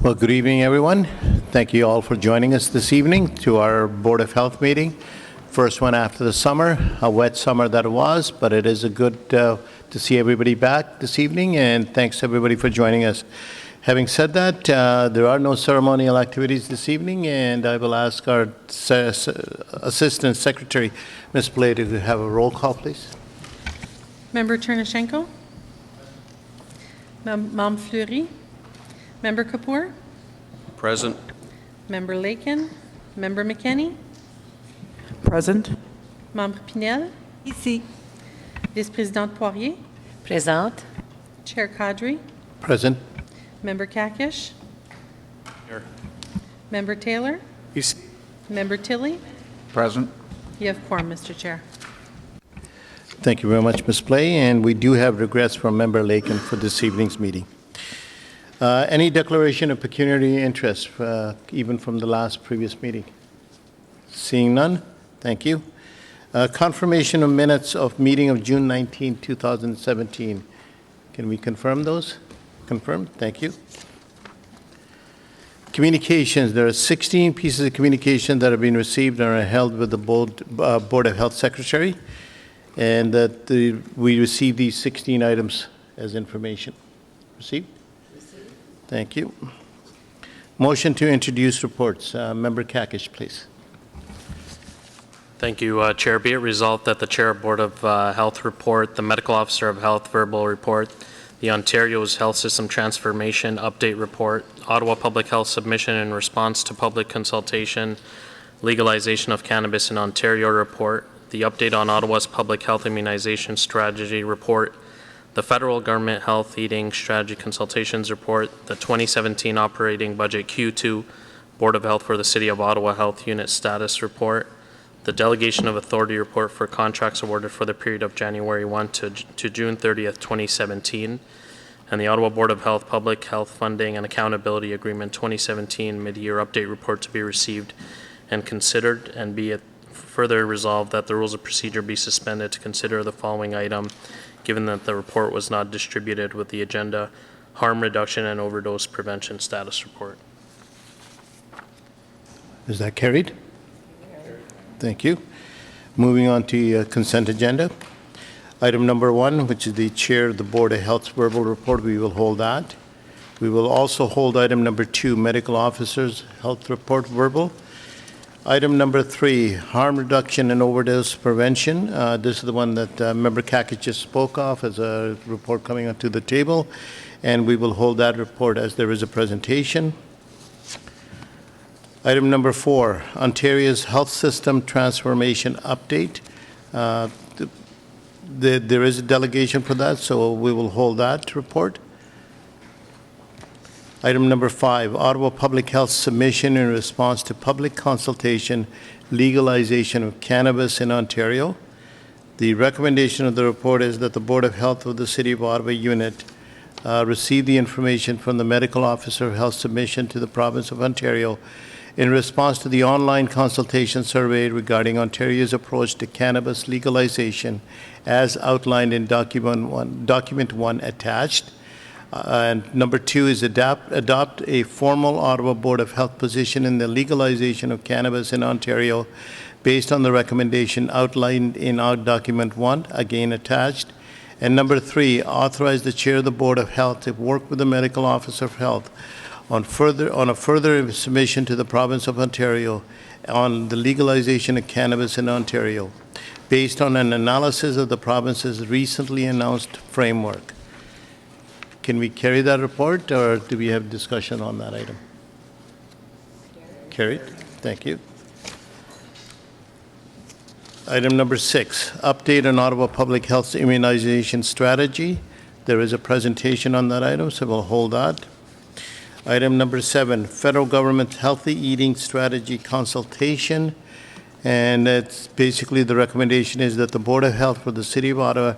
Well, good evening, everyone. Thank you all for joining us this evening to our Board of Health meeting. First one after the summer, a wet summer that it was, but it is a good to see everybody back this evening, and thanks everybody for joining us. Having said that, there are no ceremonial activities this evening, and I will ask our Assistant Secretary, Ms. Blade, to have a roll call, please. Member Chernyshenko? Ma'am Fleury? Member Kapoor? Present. Member Lakin? Member McKenney? Present. Membre Pinel? Ici. Vice-présidente Poirier? Présente. Chair Kadri? Present. Member Kakish? Here. Member Taylor? Ici. Member Tilley? Present. You have quorum, Mr. Chair. Thank you very much, Ms. Blay, and we do have regrets from Member Lakin for this evening's meeting. Any declaration of pecuniary interest, even from the previous meeting? Seeing none, thank you. Confirmation of minutes of meeting of June 19, 2017. Can we confirm those? Confirmed, thank you. Communications, there are 16 pieces of communication that have been received and are held with the Board of Health Secretary, and that we received these 16 items as information. Received? Thank you. Motion to introduce reports. Member Kakish, please. Thank you, Chair. Be it resolved that the Chair of Board of Health report, the Medical Officer of Health verbal report, the Ontario's Health System Transformation Update Report, Ottawa Public Health Submission in Response to Public Consultation, Legalization of Cannabis in Ontario Report, the Update on Ottawa's Public Health Immunization Strategy Report, the Federal Government Health Eating Strategy Consultations Report, the 2017 Operating Budget Q2 Board of Health for the City of Ottawa Health Unit Status Report, the Delegation of Authority Report for contracts awarded for the period of January 1 to June 30th, 2017, and the Ottawa Board of Health Public Health Funding and Accountability Agreement 2017 Mid-Year Update Report to be received and considered, and be it further resolved that the rules of procedure be suspended to consider the following item, given that the report was not distributed with the agenda: Harm Reduction and Overdose Prevention Status Report. Is that carried? Thank you. Moving on to consent agenda. Item number 1, which is the Chair of the Board of Health's verbal report, we will hold that. We will also hold item number 2, Medical Officer's Health Report verbal. Item number 3, Harm Reduction and Overdose Prevention. This is the one that Member Kakich just spoke of as a report coming onto the table, and we will hold that report as there is a presentation. Item number 4, Ontario's Health System Transformation Update. There is a delegation for that, so we will hold that report. Item number 5, Ottawa Public Health Submission in Response to Public Consultation, Legalization of Cannabis in Ontario. The recommendation of the report is that the Board of Health of the City of Ottawa unit receive the information from the Medical Officer of Health submission to the Province of Ontario in response to the online consultation survey regarding Ontario's approach to cannabis legalization as outlined in document 1 attached. And number 2 is adopt a formal Ottawa Board of Health position in the legalization of cannabis in Ontario based on the recommendation outlined in our document 1, again attached. And number 3, authorize the Chair of the Board of Health to work with the Medical Officer of Health on a further submission to the Province of Ontario on the legalization of cannabis in Ontario based on an analysis of the province's recently announced framework. Can we carry that report, or do we have discussion on that item? Carried. Thank you. Item number 6, update on Ottawa Public Health Immunization Strategy. There is a presentation on that item, so we'll hold that. Item number 7, Federal Government Healthy Eating Strategy Consultation. And it's basically the recommendation is that the Board of Health for the City of Ottawa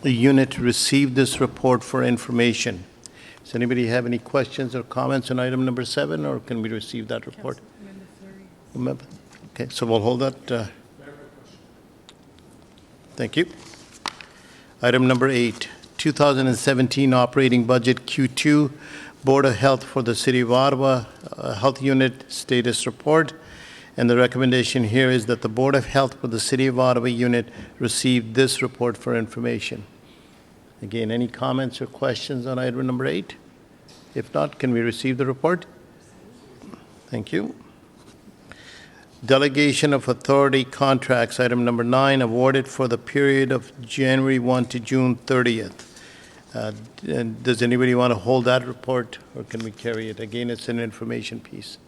unit receive this report for information. Does anybody have any questions or comments on item number 7, or can we receive that report? Okay, so we'll hold that. Thank you. Item number 8, 2017 operating budget Q2 Board of Health for the City of Ottawa Health Unit status report. And the recommendation here is that the Board of Health for the City of Ottawa unit receive this report for information. Again, any comments or questions on item number 8? If not, can we receive the report? Thank you. Delegation of authority contracts, item number 9, awarded for the period of January 1 to June 30th. And does anybody want to hold that report, or can we carry it? Again, it's an information piece.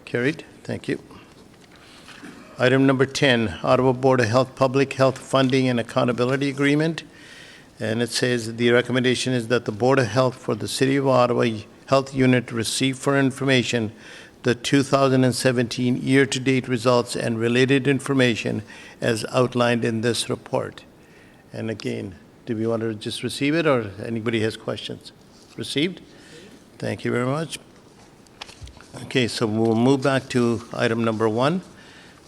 Carried. Thank you. Item number 10, Ottawa Board of Health Public Health Funding and Accountability Agreement. And it says the recommendation is that the Board of Health for the City of Ottawa Health Unit receive for information the 2017 year-to-date results and related information as outlined in this report. And again, do we want to just receive it, or anybody has questions? Received? Thank you very much. Okay, so we'll move back to item number 1,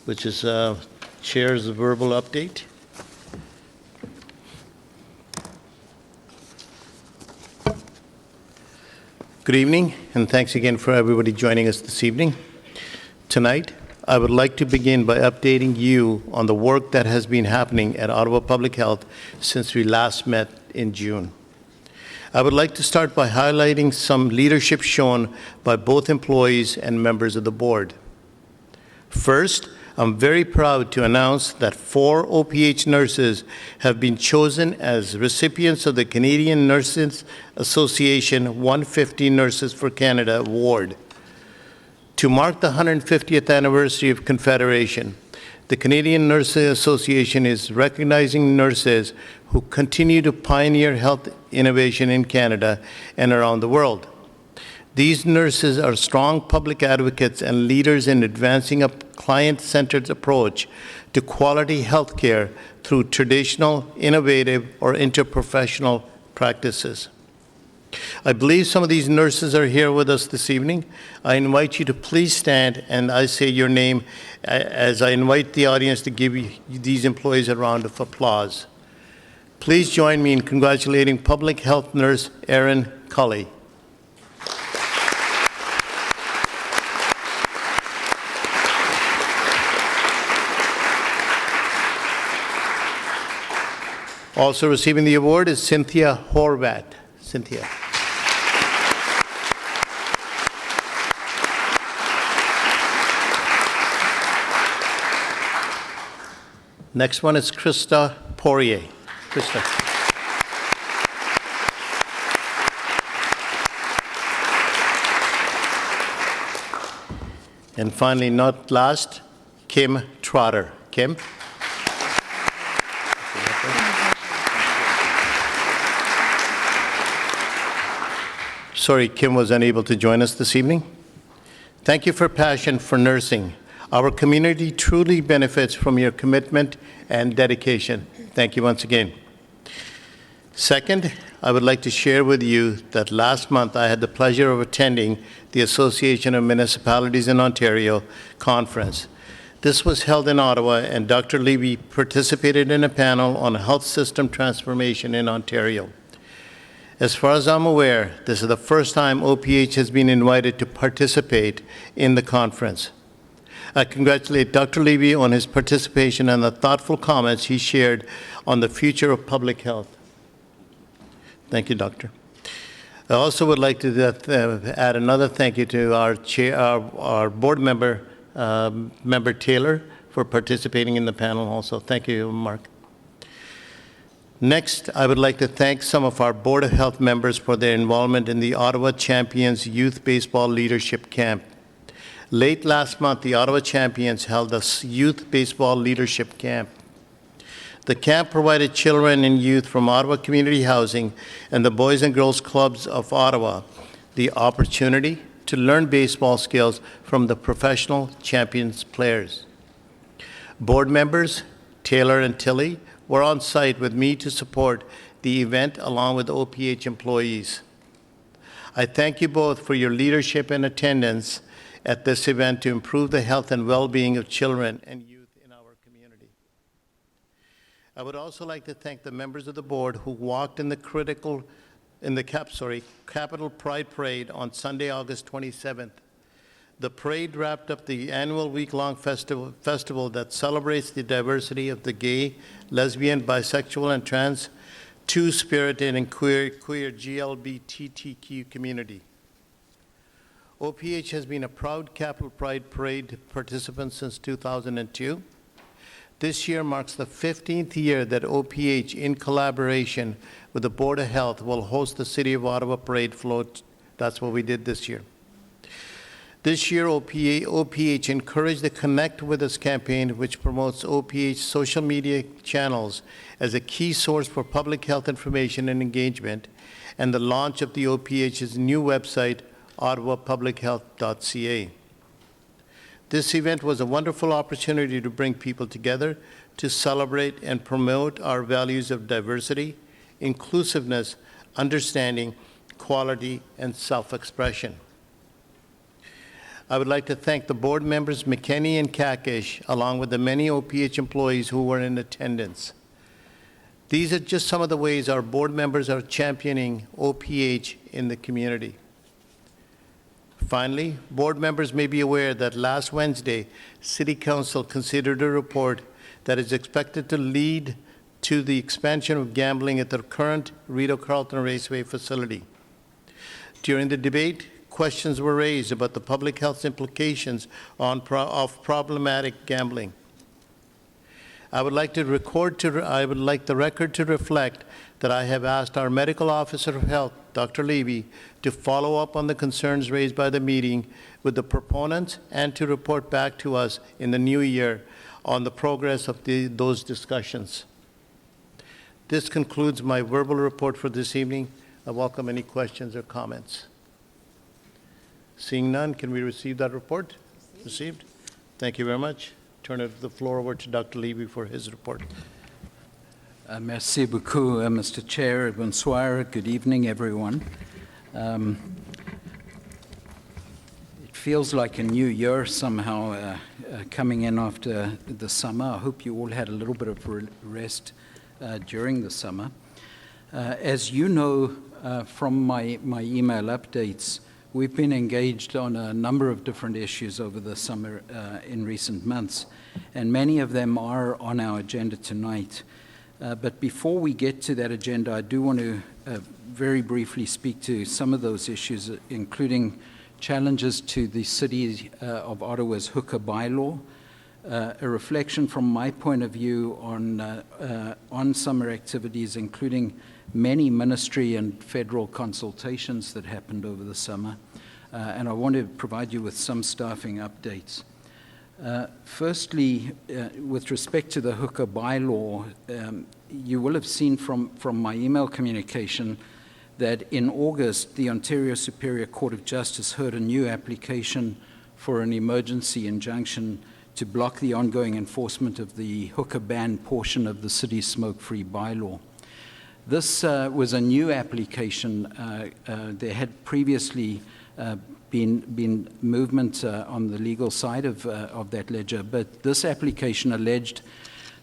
which is Chair's verbal update. Good evening, and thanks again for everybody joining us this evening. Tonight, I would like to begin by updating you on the work that has been happening at Ottawa Public Health since we last met in June. I would like to start by highlighting some leadership shown by both employees and members of the board. First, I'm very proud to announce that 4 OPH nurses have been chosen as recipients of the Canadian Nurses Association 150 Nurses for Canada Award. To mark the 150th anniversary of Confederation, the Canadian Nurses Association is recognizing nurses who continue to pioneer health innovation in Canada and around the world. These nurses are strong public advocates and leaders in advancing a client-centered approach to quality health care through traditional, innovative, or interprofessional practices. I believe some of these nurses are here with us this evening. I invite you to please stand, and I say your name as I invite the audience to give these employees a round of applause. Please join me in congratulating Public Health Nurse Erin Cully. Also receiving the award is Cynthia Horvat. Cynthia. Next one is Krista Poirier. Krista. And finally, not last, Kim Trotter. Kim. Sorry, Kim was unable to join us this evening. Thank you for passion for nursing. Our community truly benefits from your commitment and dedication. Thank you once again. Second, I would like to share with you that last month I had the pleasure of attending the Association of Municipalities in Ontario conference. This was held in Ottawa, and Dr. Levy participated in a panel on health system transformation in Ontario. As far as I'm aware, this is the first time OPH has been invited to participate in the conference. I congratulate Dr. Levy on his participation and the thoughtful comments he shared on the future of public health. Thank you, Doctor. I also would like to add another thank you to our board member, Member Taylor, for participating in the panel also. Thank you, Mark. Next, I would like to thank some of our Board of Health members for their involvement in the Ottawa Champions Youth Baseball Leadership Camp. Late last month, the Ottawa Champions held a Youth Baseball Leadership Camp. The camp provided children and youth from Ottawa Community Housing and the Boys and Girls Clubs of Ottawa the opportunity to learn baseball skills from the professional Champions players. Board members, Taylor and Tilley, were on site with me to support the event along with OPH employees. I thank you both for your leadership and attendance at this event to improve the health and well-being of children and youth in our community. I would also like to thank the members of the board who walked in the Capitol Pride Parade on Sunday, August 27th. The parade wrapped up the annual week-long festival that celebrates the diversity of the gay, lesbian, bisexual, and trans, two-spirited, and queer GLBTQ community. OPH has been a proud Capitol Pride Parade participant since 2002. This year marks the 15th year that OPH, in collaboration with the Board of Health, will host the City of Ottawa Parade Float. That's what we did this year. This year, OPH encouraged the Connect With Us campaign, which promotes OPH social media channels as a key source for public health information and engagement, and the launch of the OPH's new website, ottawapublichealth.ca. This event was a wonderful opportunity to bring people together to celebrate and promote our values of diversity, inclusiveness, understanding, quality, and self-expression. I would like to thank the board members McKenney and Kakish, along with the many OPH employees who were in attendance. These are just some of the ways our board members are championing OPH in the community. Finally, board members may be aware that last Wednesday, City Council considered a report that is expected to lead to the expansion of gambling at the current Rideau Carleton Raceway facility. During the debate, questions were raised about the public health implications of problematic gambling. I would like the record to reflect that I have asked our Medical Officer of Health, Dr. Levy, to follow up on the concerns raised by the meeting with the proponents and to report back to us in the new year on the progress of those discussions. This concludes my verbal report for this evening. I welcome any questions or comments. Seeing none, can we receive that report? Received. Thank you very much. Turn the floor over to Dr. Levy for his report. Merci beaucoup, Mr. Chair. Bonsoir. Good evening, everyone. It feels like a new year somehow coming in after the summer. I hope you all had a little bit of rest during the summer. As you know from my email updates, we've been engaged on a number of different issues over the summer in recent months, and many of them are on our agenda tonight. But before we get to that agenda, I do want to very briefly speak to some of those issues, including challenges to the City of Ottawa's hookah bylaw, a reflection from my point of view on summer activities, including many ministry and federal consultations that happened over the summer, and I want to provide you with some staffing updates. Firstly, with respect to the hookah bylaw, you will have seen from my email communication that in August, the Ontario Superior Court of Justice heard a new application for an emergency injunction to block the ongoing enforcement of the hookah ban portion of the city's smoke-free bylaw. This was a new application. There had previously been movement on the legal side of that ledger, but this application alleged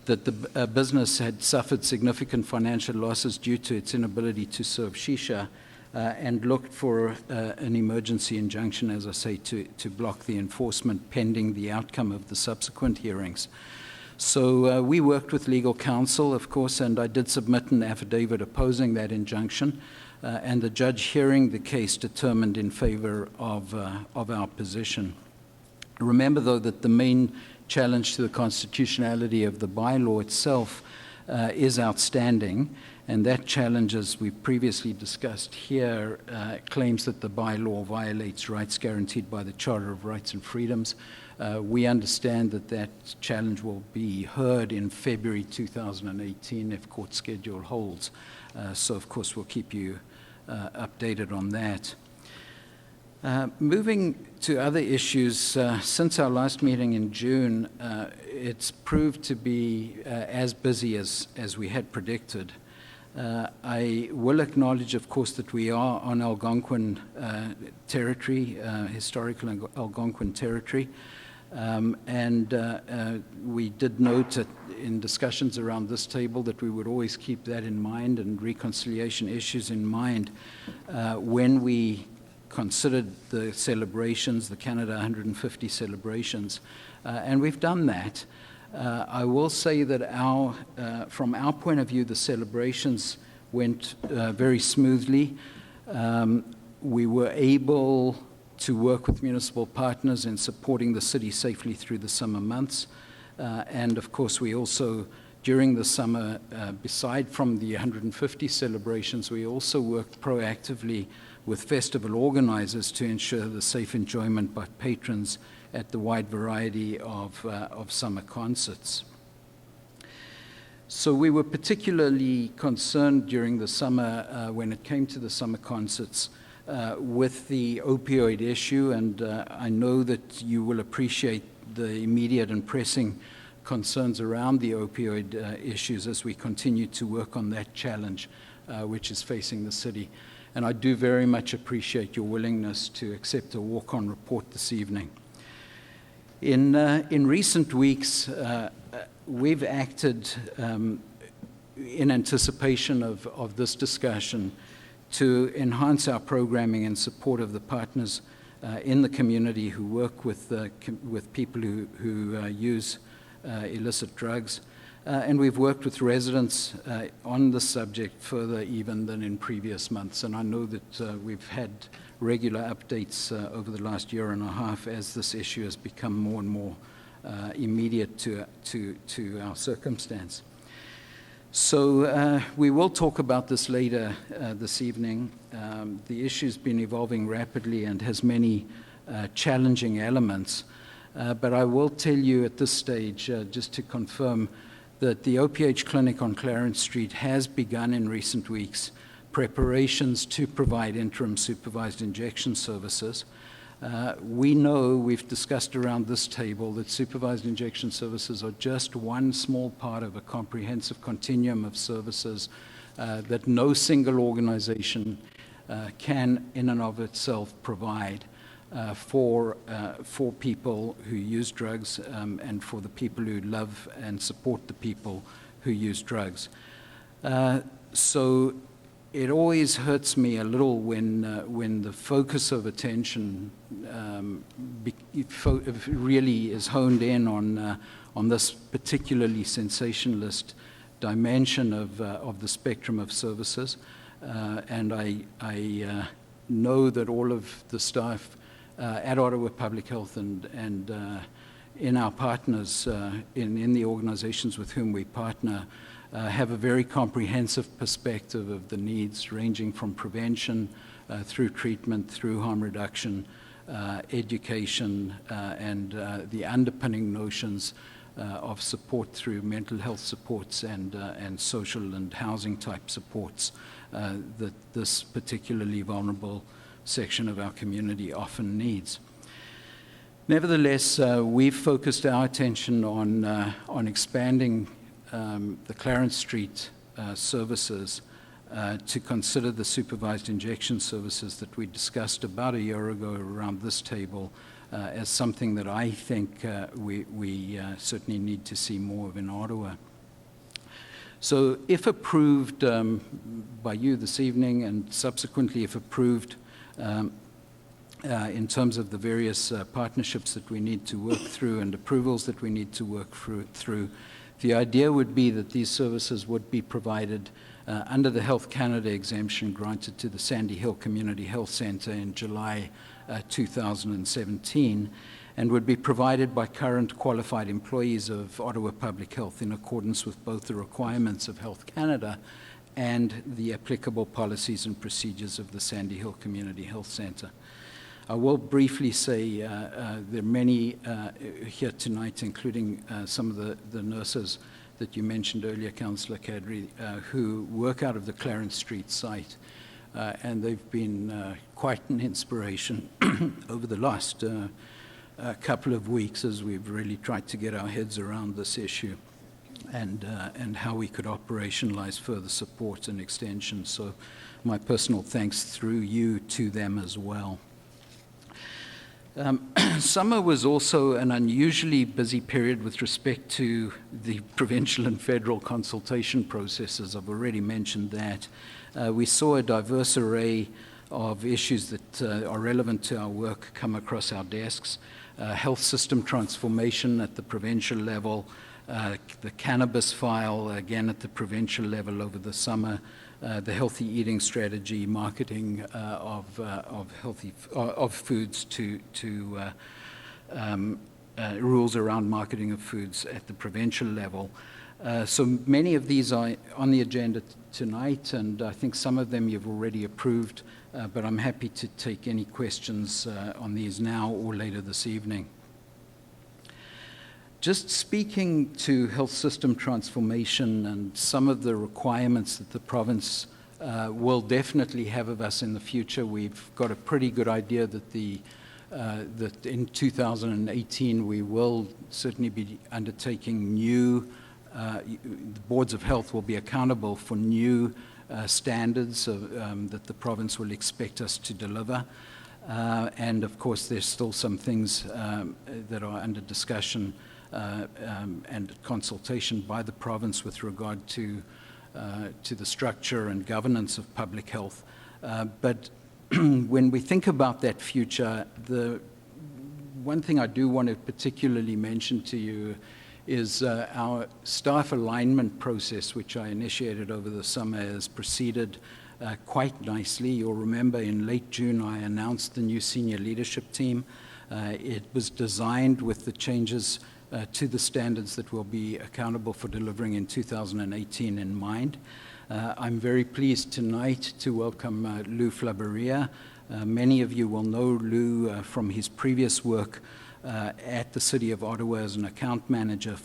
that the business had suffered significant financial losses due to its inability to serve shisha and looked for an emergency injunction, as I say, to block the enforcement pending the outcome of the subsequent hearings. So we worked with legal counsel, of course, and I did submit an affidavit opposing that injunction, and the judge hearing the case determined in favor of our position. Remember, though, that the main challenge to the constitutionality of the bylaw itself is outstanding, and that challenge, as we've previously discussed here, claims that the bylaw violates rights guaranteed by the Charter of Rights and Freedoms. We understand that that challenge will be heard in February 2018 if court schedule holds. So, of course, we'll keep you updated on that. Moving to other issues, since our last meeting in June, it's proved to be as busy as we had predicted. I will acknowledge, of course, that we are on Algonquin territory, historical Algonquin territory. We did note that in discussions around this table that we would always keep that in mind and reconciliation issues in mind when we considered the celebrations, the Canada 150 celebrations, and we've done that. I will say that from our point of view, the celebrations went very smoothly. We were able to work with municipal partners in supporting the city safely through the summer months. And of course, we also, during the summer, beside from the 150 celebrations, we also worked proactively with festival organizers to ensure the safe enjoyment by patrons at the wide variety of summer concerts. So we were particularly concerned during the summer when it came to the summer concerts with the opioid issue, and I know that you will appreciate the immediate and pressing concerns around the opioid issues as we continue to work on that challenge which is facing the city. And I do very much appreciate your willingness to accept a walk-on report this evening. In recent weeks, we've acted in anticipation of this discussion to enhance our programming in support of the partners in the community who work with people who use illicit drugs. And we've worked with residents on the subject further even than in previous months. And I know that we've had regular updates over the last year and a half as this issue has become more and more immediate to our circumstance. So we will talk about this later this evening. The issue's been evolving rapidly and has many challenging elements. But I will tell you at this stage, just to confirm, that the OPH clinic on Clarence Street has begun in recent weeks preparations to provide interim supervised injection services. We know, we've discussed around this table, that supervised injection services are just one small part of a comprehensive continuum of services that no single organization can in and of itself provide for people who use drugs and for the people who love and support the people who use drugs. So it always hurts me a little when the focus of attention really is honed in on this particularly sensationalist dimension of the spectrum of services. And I know that all of the staff at Ottawa Public Health and in our partners, in the organizations with whom we partner, have a very comprehensive perspective of the needs ranging from prevention through treatment, through harm reduction, education, and the underpinning notions of support through mental health supports and social and housing type supports that this particularly vulnerable section of our community often needs. Nevertheless, we've focused our attention on expanding the Clarence Street services to consider the supervised injection services that we discussed about a year ago around this table as something that I think we certainly need to see more of in Ottawa. So if approved by you this evening and subsequently if approved in terms of the various partnerships that we need to work through and approvals that we need to work through, the idea would be that these services would be provided under the Health Canada exemption granted to the Sandy Hill Community Health Centre in July 2017 and would be provided by current qualified employees of Ottawa Public Health in accordance with both the requirements of Health Canada and the applicable policies and procedures of the Sandy Hill Community Health Centre. I will briefly say there are many here tonight, including some of the nurses that you mentioned earlier, Councillor Kadri, who work out of the Clarence Street site. And they've been quite an inspiration over the last couple of weeks as we've really tried to get our heads around this issue and how we could operationalize further support and extension. So my personal thanks through you to them as well. Summer was also an unusually busy period with respect to the provincial and federal consultation processes. I've already mentioned that. We saw a diverse array of issues that are relevant to our work come across our desks. Health system transformation at the provincial level, the cannabis file, again at the provincial level over the summer, the healthy eating strategy, marketing of foods to rules around marketing of foods at the provincial level. So many of these are on the agenda tonight, and I think some of them you've already approved, but I'm happy to take any questions on these now or later this evening. Just speaking to health system transformation and some of the requirements that the province will definitely have of us in the future, we've got a pretty good idea that that in 2018 we will certainly be undertaking new, the boards of health will be accountable for new standards that the province will expect us to deliver. And of course, there's still some things that are under discussion and consultation by the province with regard to the structure and governance of public health. But when we think about that future, the one thing I do want to particularly mention to you is our staff alignment process, which I initiated over the summer, has proceeded quite nicely. You'll remember in late June I announced the new senior leadership team. It was designed with the changes to the standards that will be accountable for delivering in 2018 in mind. I'm very pleased tonight to welcome Lou Flaberia. Many of you will know Lou from his previous work at the City of Ottawa as an account manager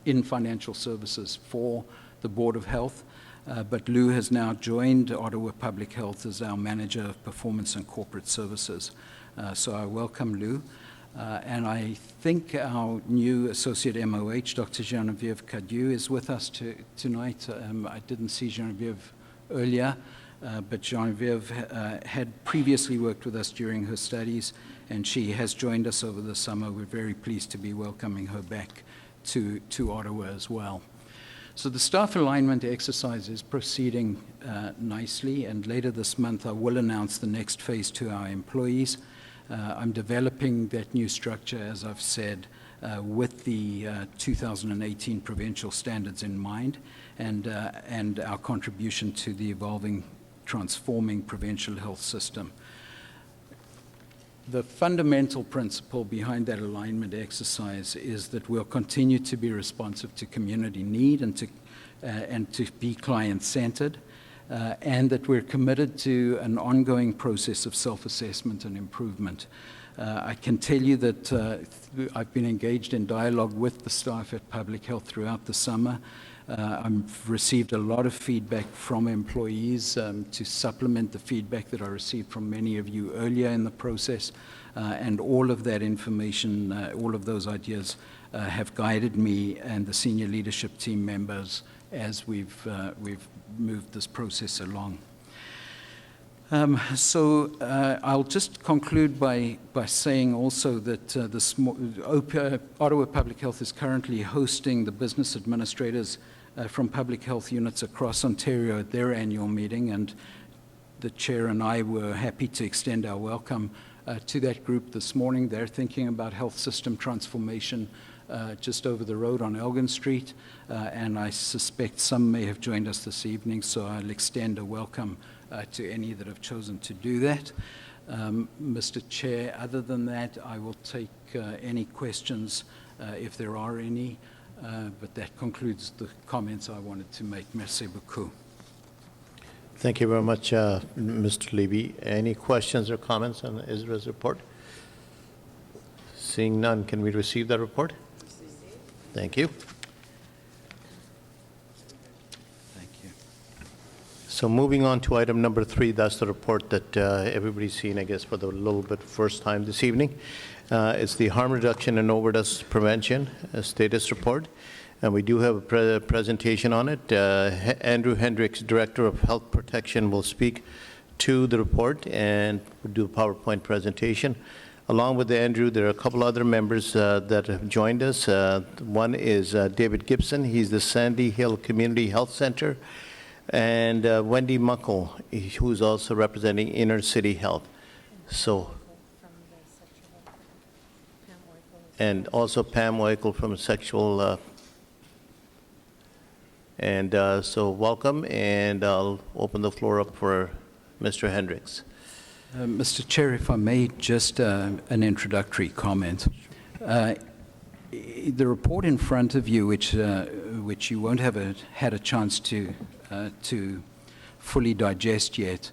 in financial services for the Board of Health. But Lou has now joined Ottawa Public Health as our Manager of Performance and Corporate Services. So I welcome Lou. And I think our new Associate MOH, Dr. Geneviève Cadieux, is with us tonight. I didn't see Geneviève earlier, but Geneviève had previously worked with us during her studies, and she has joined us over the summer. We're very pleased to be welcoming her back to Ottawa as well. So the staff alignment exercise is proceeding nicely, and later this month I will announce the next phase to our employees. I'm developing that new structure, as I've said, with the 2018 provincial standards in mind, and our contribution to the evolving, transforming provincial health system. The fundamental principle behind that alignment exercise is that we'll continue to be responsive to community need and to be client-centered. And that we're committed to an ongoing process of self-assessment and improvement. I can tell you that I've been engaged in dialogue with the staff at Public Health throughout the summer. I've received a lot of feedback from employees to supplement the feedback that I received from many of you earlier in the process. And all of that information, all of those ideas have guided me and the senior leadership team members as we've moved this process along. So I'll just conclude by saying also that Ottawa Public Health is currently hosting the business administrators from public health units across Ontario at their annual meeting, and the chair and I were happy to extend our welcome to that group this morning. They're thinking about health system transformation just over the road on Elgin Street, and I suspect some may have joined us this evening, so I'll extend a welcome to any that have chosen to do that. Mr. Chair, other than that, I will take any questions if there are any, but that concludes the comments I wanted to make. Merci beaucoup. Thank you very much, Mr. Levy. Any questions or comments on Israel's report? Seeing none, can we receive that report? Thank you. Thank you. So moving on to item number 3, that's the report that everybody's seen, I guess, for the little bit first time this evening. It's the Harm Reduction and Overdose Prevention Status Report. And we do have a presentation on it. Andrew Hendricks, Director of Health Protection, will speak to the report and do a PowerPoint presentation. Along with Andrew, there are a couple other members that have joined us. One is David Gibson. He's the Sandy Hill Community Health Center. And Wendy Muckle, who's also representing Inner City Health. So, and also Pam Weichel from Sexual. So welcome, and I'll open the floor up for Mr. Hendricks. Mr. Chair, if I may, just an introductory comment. The report in front of you, which you won't have had a chance to fully digest yet,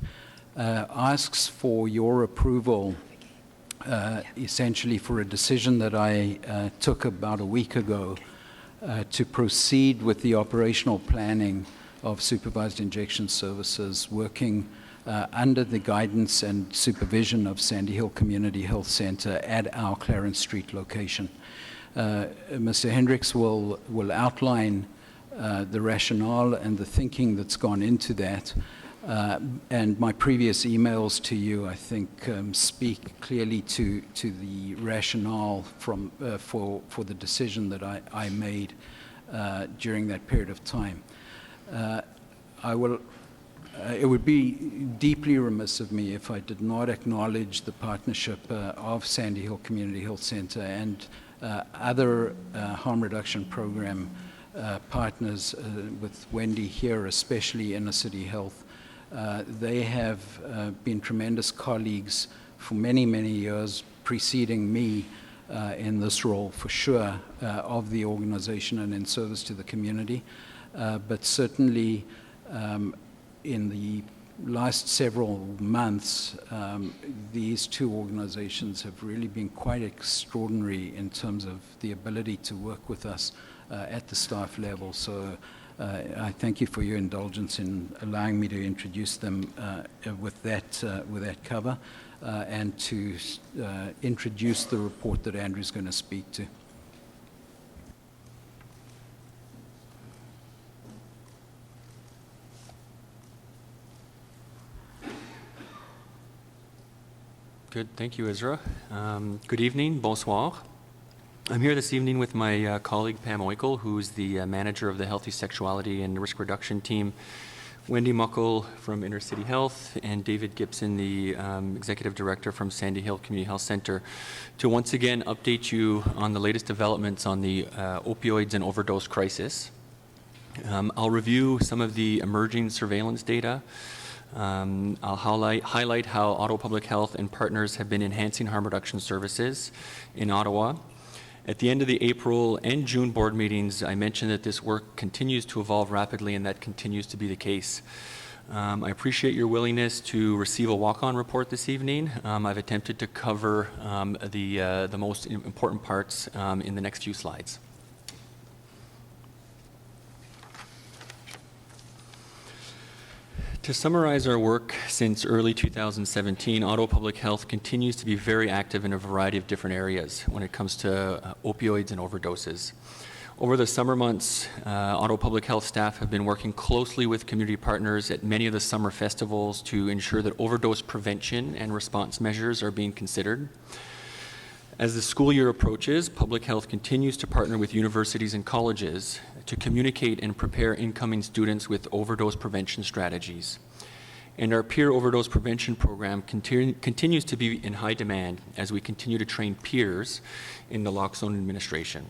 asks for your approval, essentially for a decision that I took about a week ago to proceed with the operational planning of supervised injection services, working under the guidance and supervision of Sandy Hill Community Health Center at our Clarence Street location. Mr. Hendricks will outline the rationale and the thinking that's gone into that. And my previous emails to you, I think, speak clearly to the rationale for the decision that I made during that period of time. It would be deeply remiss of me if I did not acknowledge the partnership of Sandy Hill Community Health Center and other harm reduction program partners with Wendy here, especially Inner City Health. They have been tremendous colleagues for many, many years preceding me in this role, for sure, of the organization and in service to the community. But certainly in the last several months, these two organizations have really been quite extraordinary in terms of the ability to work with us at the staff level. So I thank you for your indulgence in allowing me to introduce them with that cover and to introduce the report that Andrew's going to speak to. Good, thank you, Ezra. Good evening, bonsoir. I'm here this evening with my colleague Pam Weichel, who's the manager of the Healthy Sexuality and Risk Reduction team, Wendy Muckle from Inner City Health, and David Gibson, the executive director from Sandy Hill Community Health Center, to once again update you on the latest developments on the opioids and overdose crisis. I'll review some of the emerging surveillance data. I'll highlight how Ottawa Public Health and partners have been enhancing harm reduction services in Ottawa. At the end of the April and June board meetings, I mentioned that this work continues to evolve rapidly, and that continues to be the case. I appreciate your willingness to receive a walk-on report this evening. I've attempted to cover the most important parts in the next few slides. To summarize our work since early 2017, Ottawa Public Health continues to be very active in a variety of different areas when it comes to opioids and overdoses. Over the summer months, Ottawa Public Health staff have been working closely with community partners at many of the summer festivals to ensure that overdose prevention and response measures are being considered. As the school year approaches, Public Health continues to partner with universities and colleges to communicate and prepare incoming students with overdose prevention strategies. And our peer overdose prevention program continues to be in high demand as we continue to train peers in naloxone administration.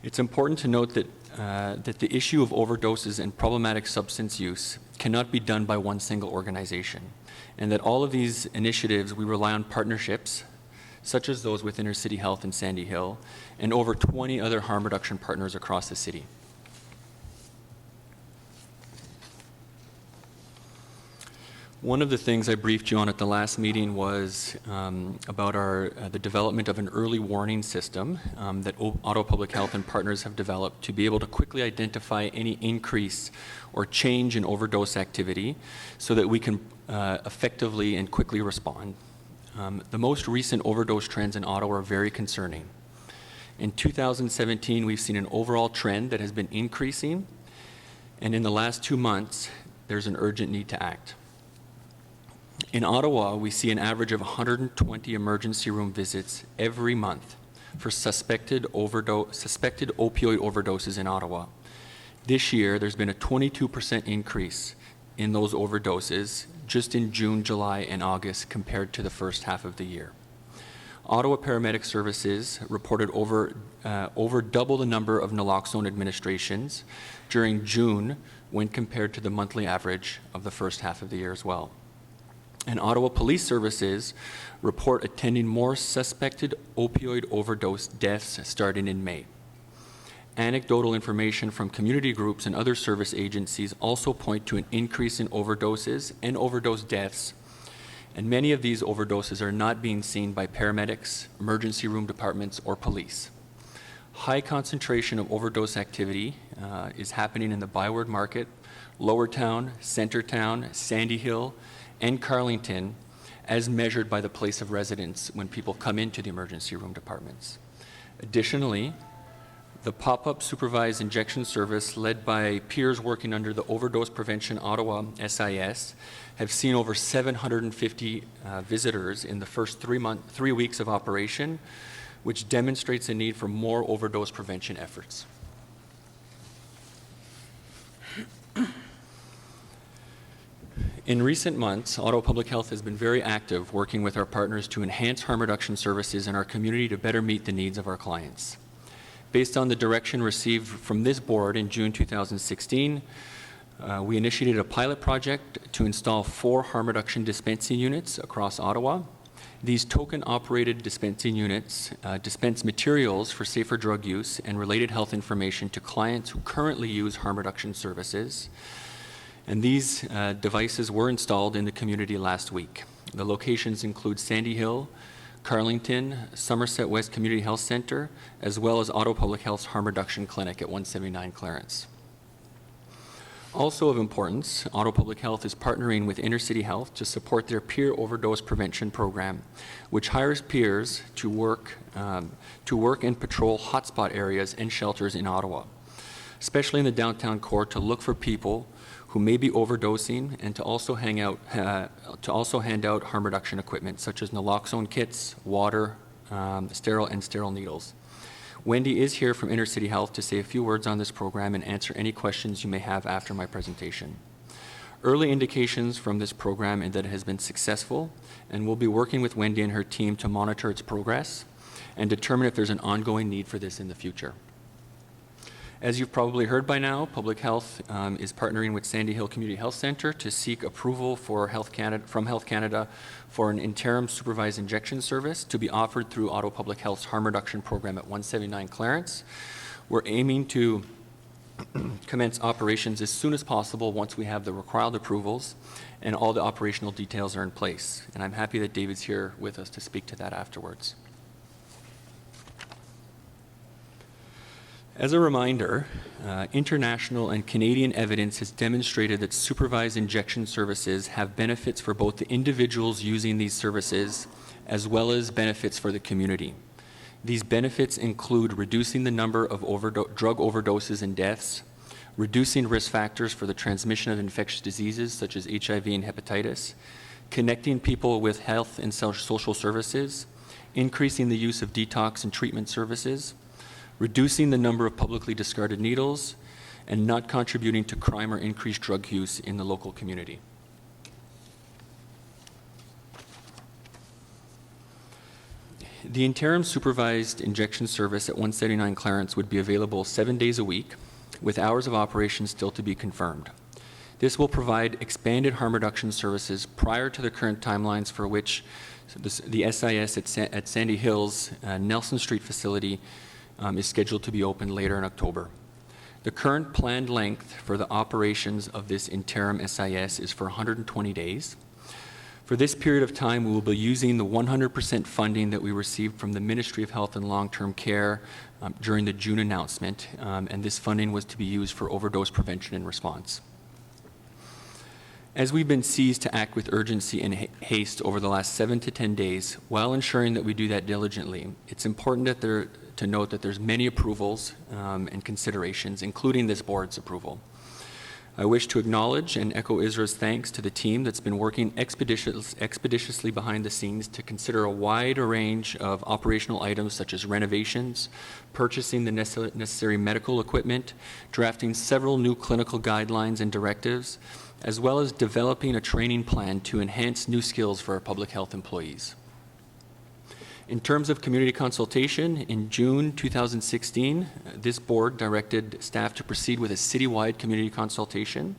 It's important to note that the issue of overdoses and problematic substance use cannot be done by one single organization, and that all of these initiatives, we rely on partnerships such as those with Inner City Health and Sandy Hill, and over 20 other harm reduction partners across the city. One of the things I briefed you on at the last meeting was about the development of an early warning system that Ottawa Public Health and partners have developed to be able to quickly identify any increase or change in overdose activity so that we can effectively and quickly respond. The most recent overdose trends in Ottawa are very concerning. In 2017, we've seen an overall trend that has been increasing, and in the last 2 months, there's an urgent need to act. In Ottawa, we see an average of 120 emergency room visits every month for suspected opioid overdoses in Ottawa. This year, there's been a 22% increase in those overdoses just in June, July, and August compared to the first half of the year. Ottawa Paramedic Services reported over double the number of naloxone administrations during June when compared to the monthly average of the first half of the year as well. And Ottawa Police Services report attending more suspected opioid overdose deaths starting in May. Anecdotal information from community groups and other service agencies also point to an increase in overdoses and overdose deaths, and many of these overdoses are not being seen by paramedics, emergency room departments, or police. High concentration of overdose activity is happening in the Byward Market, Lower Town, Centertown, Sandy Hill, and Carlington, as measured by the place of residence when people come into the emergency room departments. Additionally, the pop-up supervised injection service led by peers working under the Overdose Prevention Ottawa SIS have seen over 750 visitors in the first 3 weeks of operation, which demonstrates a need for more overdose prevention efforts. In recent months, Ottawa Public Health has been very active working with our partners to enhance harm reduction services in our community to better meet the needs of our clients. Based on the direction received from this board in June 2016, we initiated a pilot project to install 4 harm reduction dispensing units across Ottawa. These token-operated dispensing units dispense materials for safer drug use and related health information to clients who currently use harm reduction services. And these devices were installed in the community last week. The locations include Sandy Hill, Carlington, Somerset West Community Health Centre, as well as Ottawa Public Health's Harm Reduction Clinic at 179 Clarence. Also of importance, Ottawa Public Health is partnering with Inner City Health to support their peer overdose prevention program, which hires peers to work and patrol hotspot areas and shelters in Ottawa, especially in the downtown core, to look for people who may be overdosing and to also hand out harm reduction equipment such as naloxone kits, water, sterile needles. Wendy is here from Inner City Health to say a few words on this program and answer any questions you may have after my presentation. Early indications from this program is that it has been successful, and we'll be working with Wendy and her team to monitor its progress and determine if there's an ongoing need for this in the future. As you've probably heard by now, Public Health is partnering with Sandy Hill Community Health Centre to seek approval from Health Canada for an interim supervised injection service to be offered through Ottawa Public Health's harm reduction program at 179 Clarence. We're aiming to commence operations as soon as possible once we have the required approvals and all the operational details are in place. And I'm happy that David's here with us to speak to that afterwards. As a reminder, international and Canadian evidence has demonstrated that supervised injection services have benefits for both the individuals using these services as well as benefits for the community. These benefits include reducing the number of drug overdoses and deaths, reducing risk factors for the transmission of infectious diseases such as HIV and hepatitis, connecting people with health and social services, increasing the use of detox and treatment services, reducing the number of publicly discarded needles, and not contributing to crime or increased drug use in the local community. The interim supervised injection service at 179 Clarence would be available 7 days a week, with hours of operation still to be confirmed. This will provide expanded harm reduction services prior to the current timelines for which the SIS at Sandy Hill's Nelson Street facility is scheduled to be opened later in October. The current planned length for the operations of this interim SIS is for 120 days. For this period of time, we will be using the 100% funding that we received from the Ministry of Health and Long-Term Care during the June announcement, and this funding was to be used for overdose prevention and response. As we've been seized to act with urgency and haste over the last 7 to 10 days, while ensuring that we do that diligently, it's important to note that there's many approvals and considerations, including this board's approval. I wish to acknowledge and echo Isra's thanks to the team that's been working expeditiously behind the scenes to consider a wide range of operational items such as renovations, purchasing the necessary medical equipment, drafting several new clinical guidelines and directives, as well as developing a training plan to enhance new skills for our public health employees. In terms of community consultation, in June 2016, this board directed staff to proceed with a citywide community consultation.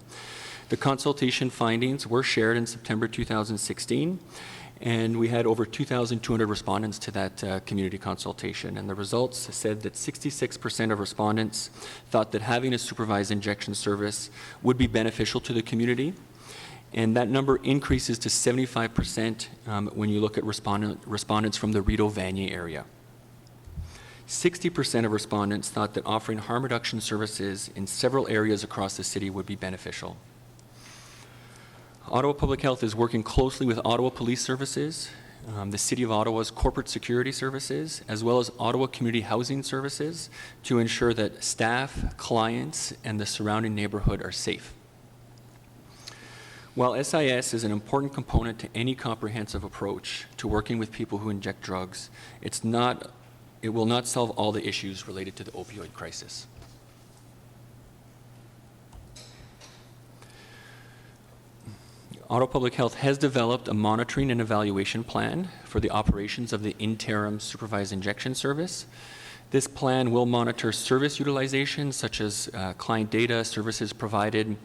The consultation findings were shared in September 2016, and we had over 2,200 respondents to that community consultation. And the results said that 66% of respondents thought that having a supervised injection service would be beneficial to the community. And that number increases to 75% when you look at respondents from the Rideau-Vanier area. 60% of respondents thought that offering harm reduction services in several areas across the city would be beneficial. Ottawa Public Health is working closely with Ottawa Police Services, the City of Ottawa's Corporate Security Services, as well as Ottawa Community Housing Services to ensure that staff, clients, and the surrounding neighborhood are safe. While SIS is an important component to any comprehensive approach to working with people who inject drugs, it will not solve all the issues related to the opioid crisis. Ottawa Public Health has developed a monitoring and evaluation plan for the operations of the interim supervised injection service. This plan will monitor service utilization, such as client data, services provided,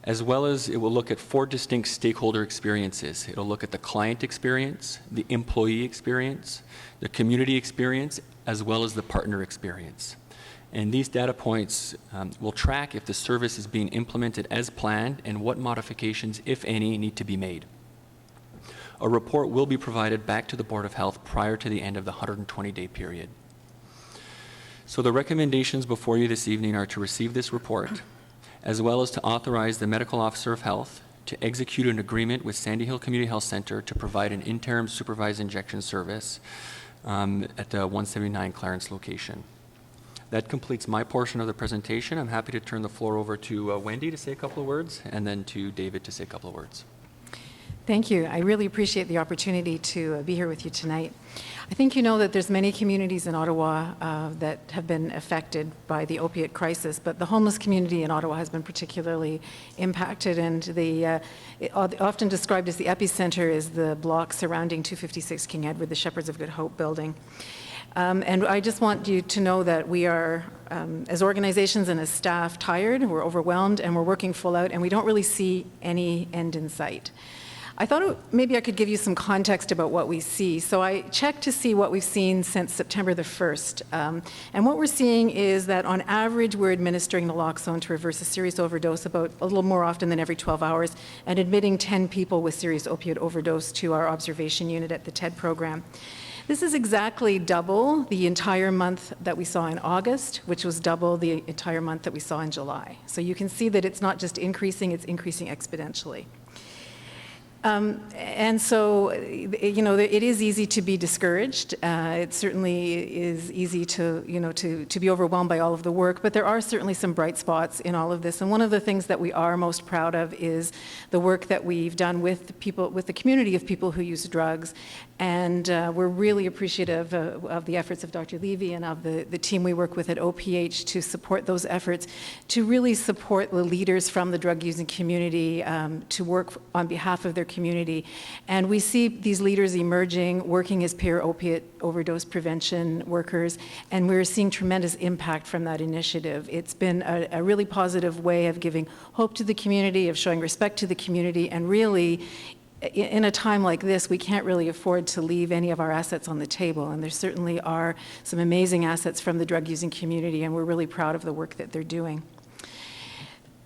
as well as it will look at 4 distinct stakeholder experiences. It'll look at the client experience, the employee experience, the community experience, as well as the partner experience. And these data points will track if the service is being implemented as planned and what modifications, if any, need to be made. A report will be provided back to the Board of Health prior to the end of the 120-day period. So the recommendations before you this evening are to receive this report, as well as to authorize the Medical Officer of Health to execute an agreement with Sandy Hill Community Health Center to provide an interim supervised injection service at the 179 Clarence location. That completes my portion of the presentation. I'm happy to turn the floor over to Wendy to say a couple of words, and then to David to say a couple of words. Thank you. I really appreciate the opportunity to be here with you tonight. I think you know that there's many communities in Ottawa that have been affected by the opiate crisis, but the homeless community in Ottawa has been particularly impacted, and often described as the epicenter is the block surrounding 256 King Edward, the Shepherds of Good Hope building. And I just want you to know that we are, as organizations and as staff, tired, we're overwhelmed, and we're working full out, and we don't really see any end in sight. I thought maybe I could give you some context about what we see. So I checked to see what we've seen since September the 1st. And what we're seeing is that on average, we're administering naloxone to reverse a serious overdose about a little more often than every 12 hours, and admitting 10 people with serious opioid overdose to our observation unit at the TED program. This is exactly double the entire month that we saw in August, which was double the entire month that we saw in July. So you can see that it's not just increasing, it's increasing exponentially. And so, you know, it is easy to be discouraged. It certainly is easy to, you know, to be overwhelmed by all of the work, but there are certainly some bright spots in all of this. And one of the things that we are most proud of is the work that we've done with the people, with the community of people who use drugs. And we're really appreciative of the efforts of Dr. Levy and of the team we work with at OPH to support those efforts, to really support the leaders from the drug-using community to work on behalf of their community. And we see these leaders emerging, working as peer opiate overdose prevention workers, and we're seeing tremendous impact from that initiative. It's been a really positive way of giving hope to the community, of showing respect to the community, and really, in a time like this, we can't really afford to leave any of our assets on the table, and there certainly are some amazing assets from the drug-using community, and we're really proud of the work that they're doing.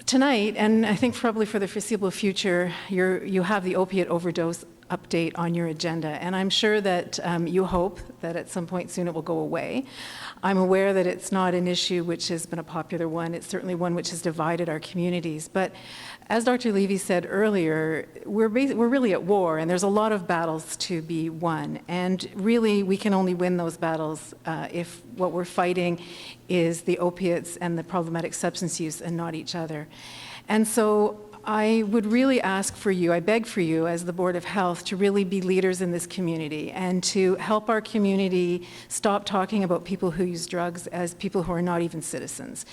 Tonight, and I think probably for the foreseeable future, you have the opiate overdose update on your agenda, and I'm sure that you hope that at some point soon it will go away. I'm aware that it's not an issue which has been a popular one. It's certainly one which has divided our communities, but as Dr. Levy said earlier, we're really at war, and there's a lot of battles to be won, and really we can only win those battles if what we're fighting is the opiates and the problematic substance use and not each other. And so I would really ask for you, I beg for you as the Board of Health to really be leaders in this community and to help our community stop talking about people who use drugs as people who are not even citizens,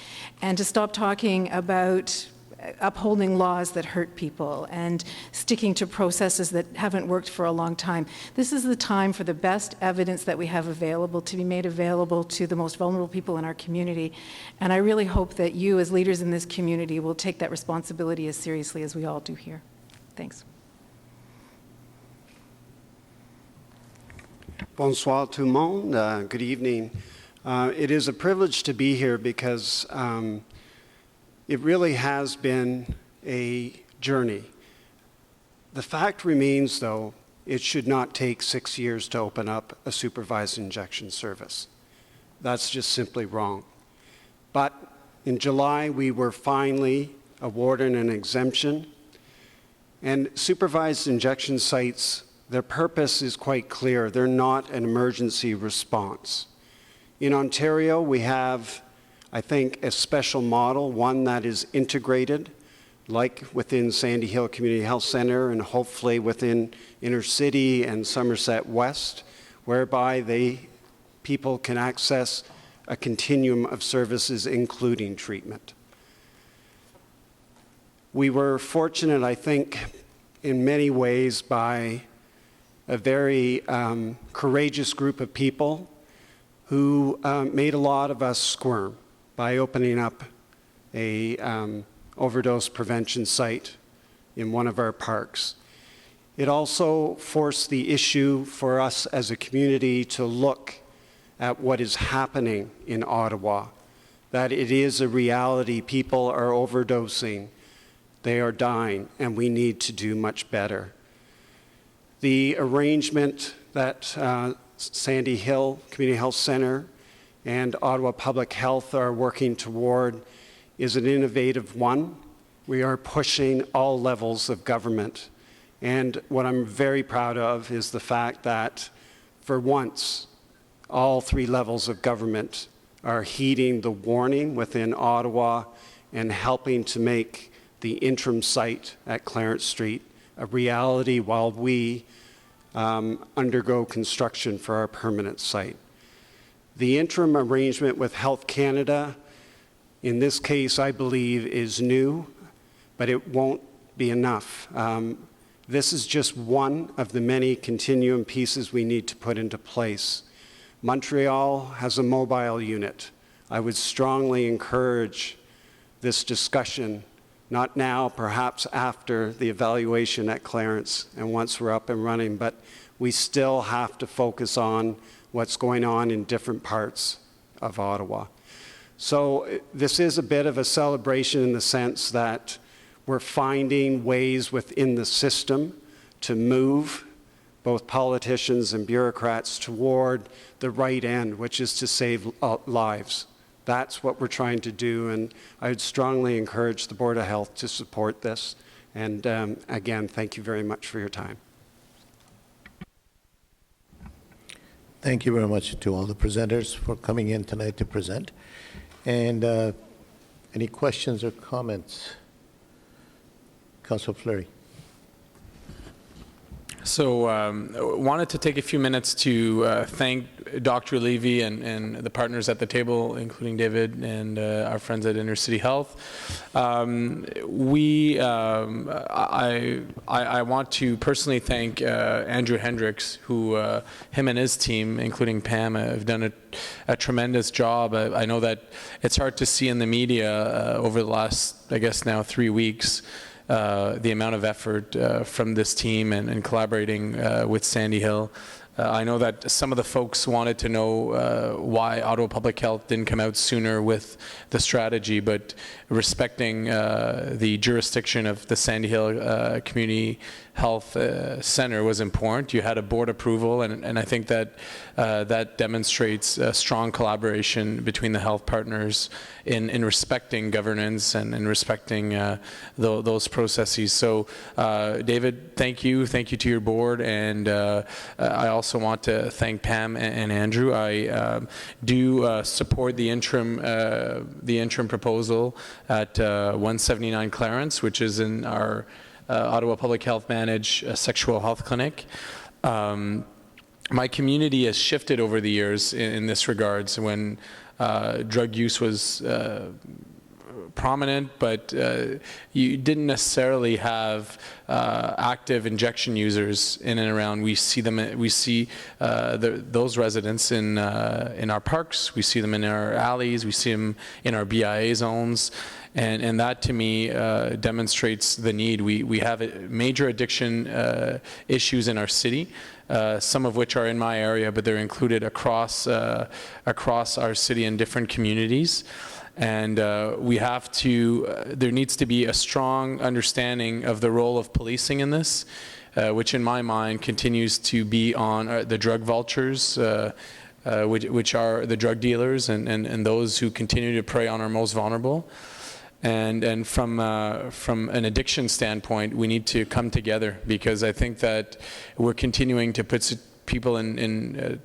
and to stop talking about upholding laws that hurt people and sticking to processes that haven't worked for a long time. This is the time for the best evidence that we have available to be made available to the most vulnerable people in our community. And I really hope that you, as leaders in this community, will take that responsibility as seriously as we all do here. Thanks. Bonsoir tout le monde. Good evening. It is a privilege to be here because it really has been a journey. The fact remains, though, it should not take 6 years to open up a supervised injection service. That's just simply wrong. But in July, we were finally awarded an exemption. And supervised injection sites, their purpose is quite clear. They're not an emergency response. In Ontario, we have, I think, a special model, one that is integrated, like within Sandy Hill Community Health Centre and hopefully within Inner City and Somerset West, whereby people can access a continuum of services, including treatment. We were fortunate, I think, in many ways by a very courageous group of people who made a lot of us squirm by opening up a overdose prevention site in one of our parks. It also forced the issue for us as a community to look at what is happening in Ottawa, that it is a reality. People are overdosing, they are dying, and we need to do much better. The arrangement that Sandy Hill Community Health Centre and Ottawa Public Health are working toward is an innovative one. We are pushing all levels of government. And what I'm very proud of is the fact that for once, all 3 levels of government are heeding the warning within Ottawa and helping to make the interim site at Clarence Street a reality while we undergo construction for our permanent site. The interim arrangement with Health Canada, in this case, I believe, is new, but it won't be enough. This is just one of the many continuum pieces we need to put into place. Montreal has a mobile unit. I would strongly encourage this discussion, not now, perhaps after the evaluation at Clarence and once we're up and running, but we still have to focus on what's going on in different parts of Ottawa. So this is a bit of a celebration in the sense that we're finding ways within the system to move both politicians and bureaucrats toward the right end, which is to save lives. That's what we're trying to do, and I would strongly encourage the Board of Health to support this. And again, thank you very much for your time. Thank you very much to all the presenters for coming in tonight to present. And any questions or comments? Councilor Fleury. So wanted to take a few minutes to thank Dr. Levy and the partners at the table, including David and our friends at Inner City Health. I want to personally thank Andrew Hendricks, who him and his team, including Pam, have done a tremendous job. I know that it's hard to see in the media over the last, I guess now 3 weeks, the amount of effort from this team and collaborating with Sandy Hill. I know that some of the folks wanted to know why Ottawa Public Health didn't come out sooner with the strategy, but respecting the jurisdiction of the Sandy Hill Community health center was important. You had a board approval, and I think that that demonstrates strong collaboration between the health partners in respecting governance and in respecting those processes. So, David, thank you to your board, and I also want to thank Pam and Andrew. I do support the interim proposal at 179 Clarence, which is in our Ottawa Public Health Managed Sexual Health Clinic. My community has shifted over the years in this regards. When drug use was prominent, but you didn't necessarily have active injection users in and around. We see them. We see those residents in our parks. We see them in our alleys. We see them in our BIA zones. And that, to me, demonstrates the need. We have major addiction issues in our city, some of which are in my area, but they're included across our city in different communities. And we have to, there needs to be a strong understanding of the role of policing in this, which in my mind continues to be on the drug vultures, which are the drug dealers and those who continue to prey on our most vulnerable. And from an addiction standpoint, we need to come together, because I think that we're continuing to put people in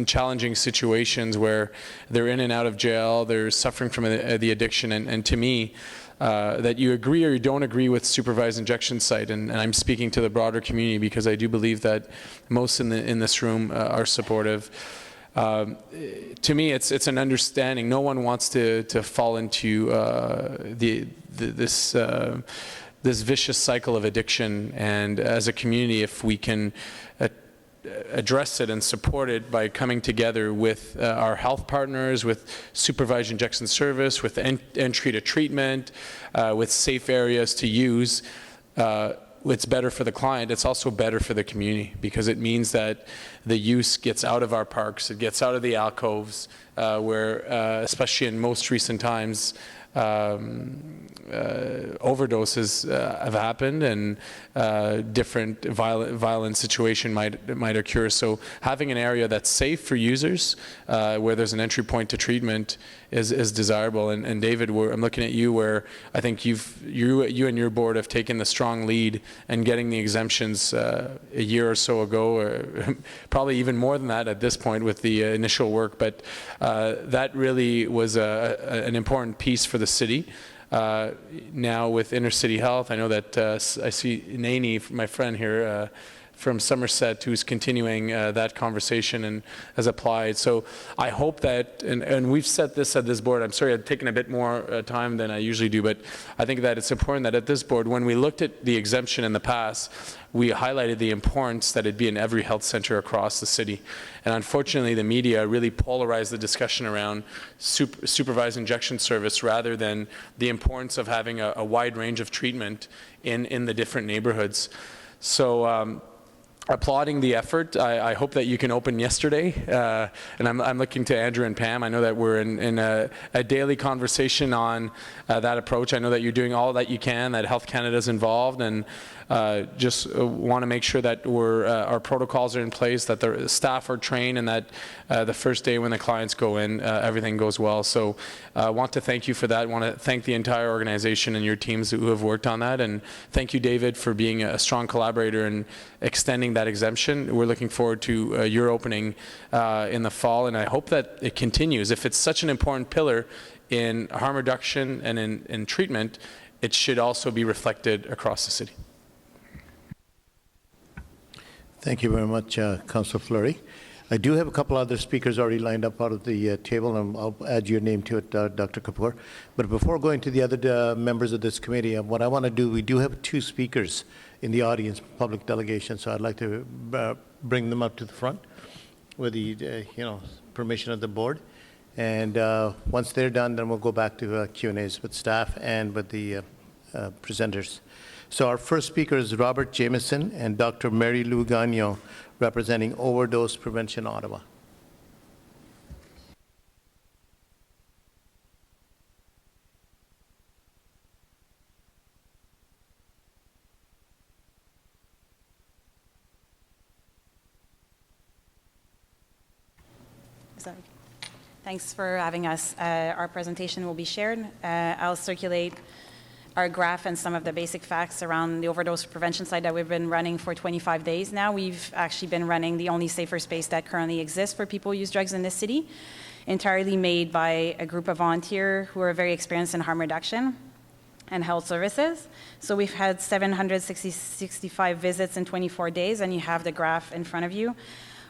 challenging situations where they're in and out of jail, they're suffering from the addiction, and to me, that you agree or you don't agree with supervised injection site, and I'm speaking to the broader community because I do believe that most in this room are supportive. To me, it's an understanding. No one wants to fall into this vicious cycle of addiction, and as a community, if we can address it and support it by coming together with our health partners, with supervised injection service, with entry to treatment, with safe areas to use, it's better for the client. It's also better for the community, because it means that the use gets out of our parks, it gets out of the alcoves, where, especially in most recent times, overdoses have happened, and different violent situation might occur. So having an area that's safe for users, where there's an entry point to treatment, is desirable. And David, I'm looking at you, where I think you and your board have taken the strong lead in getting the exemptions a year or so ago, or probably even more than that at this point with the initial work. But that really was an important piece for the city. Now with Intercity Health, I know that I see Nani, my friend here, from Somerset, who's continuing that conversation and has applied. So I hope that, and we've said this at this board, I'm sorry I've taken a bit more time than I usually do, but I think that it's important that at this board, when we looked at the exemption in the past, we highlighted the importance that it be in every health center across the city. And unfortunately, the media really polarized the discussion around supervised injection service, rather than the importance of having a wide range of treatment in the different neighborhoods. So applauding the effort. I hope that you can open yesterday, and I'm looking to Andrew and Pam. I know that we're in a daily conversation on that approach. I know that you're doing all that you can, that Health Canada's involved, and just want to make sure that our protocols are in place, that the staff are trained, and that the first day when the clients go in, everything goes well. So I want to thank you for that. I want to thank the entire organization and your teams who have worked on that, and thank you, David, for being a strong collaborator and extending that exemption. We're looking forward to your opening in the fall, and I hope that it continues. If it's such an important pillar in harm reduction and in treatment, it should also be reflected across the city. Thank you very much, Councillor Fleury. I do have a couple other speakers already lined up out of the table, and I'll add your name to it, Dr. Kapoor. But before going to the other members of this committee, what I want to do, we do have two speakers in the audience, public delegation, so I'd like to bring them up to the front with the permission of the board. And once they're done, then we'll go back to Q&As with staff and with the presenters. So our first speaker is Robert Jameson and Dr. Mary Lou Gagnon, representing Overdose Prevention Ottawa. Sorry. Thanks for having us. Our presentation will be shared. I'll circulate our graph and some of the basic facts around the overdose prevention side that we've been running for 25 days now. We've actually been running the only safer space that currently exists for people who use drugs in this city, entirely made by a group of volunteers who are very experienced in harm reduction and health services. So we've had 765 visits in 24 days, and you have the graph in front of you.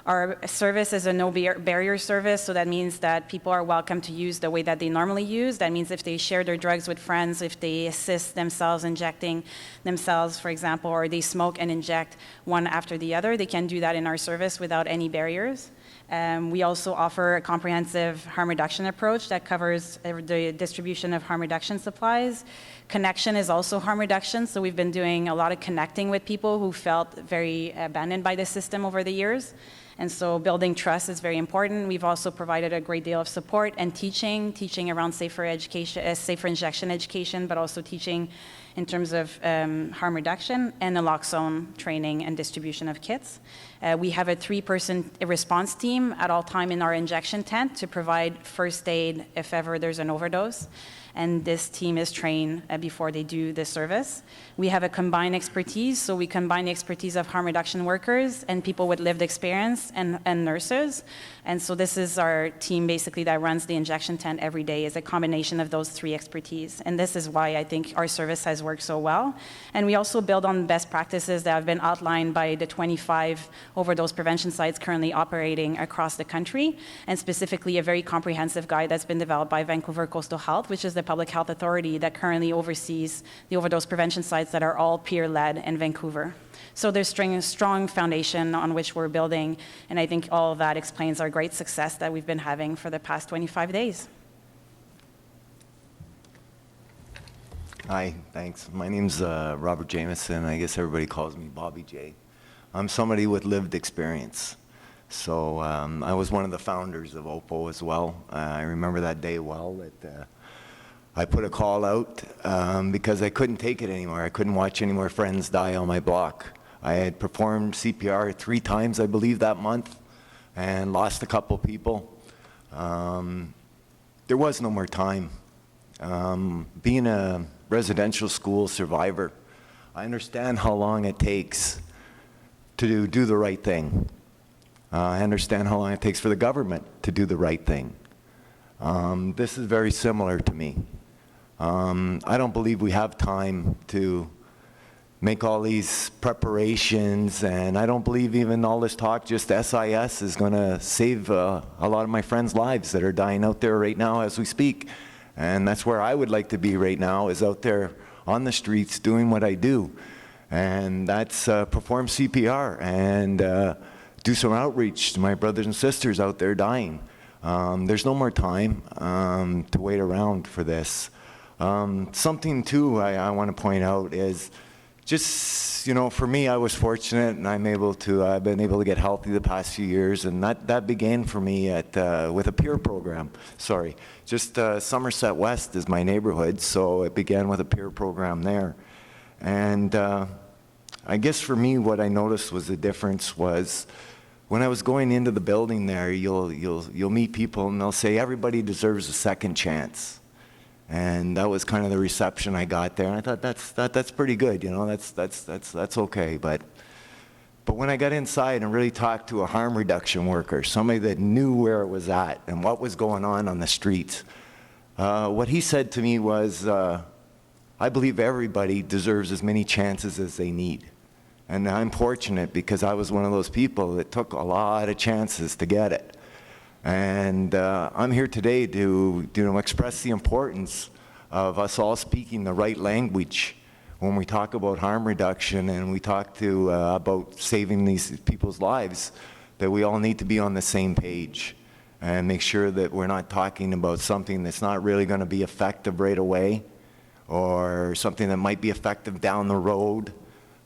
Our service is a no barrier service, so that means that people are welcome to use the way that they normally use. That means if they share their drugs with friends, if they assist themselves injecting themselves, for example, or they smoke and inject one after the other, they can do that in our service without any barriers. We also offer a comprehensive harm reduction approach that covers the distribution of harm reduction supplies. Connection is also harm reduction, so we've been doing a lot of connecting with people who felt very abandoned by the system over the years. And so building trust is very important. We've also provided a great deal of support and teaching around safer education, safer injection education, but also teaching in terms of harm reduction and naloxone training and distribution of kits. We have a 3-person response team at all time in our injection tent to provide first aid if ever there's an overdose. And this team is trained before they do the service. We have a combined expertise, so we combine the expertise of harm reduction workers and people with lived experience and nurses. And so this is our team basically that runs the injection tent every day, is a combination of those 3 expertise. And this is why I think our service has worked so well. And we also build on best practices that have been outlined by the 25 overdose prevention sites currently operating across the country, and specifically a very comprehensive guide that's been developed by Vancouver Coastal Health, which is the public health authority that currently oversees the overdose prevention sites that are all peer-led in Vancouver. So there's a strong foundation on which we're building, and I think all of that explains our great success that we've been having for the past 25 days. Hi, thanks. My name's Robert Jameson. I guess everybody calls me Bobby J. I'm somebody with lived experience. So I was one of the founders of OPO as well. I remember that day well. That I put a call out because I couldn't take it anymore. I couldn't watch any more friends die on my block. I had performed CPR 3 times, I believe, that month, and lost a couple people. There was no more time. Being a residential school survivor, I understand how long it takes to do the right thing. I understand how long it takes for the government to do the right thing. This is very similar to me. I don't believe we have time to make all these preparations, and I don't believe even all this talk, just SIS, is going to save a lot of my friends' lives that are dying out there right now as we speak. And that's where I would like to be right now, is out there on the streets doing what I do. And that's perform CPR and do some outreach to my brothers and sisters out there dying. There's no more time to wait around for this. Something too I want to point out is just, for me, I was fortunate, and I've been able to get healthy the past few years, and that began for me with a peer program. Just Somerset West is my neighborhood, so it began with a peer program there. And I guess for me, what I noticed was the difference was when I was going into the building there, you'll meet people and they'll say everybody deserves a second chance. And that was kind of the reception I got there. And I thought that's pretty good, that's okay. But when I got inside and really talked to a harm reduction worker, somebody that knew where it was at and what was going on the streets, what he said to me was, I believe everybody deserves as many chances as they need. And I'm fortunate because I was one of those people that took a lot of chances to get it. And I'm here today to express the importance of us all speaking the right language when we talk about harm reduction and we talk about saving these people's lives, that we all need to be on the same page and make sure that we're not talking about something that's not really going to be effective right away or something that might be effective down the road.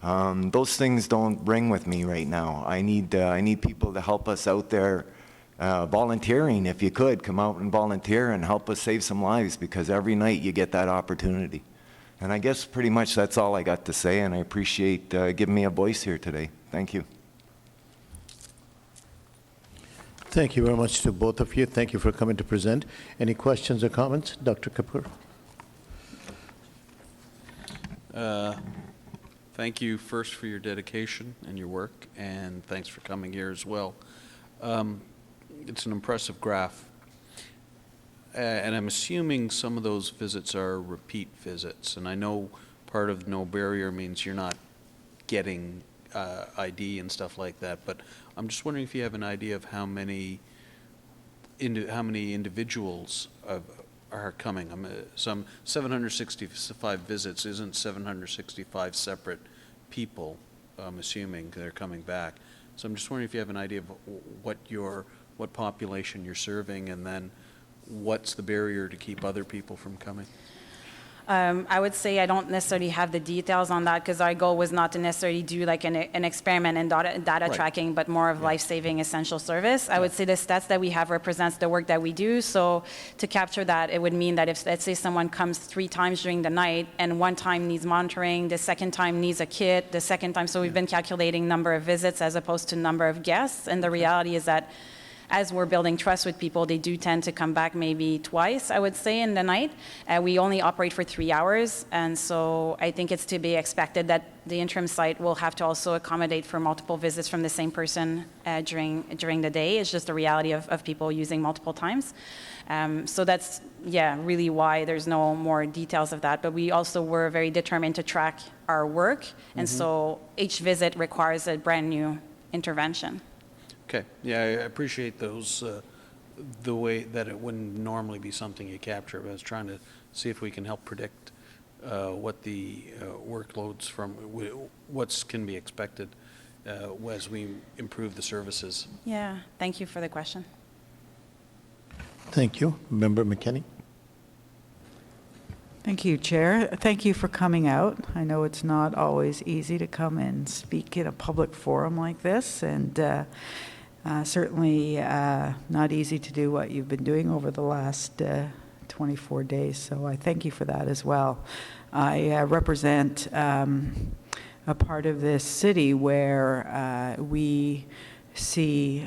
Those things don't ring with me right now. I need people to help us out there. Volunteering, if you could, come out and volunteer and help us save some lives, because every night you get that opportunity. And I guess pretty much that's all I got to say, and I appreciate giving me a voice here today. Thank you. Thank you very much to both of you. Thank you for coming to present. Any questions or comments? Dr. Kapoor? Thank you first for your dedication and your work, and thanks for coming here as well. It's an impressive graph. And I'm assuming some of those visits are repeat visits. And I know part of no barrier means you're not getting ID and stuff like that. But I'm just wondering if you have an idea of how many individuals are coming. Some 765 visits isn't 765 separate people. I'm assuming they're coming back. So I'm just wondering if you have an idea of what population you're serving, and then what's the barrier to keep other people from coming? I would say I don't necessarily have the details on that because our goal was not to necessarily do like an experiment in data tracking, but more of life-saving essential service. I would say the stats that we have represents the work that we do. So to capture that, it would mean that if, let's say, someone comes 3 times during the night and 1 time needs monitoring, the second time needs a kit, the second time, so we've been calculating number of visits as opposed to number of guests. And the reality is that as we're building trust with people, they do tend to come back maybe twice, I would say, in the night. We only operate for 3 hours, and so I think it's to be expected that the interim site will have to also accommodate for multiple visits from the same person during the day. It's just the reality of people using multiple times. So that's, really why there's no more details of that. But we also were very determined to track our work, and so each visit requires a brand new intervention. Okay, yeah, I appreciate those, the way that it wouldn't normally be something you capture, but I was trying to see if we can help predict what the workloads what can be expected as we improve the services. Yeah, thank you for the question. Thank you. Member McKinney? Thank you, Chair. Thank you for coming out. I know it's not always easy to come and speak in a public forum like this, and certainly not easy to do what you've been doing over the last 24 days, so I thank you for that as well. I represent a part of this city where we see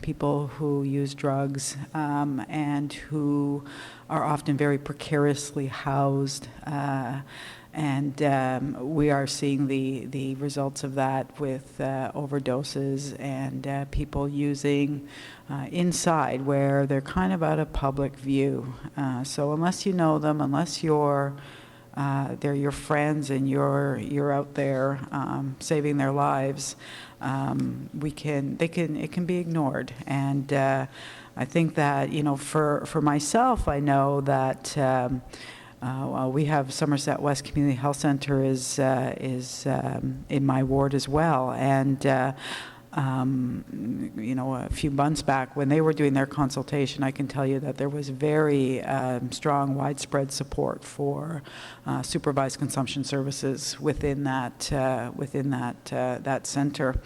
people who use drugs and who are often very precariously housed, and we are seeing the results of that with overdoses and people using inside where they're kind of out of public view. So unless you know them, unless they're your friends and you're out there saving their lives, it can be ignored. And I think that, for myself, I know that we have Somerset West Community Health Center is in my ward as well, and a few months back when they were doing their consultation, I can tell you that there was very strong, widespread support for supervised consumption services within that center.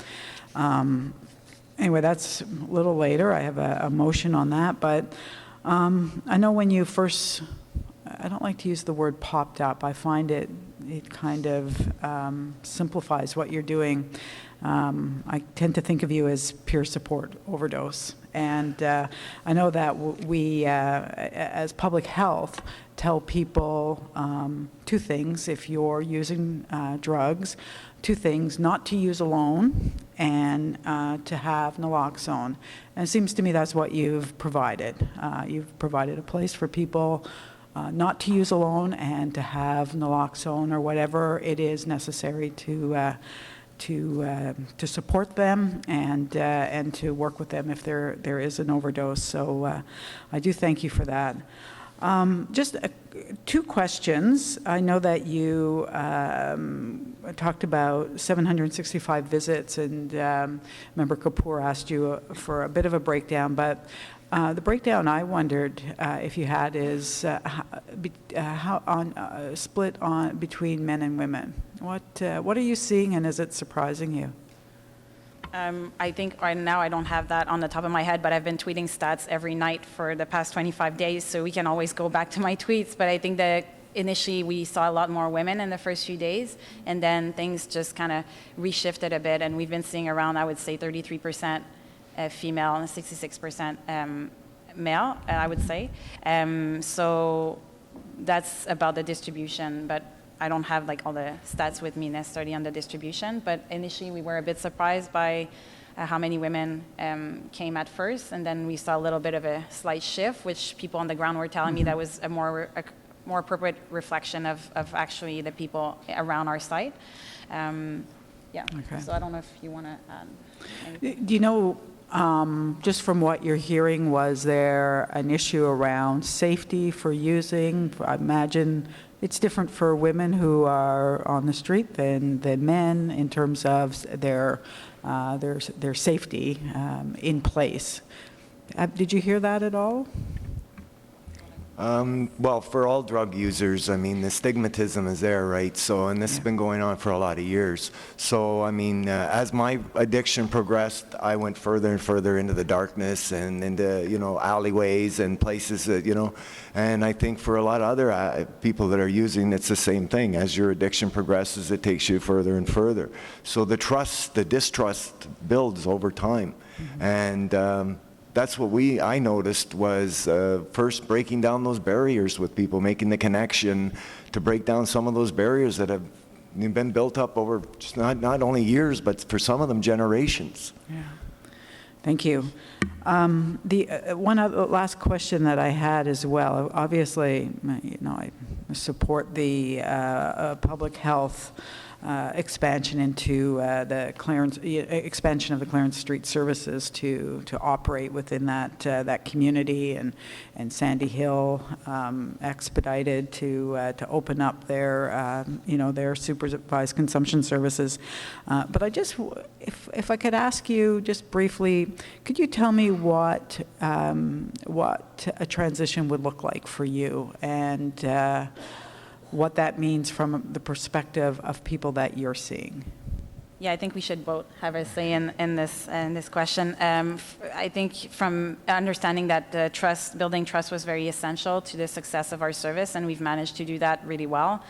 Anyway, that's a little later. I have a motion on that, but I know when you first, I don't like to use the word popped up. I find it kind of simplifies what you're doing. I tend to think of you as peer support overdose. And I know that we, as public health, tell people 2 things if you're using drugs, 2 things: not to use alone and to have naloxone. And it seems to me that's what you've provided. You've provided a place for people not to use alone and to have naloxone or whatever it is necessary to support them and to work with them if there is an overdose. So I do thank you for that. Just 2 questions. I know that you talked about 765 visits, and Member Kapoor asked you for a bit of a breakdown, but the breakdown I wondered if you had is split between men and women. What are you seeing, and is it surprising you? I think right now I don't have that on the top of my head, but I've been tweeting stats every night for the past 25 days, so we can always go back to my tweets. But I think that initially we saw a lot more women in the first few days, and then things just kind of reshifted a bit, and we've been seeing around, I would say, 33% female and 66% male, I would say. So that's about the distribution, but I don't have like all the stats with me necessarily on the distribution, but initially we were a bit surprised by how many women came at first, and then we saw a little bit of a slight shift, which people on the ground were telling me that was a more appropriate reflection of actually the people around our site. Yeah, Okay. so I don't know if you want to add anything. Do you know, just from what you're hearing, was there an issue around safety for using? I imagine it's different for women who are on the street than men in terms of their safety in place. Did you hear that at all? Well, for all drug users, I mean, the stigmatism is there, right? So, and this has been going on for a lot of years. So, I mean, as my addiction progressed, I went further and further into the darkness and into, you know, alleyways and places that, you know, and I think for a lot of other people that are using, it's the same thing. As your addiction progresses, it takes you further and further. So the distrust builds over time. And, that's what I noticed was first breaking down those barriers with people, making the connection to break down some of those barriers that have been built up over just not only years, but for some of them generations. Yeah. Thank you. The one other last question that I had as well. Obviously, you know, I support the public health expansion into the Clarence expansion of the Clarence Street services to operate within that community, and Sandy Hill expedited to open up their you know, their supervised consumption services. But I just, if I could ask you just briefly, could you tell me what a transition would look like for you, and what that means from the perspective of people that you're seeing? Yeah, I think we should both have a say in this question. I think from understanding that building trust was very essential to the success of our service, and we've managed to do that really well.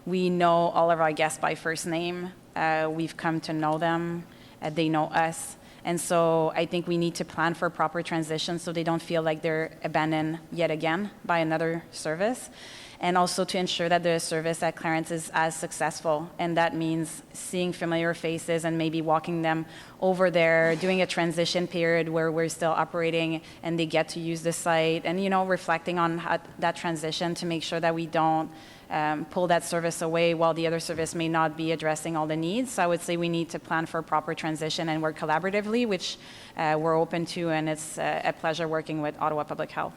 We know all of our guests by first name. We've come to know them. They know us. And so I think we need to plan for proper transition so they don't feel like they're abandoned yet again by another service. And also to ensure that the service at Clarence is as successful. And that means seeing familiar faces and maybe walking them over there, doing a transition period where we're still operating and they get to use the site, and, you know, reflecting on that transition to make sure that we don't pull that service away while the other service may not be addressing all the needs. So I would say we need to plan for proper transition and work collaboratively, which we're open to, and it's a pleasure working with Ottawa Public Health.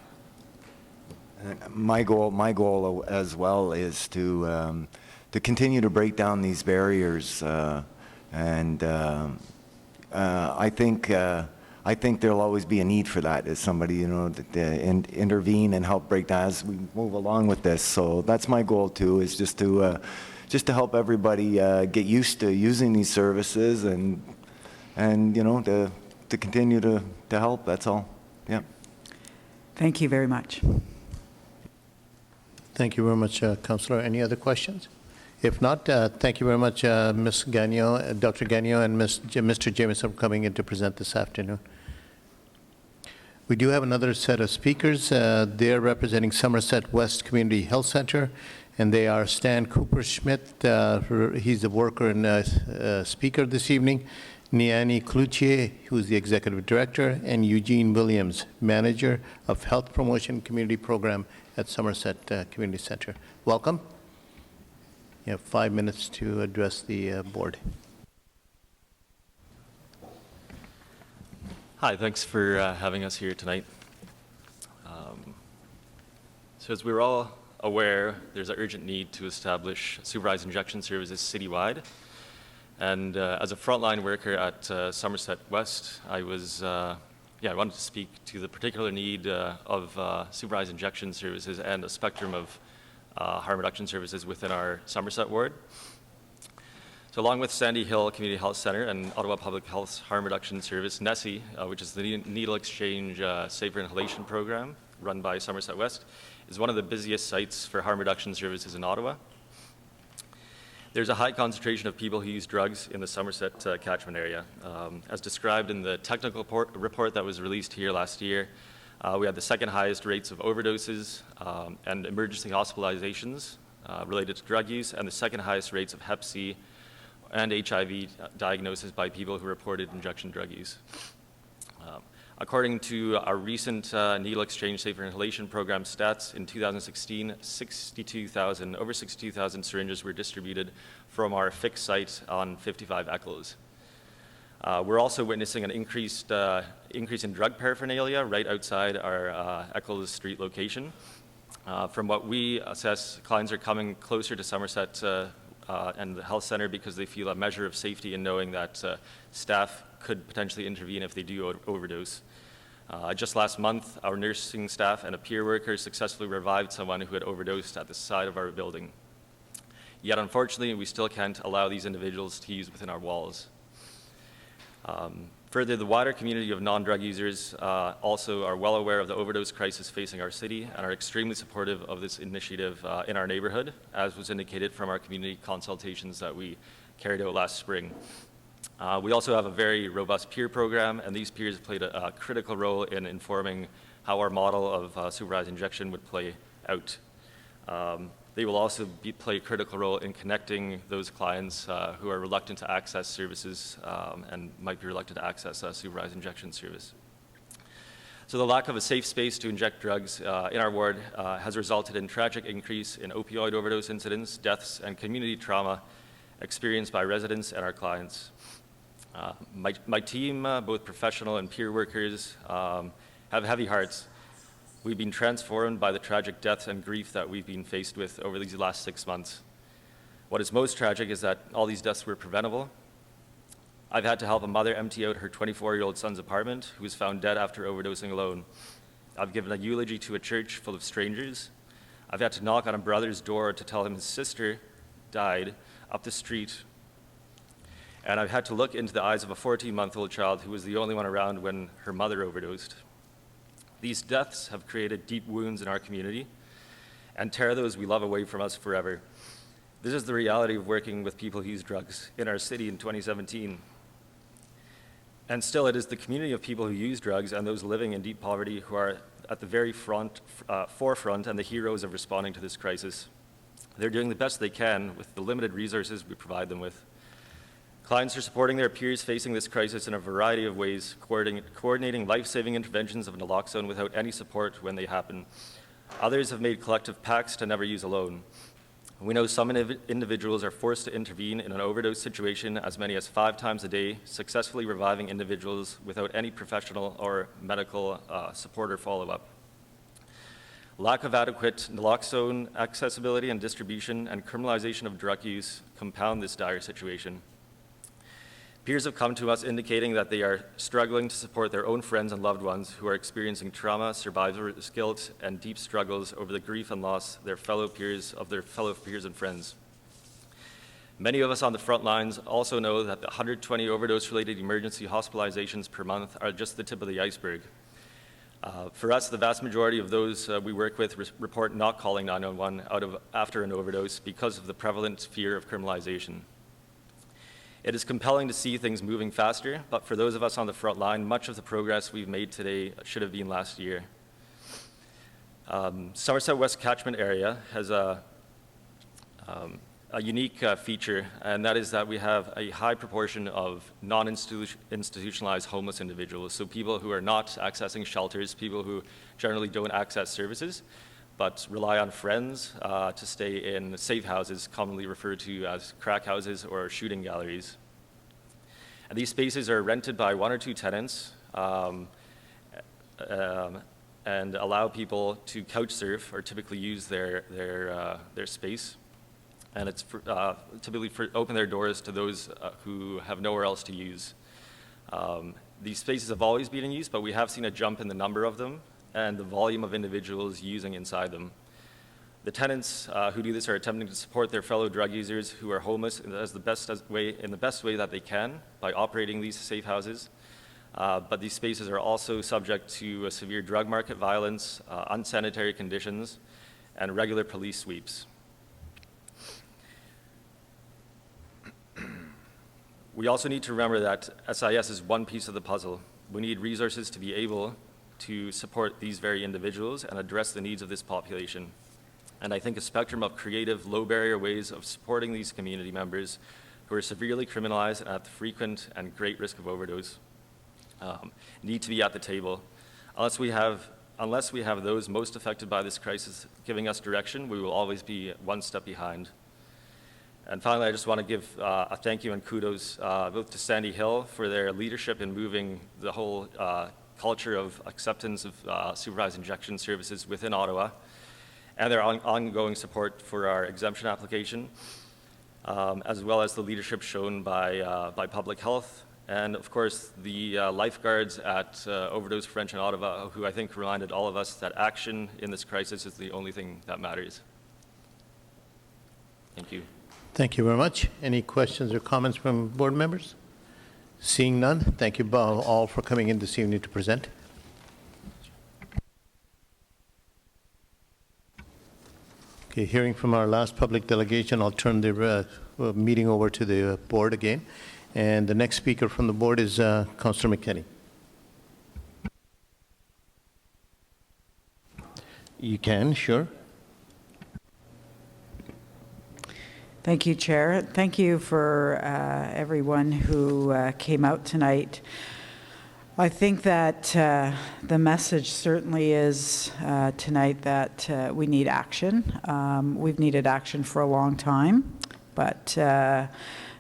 My goal as well is to continue to break down these barriers, and I think there'll always be a need for that as somebody, you know, to intervene and help break down as we move along with this. So that's my goal too, is just to help everybody get used to using these services, and you know, to continue to help. That's all. Yeah. Thank you very much. Thank you very much, Councillor. Any other questions? If not, thank you very much, Ms. Gagnon, Dr. Gagnon, and Mr. Jameson for coming in to present this afternoon. We do have another set of speakers. They're representing Somerset West Community Health Center, and they are Stan Cooper-Schmidt. He's the worker and speaker this evening. Niani Cloutier, who's the executive director, and Eugene Williams, manager of Health Promotion Community Program at Somerset Community Center. Welcome. You have 5 minutes to address the board. Hi, thanks for having us here tonight. So as we're all aware, there's an urgent need to establish supervised injection services citywide. And as a frontline worker at Somerset West, I wanted to speak to the particular need of supervised injection services and a spectrum of harm reduction services within our Somerset ward. So along with Sandy Hill Community Health Center and Ottawa Public Health's Harm Reduction Service, NESI, which is the Needle Exchange Safer Inhalation Program run by Somerset West, is one of the busiest sites for harm reduction services in Ottawa. There's a high concentration of people who use drugs in the Somerset catchment area. As described in the technical report that was released here last year, we had the second highest rates of overdoses and emergency hospitalizations related to drug use, and the second highest rates of Hep C and HIV diagnosis by people who reported injection drug use. According to our recent needle exchange safer inhalation program stats, in 2016, over 62,000 syringes were distributed from our fixed site on 55 ECHOs. We're also witnessing an increase in drug paraphernalia right outside our Eccles Street location. From what we assess, clients are coming closer to Somerset and the health center because they feel a measure of safety in knowing that staff could potentially intervene if they do overdose. Just last month, our nursing staff and a peer worker successfully revived someone who had overdosed at the side of our building. Yet, unfortunately, we still can't allow these individuals to use within our walls. Further, the wider community of non-drug users also are well aware of the overdose crisis facing our city and are extremely supportive of this initiative in our neighborhood, as was indicated from our community consultations that we carried out last spring. We also have a very robust peer program, and these peers played a critical role in informing how our model of supervised injection would play out. They will also play a critical role in connecting those clients who are reluctant to access services and might be reluctant to access a supervised injection service. So the lack of a safe space to inject drugs in our ward has resulted in tragic increase in opioid overdose incidents, deaths, and community trauma experienced by residents and our clients. My team, both professional and peer workers, have heavy hearts. We've been transformed by the tragic deaths and grief that we've been faced with over these last 6 months. What is most tragic is that all these deaths were preventable. I've had to help a mother empty out her 24-year-old son's apartment, who was found dead after overdosing alone. I've given a eulogy to a church full of strangers. I've had to knock on a brother's door to tell him his sister died up the street. And I've had to look into the eyes of a 14-month-old child who was the only one around when her mother overdosed. These deaths have created deep wounds in our community and tear those we love away from us forever. This is the reality of working with people who use drugs in our city in 2017. And still, it is the community of people who use drugs and those living in deep poverty who are at the very forefront and the heroes of responding to this crisis. They're doing the best they can with the limited resources we provide them with. Clients are supporting their peers facing this crisis in a variety of ways, coordinating life-saving interventions of naloxone without any support when they happen. Others have made collective pacts to never use alone. We know some individuals are forced to intervene in an overdose situation as many as 5 times a day, successfully reviving individuals without any professional or medical support or follow-up. Lack of adequate naloxone accessibility and distribution and criminalization of drug use compound this dire situation. Peers have come to us indicating that they are struggling to support their own friends and loved ones who are experiencing trauma, survivor's guilt, and deep struggles over the grief and loss of their fellow peers and friends. Many of us on the front lines also know that the 120 overdose-related emergency hospitalizations per month are just the tip of the iceberg. For us, the vast majority of those we work with report not calling 911 after an overdose because of the prevalent fear of criminalization. It is compelling to see things moving faster, but for those of us on the front line, much of the progress we've made today should have been last year. Somerset West catchment area has a unique feature, and that is that we have a high proportion of non-institutionalized homeless individuals, so people who are not accessing shelters, people who generally don't access services, but rely on friends to stay in safe houses, commonly referred to as crack houses or shooting galleries. And these spaces are rented by 1 or 2 tenants and allow people to couch surf or typically use their space. And it's typically open their doors to those who have nowhere else to use. These spaces have always been in use, but we have seen a jump in the number of them and the volume of individuals using inside them. The tenants who do this are attempting to support their fellow drug users who are homeless in the best way that they can by operating these safe houses. But these spaces are also subject to severe drug market violence, unsanitary conditions, and regular police sweeps. We also need to remember that SIS is one piece of the puzzle. We need resources to be able to support these very individuals and address the needs of this population. And I think a spectrum of creative, low-barrier ways of supporting these community members who are severely criminalized and at the frequent and great risk of overdose need to be at the table. Unless we have those most affected by this crisis giving us direction, we will always be one step behind. And finally, I just want to give a thank you and kudos both to Sandy Hill for their leadership in moving the whole culture of acceptance of supervised injection services within Ottawa, and their ongoing support for our exemption application, as well as the leadership shown by public health, and of course the lifeguards at Overdose Prevention Ottawa, who I think reminded all of us that action in this crisis is the only thing that matters. Thank you. Thank you very much. Any questions or comments from board members? Seeing none, thank you all for coming in this evening to present. Okay, hearing from our last public delegation, I'll turn the meeting over to the board again. And the next speaker from the board is Councillor McKinney. You can, sure. Thank you, Chair. Thank you for everyone who came out tonight. I think that the message certainly is tonight that we need action. We've needed action for a long time, but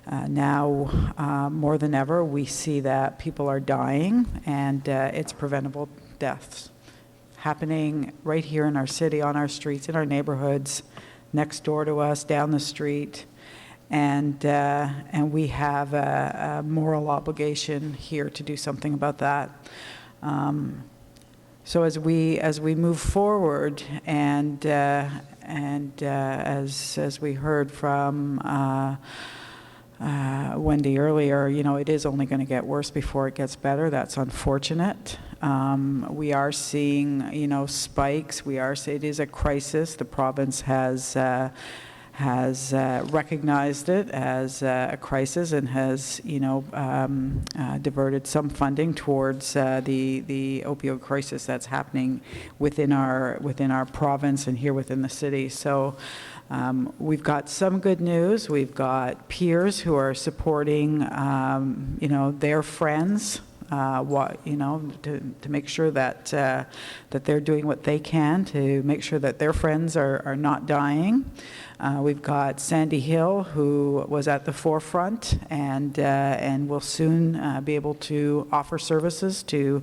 now more than ever we see that people are dying, and it's preventable deaths happening right here in our city, on our streets, in our neighborhoods, next door to us, down the street, and we have a moral obligation here to do something about that. So as we move forward, and as we heard from Wendy earlier, you know, it is only going to get worse before it gets better. That's unfortunate. We are seeing, you know, spikes. It is a crisis. The province has recognized it as a crisis and has, you know, diverted some funding towards the opioid crisis that's happening within our province and here within the city. So we've got some good news. We've got peers who are supporting, you know, their friends. You know, to make sure that that they're doing what they can to make sure that their friends are not dying. We've got Sandy Hill, who was at the forefront and will soon be able to offer services to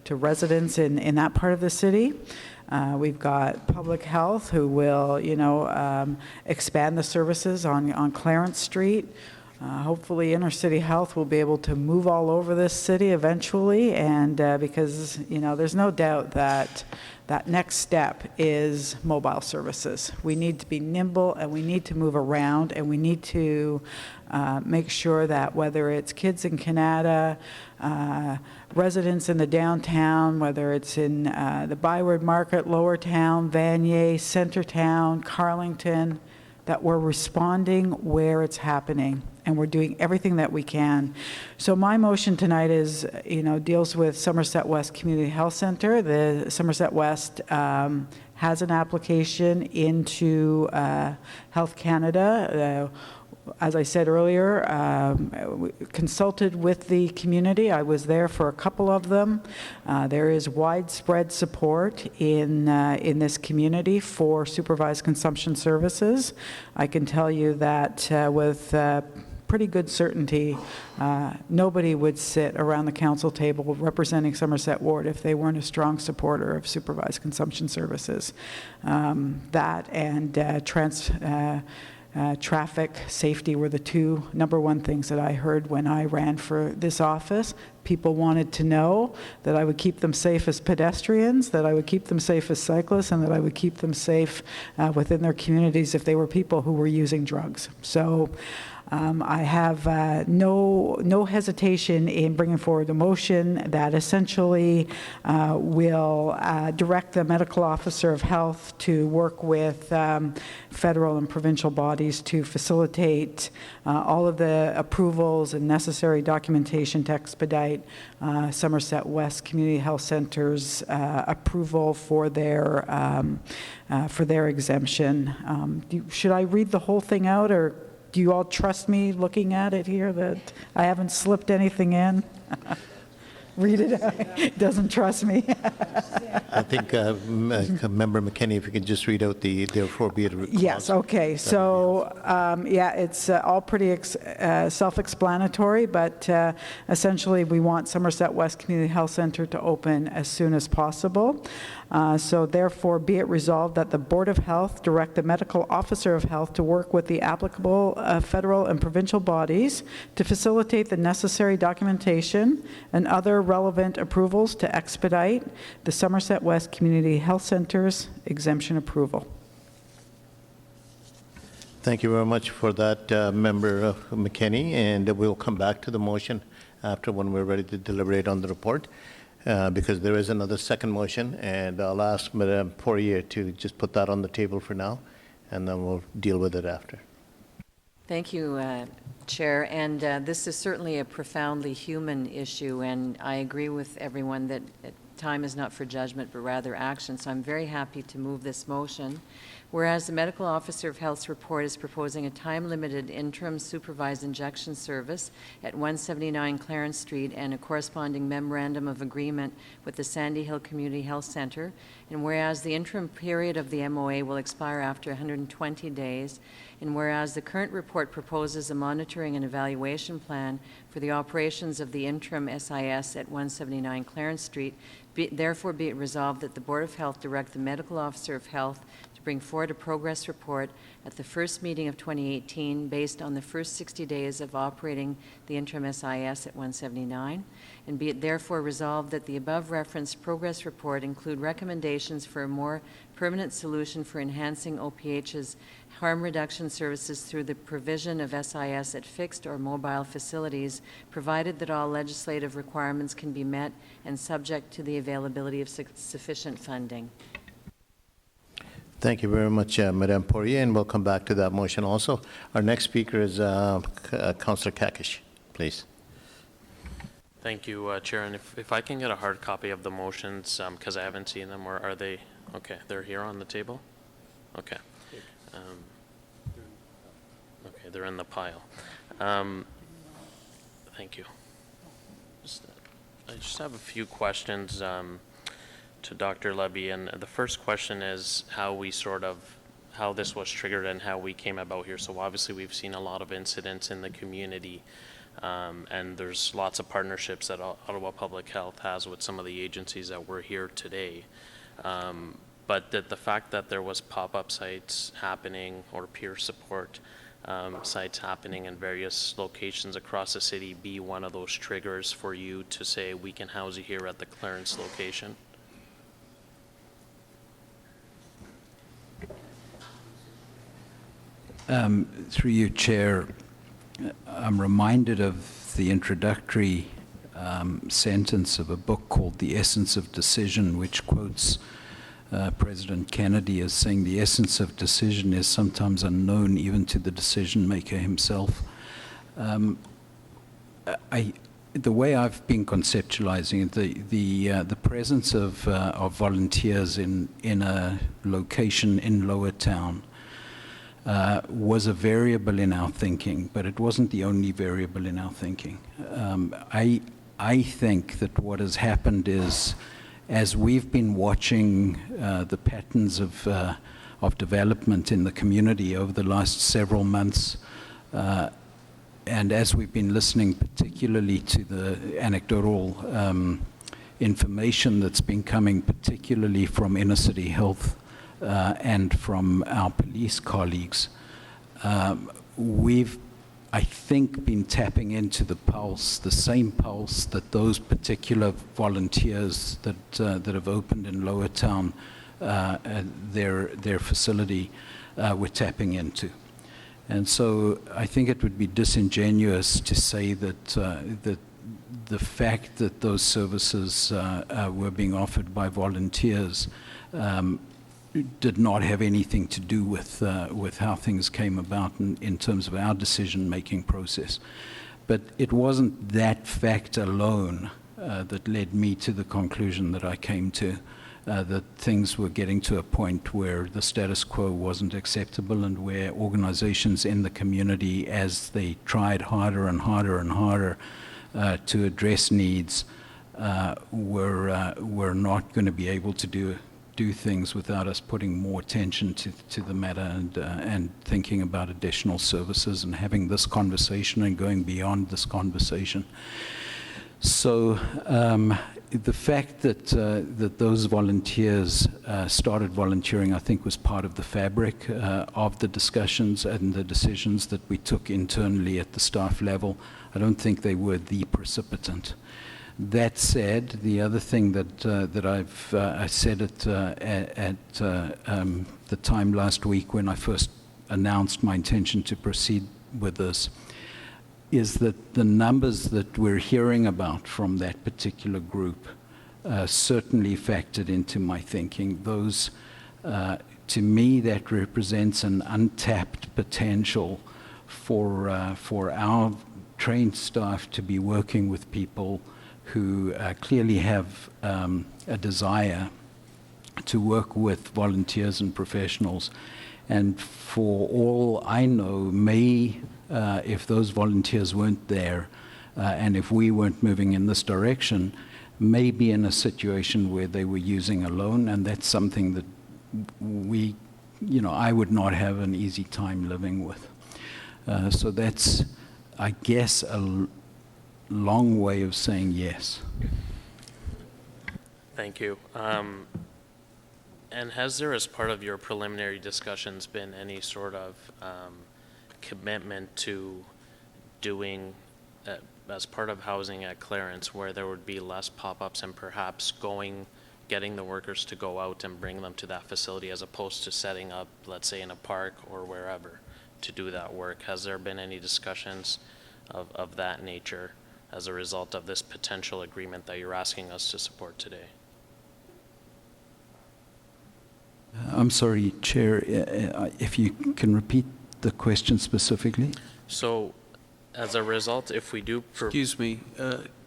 residents in that part of the city. We've got public health, who will, you know, expand the services on Clarence Street. Hopefully inner city health will be able to move all over this city eventually, and because, you know, there's no doubt that that next step is mobile services. We need to be nimble, and we need to move around, and we need to make sure that whether it's kids in Canada, residents in the downtown, whether it's in the Byward Market, Lower Town, Vanier, Centertown, Carlington, that we're responding where it's happening, and we're doing everything that we can. So my motion tonight is, you know, deals with Somerset West Community Health Centre. The Somerset West has an application into Health Canada. As I said earlier, we consulted with the community. I was there for a couple of them. There is widespread support in this community for supervised consumption services. I can tell you that with pretty good certainty, nobody would sit around the council table representing Somerset Ward if they weren't a strong supporter of supervised consumption services. That and traffic safety were the two number one things that I heard when I ran for this office. People wanted to know that I would keep them safe as pedestrians, that I would keep them safe as cyclists, and that I would keep them safe within their communities if they were people who were using drugs. So I have no hesitation in bringing forward a motion that essentially will direct the medical officer of health to work with federal and provincial bodies to facilitate all of the approvals and necessary documentation to expedite Somerset West Community Health Center's approval for their exemption. Should I read the whole thing out, or do you all trust me looking at it here that I haven't slipped anything in? Read it out. Doesn't trust me. I think Member McKinney, if you could just read out the therefore be it clause. Yes, okay. So, yeah, it's all pretty self-explanatory, but essentially we want Somerset West Community Health Centre to open as soon as possible. So therefore, be it resolved that the Board of Health direct the medical officer of health to work with the applicable federal and provincial bodies to facilitate the necessary documentation and other relevant approvals to expedite the Somerset West Community Health Centre's exemption approval. Thank you very much for that, Member McKinney, and we'll come back to the motion after when we're ready to deliberate on the report. Because there is another second motion, and I'll ask Madame Poirier to just put that on the table for now, and then we'll deal with it after. Thank you, Chair. And this is certainly a profoundly human issue, and I agree with everyone that time is not for judgment, but rather action. So I'm very happy to move this motion. Whereas the Medical Officer of Health's report is proposing a time-limited interim supervised injection service at 179 Clarence Street and a corresponding memorandum of agreement with the Sandy Hill Community Health Centre, and whereas the interim period of the MOA will expire after 120 days, and whereas the current report proposes a monitoring and evaluation plan for the operations of the interim SIS at 179 Clarence Street, therefore be it resolved that the Board of Health direct the Medical Officer of Health bring forward a progress report at the first meeting of 2018 based on the first 60 days of operating the interim SIS at 179, and be it therefore resolved that the above referenced progress report include recommendations for a more permanent solution for enhancing OPH's harm reduction services through the provision of SIS at fixed or mobile facilities, provided that all legislative requirements can be met and subject to the availability of sufficient funding. Thank you very much, Madame Poirier, and we'll come back to that motion also. Our next speaker is Councillor Kakish, please. Thank you, Chair. And if I can get a hard copy of the motions, because I haven't seen them, or are they, okay, they're here on the table? Okay. Okay, they're in the pile. Thank you. I just have a few questions to Dr. Levy, and the first question is how this was triggered and how we came about here. So obviously we've seen a lot of incidents in the community, and there's lots of partnerships that Ottawa Public Health has with some of the agencies that were here today. But the fact that there was pop-up sites happening or peer support sites happening in various locations across the city be one of those triggers for you to say we can house you here at the Clarence location? Through you, Chair, I'm reminded of the introductory sentence of a book called The Essence of Decision, which quotes President Kennedy as saying the essence of decision is sometimes unknown even to the decision maker himself. The way I've been conceptualizing it, the presence of volunteers in a location in Lower Town was a variable in our thinking, but it wasn't the only variable in our thinking. I think that what has happened is, as we've been watching the patterns of development in the community over the last several months, and as we've been listening particularly to the anecdotal information that's been coming particularly from inner city health and from our police colleagues, we've, I think, been tapping into the pulse, the same pulse that those particular volunteers that have opened in Lower Town, their facility, we're tapping into. And so I think it would be disingenuous to say that, that the fact that those services were being offered by volunteers did not have anything to do with how things came about in terms of our decision-making process. But it wasn't that fact alone that led me to the conclusion that I came to, that things were getting to a point where the status quo wasn't acceptable and where organizations in the community, as they tried harder and harder and harder to address needs, were not going to be able to do things without us putting more attention to the matter and thinking about additional services and having this conversation and going beyond this conversation. So the fact that that those volunteers started volunteering, I think, was part of the fabric of the discussions and the decisions that we took internally at the staff level. I don't think they were the precipitant. That said, the other thing that I said at the time last week when I first announced my intention to proceed with this is that the numbers that we're hearing about from that particular group certainly factored into my thinking. Those, to me, that represents an untapped potential for our trained staff to be working with people who clearly have a desire to work with volunteers and professionals. And for all I know, if those volunteers weren't there and if we weren't moving in this direction, may be in a situation where they were using a loan, and that's something that I would not have an easy time living with. So that's, I guess, a long way of saying yes. Thank you. And has there, as part of your preliminary discussions, been any sort of commitment to doing, as part of housing at Clarence, where there would be less pop-ups and perhaps getting the workers to go out and bring them to that facility as opposed to setting up, let's say, in a park or wherever to do that work? Has there been any discussions of that nature as a result of this potential agreement that you're asking us to support today? I'm sorry, Chair, if you can repeat the question specifically. So, as a result, if we do... Excuse me,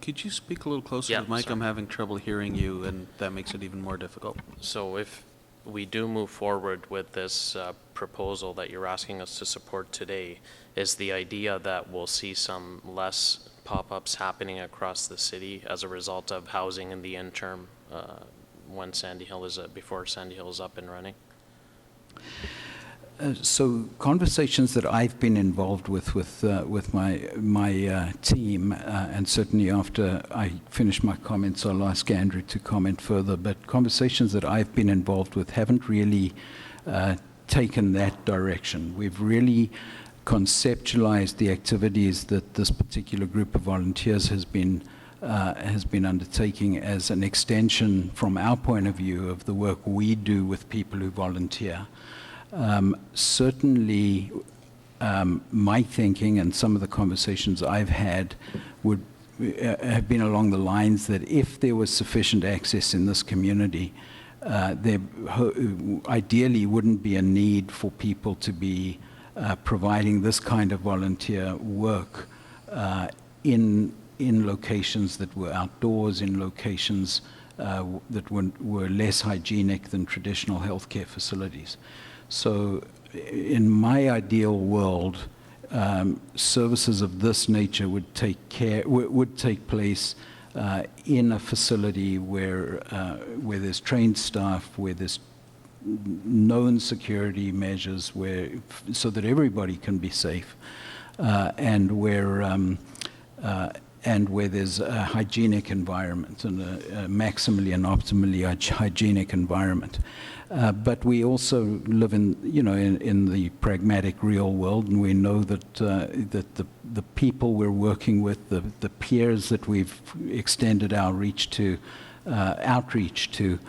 could you speak a little closer to the mic? Sorry. I'm having trouble hearing you, and that makes it even more difficult. So if we do move forward with this proposal that you're asking us to support today, is the idea that we'll see some less pop-ups happening across the city as a result of housing in the interim when before Sandy Hill is up and running? So conversations that I've been involved with my team, and certainly after I finish my comments, I'll ask Andrew to comment further, but conversations that I've been involved with haven't really taken that direction. We've really conceptualized the activities that this particular group of volunteers has been undertaking as an extension, from our point of view, of the work we do with people who volunteer. Certainly, my thinking and some of the conversations I've had would have been along the lines that if there was sufficient access in this community, there ideally wouldn't be a need for people to be providing this kind of volunteer work in locations that were outdoors, in locations that were less hygienic than traditional healthcare facilities. So in my ideal world, services of this nature would take place in a facility where there's trained staff, where there's known security measures, so that everybody can be safe, and where there's a hygienic environment and a maximally and optimally hygienic environment. But we also live in the pragmatic real world, and we know that the people we're working with, the peers that we've extended our outreach to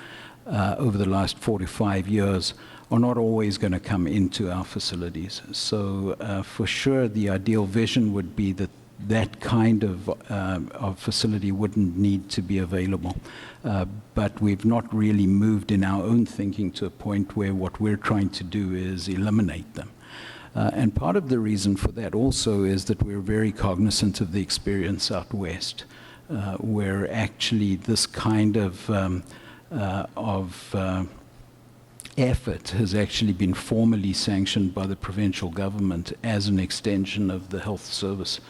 over the last 4 to 5 years, are not always going to come into our facilities. So for sure, the ideal vision would be that that kind of facility wouldn't need to be available. But we've not really moved in our own thinking to a point where what we're trying to do is eliminate them. And part of the reason for that also is that we're very cognizant of the experience out west, where actually this kind of effort has actually been formally sanctioned by the provincial government as an extension of the health service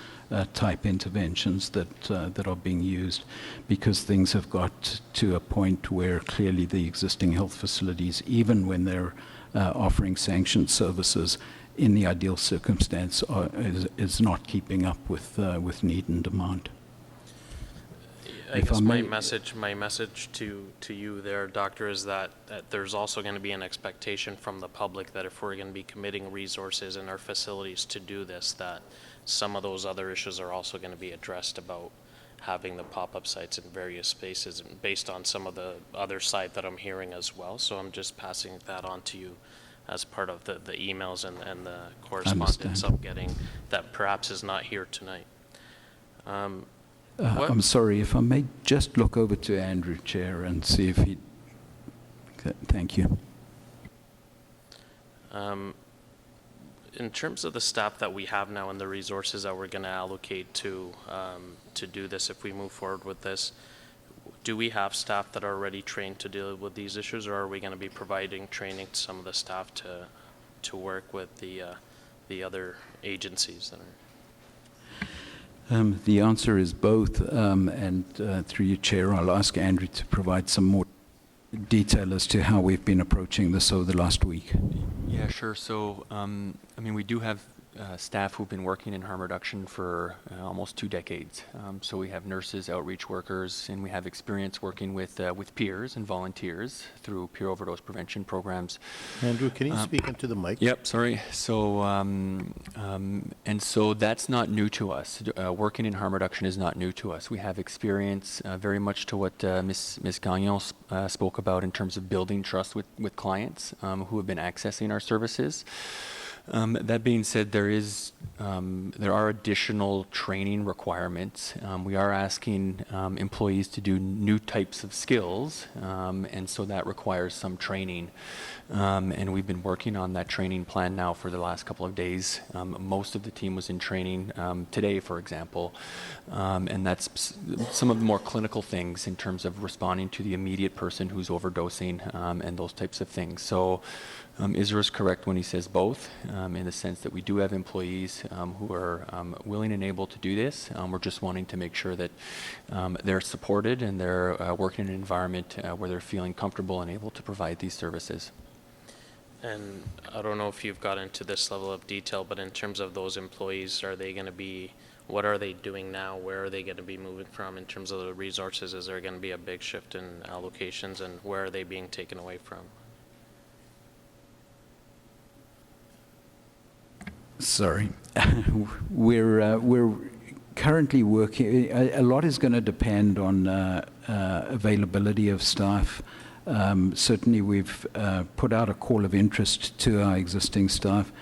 type interventions that are being used, because things have got to a point where clearly the existing health facilities, even when they're offering sanctioned services, in the ideal circumstance, is not keeping up with need and demand. I guess my message to you there, Doctor, is that there's also going to be an expectation from the public that if we're going to be committing resources in our facilities to do this, that some of those other issues are also going to be addressed about having the pop-up sites in various spaces, and based on some of the other side that I'm hearing as well. So I'm just passing that on to you as part of the emails and the correspondence I'm getting that perhaps is not here tonight. I'm sorry, if I may just look over to Andrew, Chair, and see if he... Thank you. In terms of the staff that we have now and the resources that we're going to allocate to do this, if we move forward with this, do we have staff that are already trained to deal with these issues, or are we going to be providing training to some of the staff to work with the other agencies that are? The answer is both, and through you, Chair, I'll ask Andrew to provide some more detail as to how we've been approaching this over the last week. Yeah, sure. So, I mean, we do have staff who've been working in harm reduction for almost 2 decades. So we have nurses, outreach workers, and we have experience working with peers and volunteers through peer overdose prevention programs. Andrew, can you speak into the mic? Yep, sorry. So, and so that's not new to us. Working in harm reduction is not new to us. We have experience very much to what Ms. Gagnon spoke about in terms of building trust with clients who have been accessing our services. That being said, there are additional training requirements. We are asking employees to do new types of skills, and so that requires some training. And we've been working on that training plan now for the last couple of days. Most of the team was in training today, for example, and that's some of the more clinical things in terms of responding to the immediate person who's overdosing and those types of things. So Israel is correct when he says both, in the sense that we do have employees who are willing and able to do this. We're just wanting to make sure that they're supported and they're working in an environment where they're feeling comfortable and able to provide these services. And I don't know if you've got into this level of detail, but in terms of those employees, are they going to be, what are they doing now? Where are they going to be moving from in terms of the resources? Is there going to be a big shift in allocations, and where are they being taken away from? Sorry. We're currently working, a lot is going to depend on availability of staff. Certainly we've put out a call of interest to our existing staff.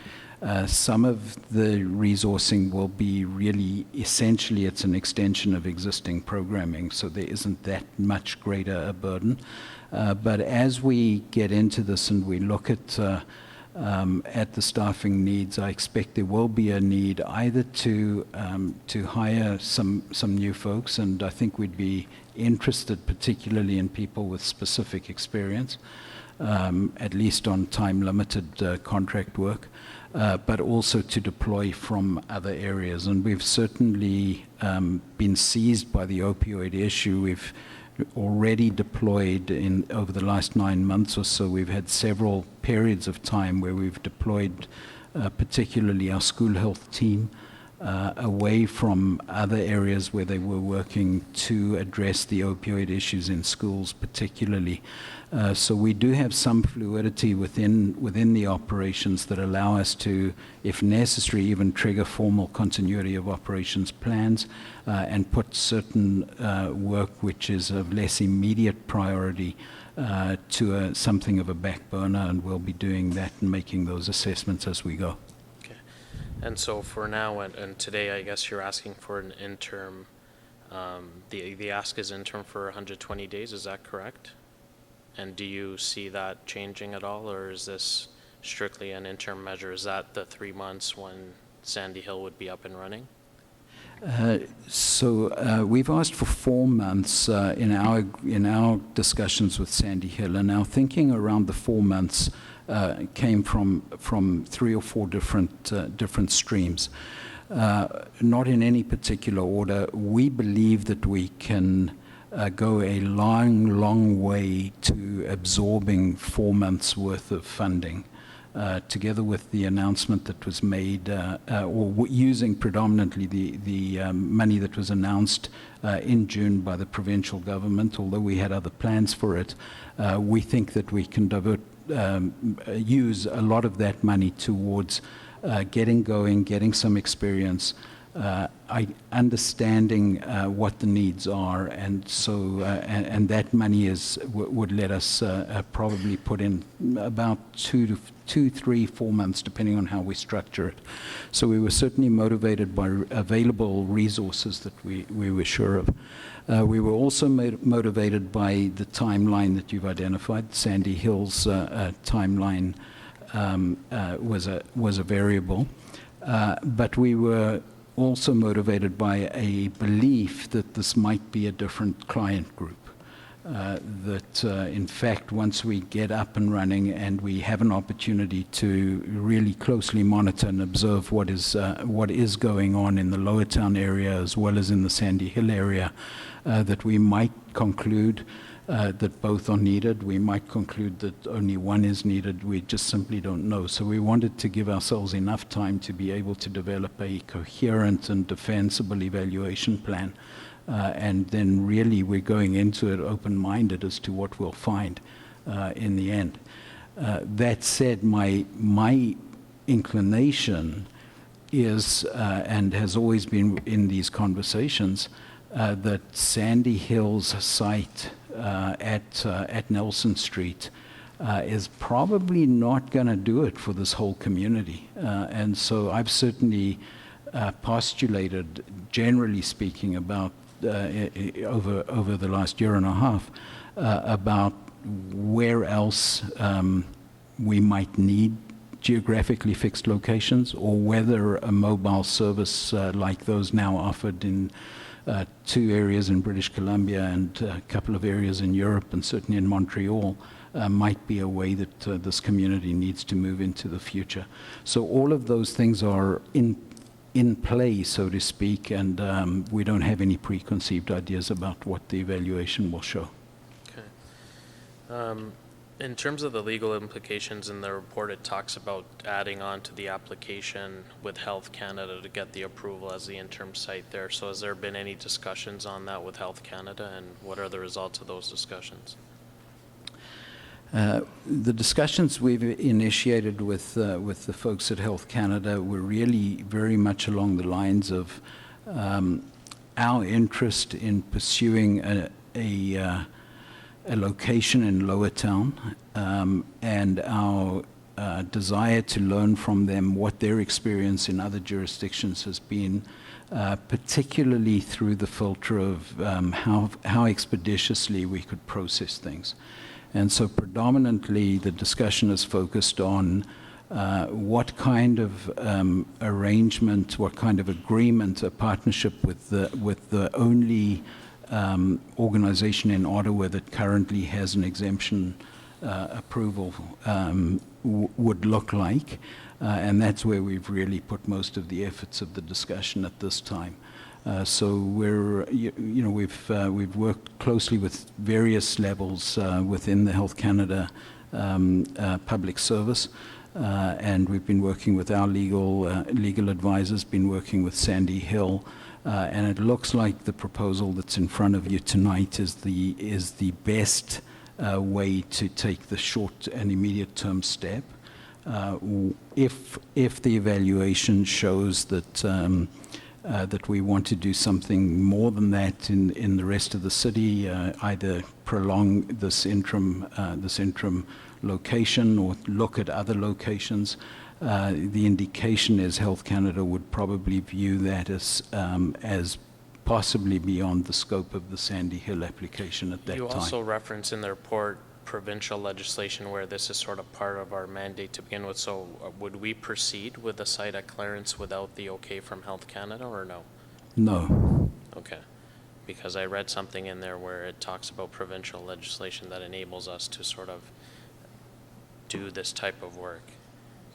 Some of the resourcing will be really, essentially it's an extension of existing programming, so there isn't that much greater a burden. But as we get into this and we look at the staffing needs, I expect there will be a need either to hire some new folks, and I think we'd be interested particularly in people with specific experience, at least on time-limited contract work, but also to deploy from other areas. And we've certainly been seized by the opioid issue. We've already deployed over the last 9 months or so. We've had several periods of time where we've deployed particularly our school health team away from other areas where they were working to address the opioid issues in schools particularly. So we do have some fluidity within the operations that allow us to, if necessary, even trigger formal continuity of operations plans and put certain work which is of less immediate priority to something of a back burner, and we'll be doing that and making those assessments as we go. And so for now and today, I guess you're asking for an interim, the ask is interim for 120 days, is that correct? And do you see that changing at all, or is this strictly an interim measure? Is that the 3 months when Sandy Hill would be up and running? So we've asked for 4 months in our discussions with Sandy Hill, and our thinking around the 4 months came from 3 or 4 different streams. Not in any particular order. We believe that we can go a long way to absorbing 4 months worth of funding. Together with the announcement that was made, using predominantly the money that was announced in June by the provincial government, although we had other plans for it, we think that we can use a lot of that money towards getting going, getting some experience, understanding what the needs are, and so and that money would let us probably put in about 2, 3, 4 months, depending on how we structure it. So we were certainly motivated by available resources that we were sure of. We were also motivated by the timeline that you've identified. Sandy Hill's timeline was a variable, but we were also motivated by a belief that this might be a different client group. That in fact, once we get up and running and we have an opportunity to really closely monitor and observe what is going on in the Lower Town area as well as in the Sandy Hill area, that we might conclude that both are needed. We might conclude that only one is needed. We just simply don't know. So we wanted to give ourselves enough time to be able to develop a coherent and defensible evaluation plan. And then really we're going into it open-minded as to what we'll find in the end. That said, my inclination is, and has always been in these conversations, that Sandy Hill's site at Nelson Street is probably not going to do it for this whole community. And so I've certainly postulated, generally speaking, about over the last year and a half, about where else we might need geographically fixed locations, or whether a mobile service like those now offered in 2 areas in British Columbia and a couple of areas in Europe, and certainly in Montreal, might be a way that this community needs to move into the future. So all of those things are in play, so to speak, and we don't have any preconceived ideas about what the evaluation will show. Okay. In terms of the legal implications in the report, it talks about adding on to the application with Health Canada to get the approval as the interim site there. So has there been any discussions on that with Health Canada, and what are the results of those discussions? The discussions we've initiated with the folks at Health Canada were really very much along the lines of our interest in pursuing a location in Lower Town, and our desire to learn from them what their experience in other jurisdictions has been, particularly through the filter of how expeditiously we could process things. And so predominantly the discussion is focused on what kind of arrangement, what kind of agreement, a partnership with the only organization in Ottawa that currently has an exemption approval would look like, and that's where we've really put most of the efforts of the discussion at this time. So we've worked closely with various levels within the Health Canada public service. and we've been working with our legal advisors, been working with Sandy Hill, and it looks like the proposal that's in front of you tonight is the best way to take the short and immediate term step. If the evaluation shows that that we want to do something more than that in the rest of the city, either prolong this interim location or look at other locations, the indication is Health Canada would probably view that as possibly beyond the scope of the Sandy Hill application at that time. You also reference in the report provincial legislation where this is sort of part of our mandate to begin with. So would we proceed with the site at Clarence without the okay from Health Canada or no? No. Okay. Because I read something in there where it talks about provincial legislation that enables us to sort of do this type of work.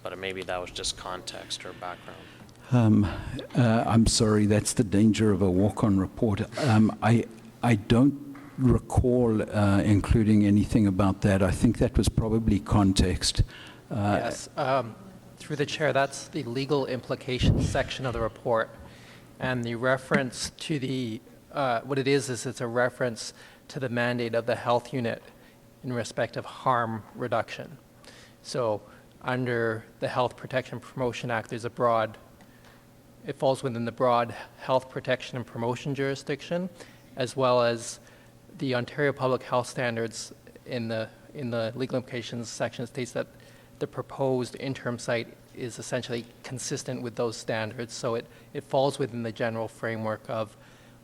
But maybe that was just context or background. I'm sorry, that's the danger of a walk-on report. I don't recall including anything about that. I think that was probably context. Yes, through the chair, that's the legal implications section of the report. And the reference to the, what it is it's a reference to the mandate of the health unit in respect of harm reduction. So under the Health Protection Promotion Act, there's it falls within the broad health protection and promotion jurisdiction, as well as the Ontario Public Health Standards in the legal implications section states that the proposed interim site is essentially consistent with those standards. So it falls within the general framework of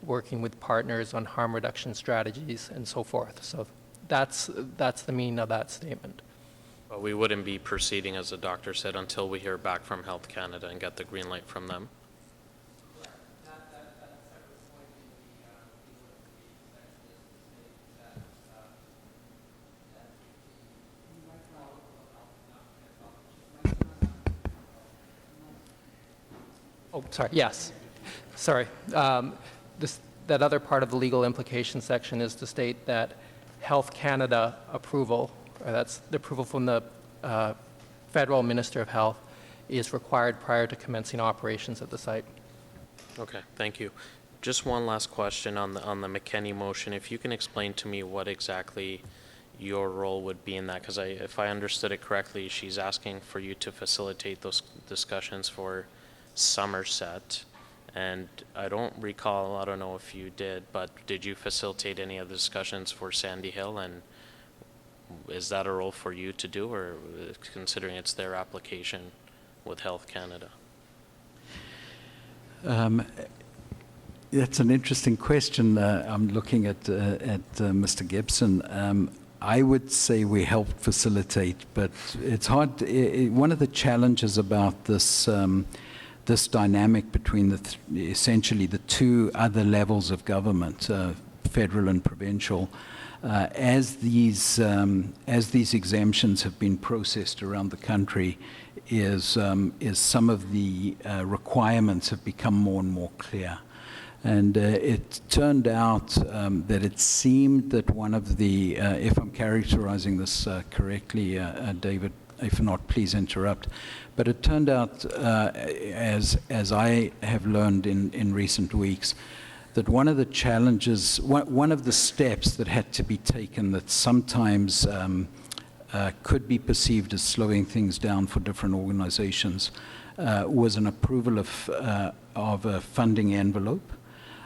working with partners on harm reduction strategies and so forth. So that's the meaning of that statement. But we wouldn't be proceeding, as the doctor said, until we hear back from Health Canada and get the green light from them. Oh, sorry, yes. Sorry. That other part of the legal implication section is to state that Health Canada approval, or that's the approval from the Federal Minister of Health, is required prior to commencing operations at the site. Okay, thank you. Just one last question on the McKenney motion. If you can explain to me what exactly your role would be in that, because if I understood it correctly, she's asking for you to facilitate those discussions for Somerset, and I don't recall, I don't know if you did, but did you facilitate any of the discussions for Sandy Hill, and is that a role for you to do, or considering it's their application with Health Canada? That's an interesting question. I'm looking at Mr. Gibson. I would say we helped facilitate, but it's hard. One of the challenges about this this dynamic between essentially the two other levels of government, federal and provincial, as these exemptions have been processed around the country, is some of the requirements have become more and more clear. And it turned out that it seemed that one of the, if I'm characterizing this correctly, David, if not, please interrupt. But it turned out, as I have learned in recent weeks, that one of the challenges, one of the steps that had to be taken that sometimes could be perceived as slowing things down for different organizations was an approval of a funding envelope.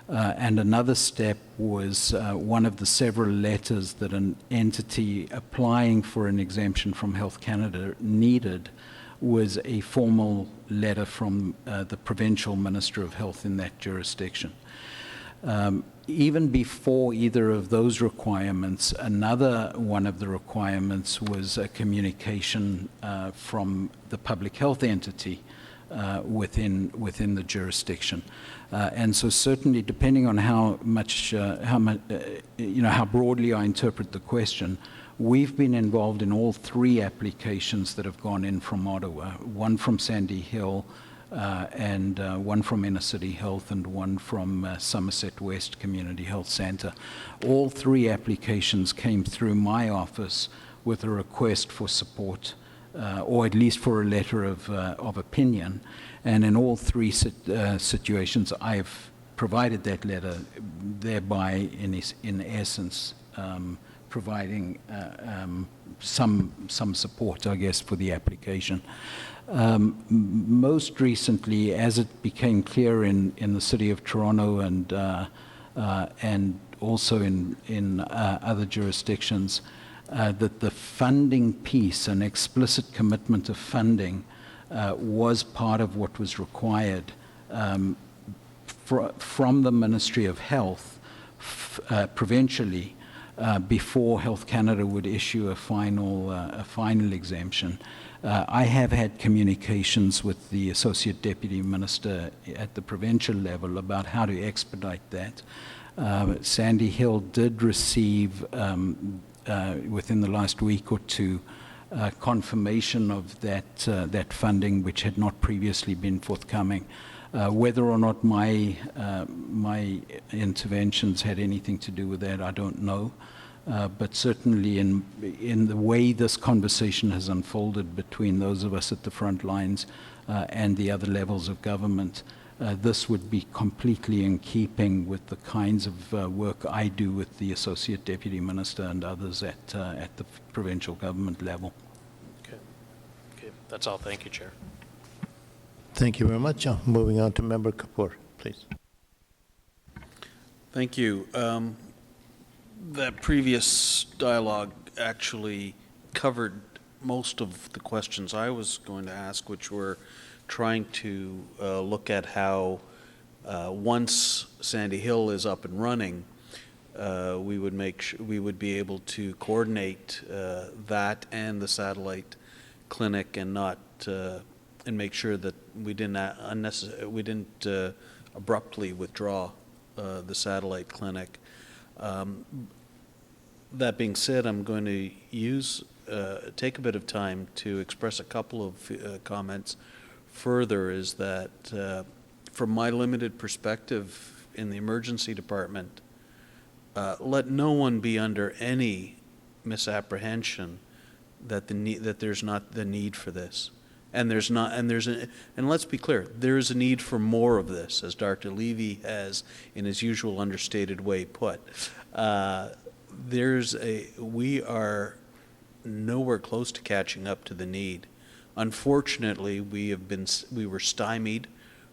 And another step was one of the several letters that an entity applying for an exemption from Health Canada needed was a formal letter from the provincial Minister of Health in that jurisdiction. Even before either of those requirements, another one of the requirements was a communication from the public health entity within the jurisdiction. And so certainly, depending on how broadly I interpret the question, we've been involved in all three applications that have gone in from Ottawa, one from Sandy Hill, and one from Inner City Health, and one from Somerset West Community Health Centre. All three applications came through my office with a request for support or at least for a letter of opinion. And in all three situations, I've provided that letter, thereby, in essence, providing some support, I guess, for the application. Most recently, as it became clear in the City of Toronto and also in other jurisdictions, that the funding piece, an explicit commitment of funding, was part of what was required from the Ministry of Health provincially before Health Canada would issue a final exemption. I have had communications with the Associate Deputy Minister at the provincial level about how to expedite that. Sandy Hill did receive, within the last week or two, confirmation of that funding, which had not previously been forthcoming. Whether or not my interventions had anything to do with that, I don't know. But certainly in the way this conversation has unfolded between those of us at the front lines and the other levels of government, this would be completely in keeping with the kinds of work I do with the Associate Deputy Minister and others at the provincial government level. Okay, that's all. Thank you, Chair. Thank you very much. Moving on to Member Kapoor, please. Thank you. That previous dialogue actually covered most of the questions I was going to ask, which were trying to look at how once Sandy Hill is up and running, we would be able to coordinate that and the satellite clinic and not and make sure that we didn't abruptly withdraw the satellite clinic. That being said, I'm going to take a bit of time to express a couple of comments. Further is that from my limited perspective in the emergency department, let no one be under any misapprehension that there's not the need for this. And let's be clear, there is a need for more of this, as Dr. Levy has, in his usual understated way, put. We are nowhere close to catching up to the need. Unfortunately, we were stymied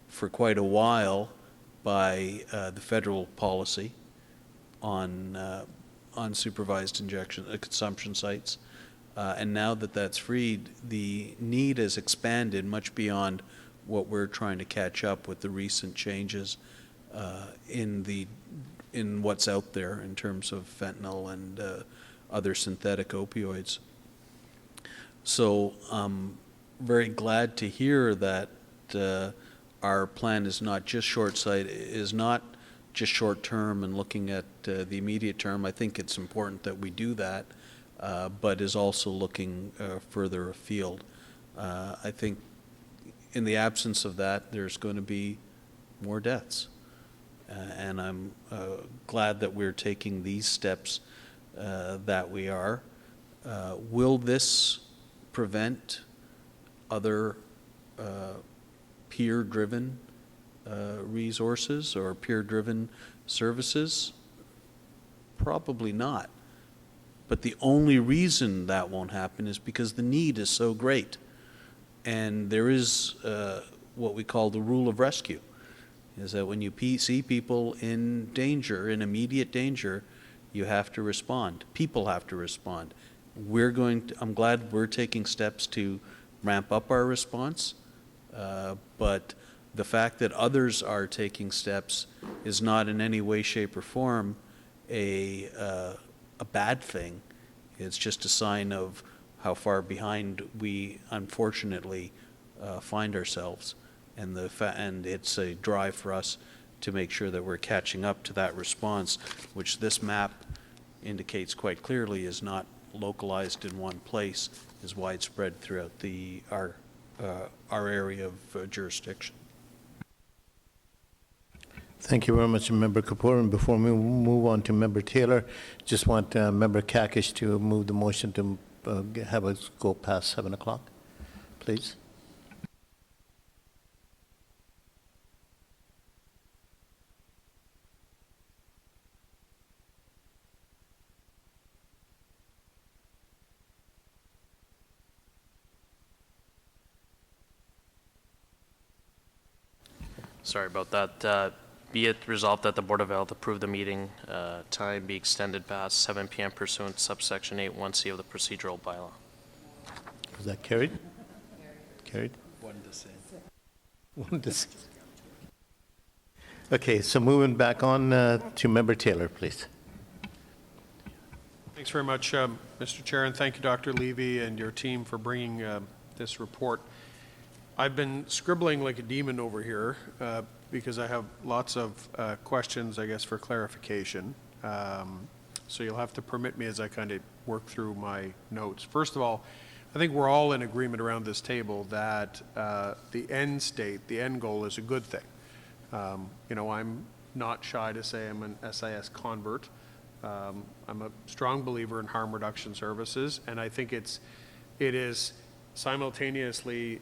for quite a while by the federal policy on supervised consumption sites. And now that that's freed, the need has expanded much beyond what we're trying to catch up with the recent changes in what's out there in terms of fentanyl and other synthetic opioids. So I'm very glad to hear that our plan is not just short-term and looking at the immediate term. I think it's important that we do that. But is also looking further afield. I think in the absence of that, there's going to be more deaths. And I'm glad that we're taking these steps that we are. Will this prevent other peer-driven resources or peer-driven services? Probably not. But the only reason that won't happen is because the need is so great. And there is what we call the rule of rescue, is that when you see people in danger, in immediate danger, you have to respond. People have to respond. I'm glad we're taking steps to ramp up our response, but the fact that others are taking steps is not in any way, shape, or form a bad thing. It's just a sign of how far behind we unfortunately find ourselves, and it's a drive for us to make sure that we're catching up to that response, which this map indicates quite clearly is not localized in one place, is widespread throughout our area of jurisdiction. Thank you very much, Member Kapoor. And before we move on to Member Taylor, just want Member Kakish to move the motion to have us go past 7 o'clock, please. Sorry about that. Be it resolved that the Board of Health approve the meeting time be extended past 7 p.m. pursuant to subsection 8(1)(c) of the procedural bylaw. Is that carried? Carried? One dissent. Okay, so moving back on to Member Taylor, please. Thanks very much, Mr. Chair, and thank you, Dr. Levy, and your team for bringing this report. I've been scribbling like a demon over here because I have lots of questions, I guess, for clarification. So you'll have to permit me as I kind of work through my notes. First of all, I think we're all in agreement around this table that the end state, the end goal is a good thing. You know, I'm not shy to say I'm an SIS convert. I'm a strong believer in harm reduction services, and I think it is simultaneously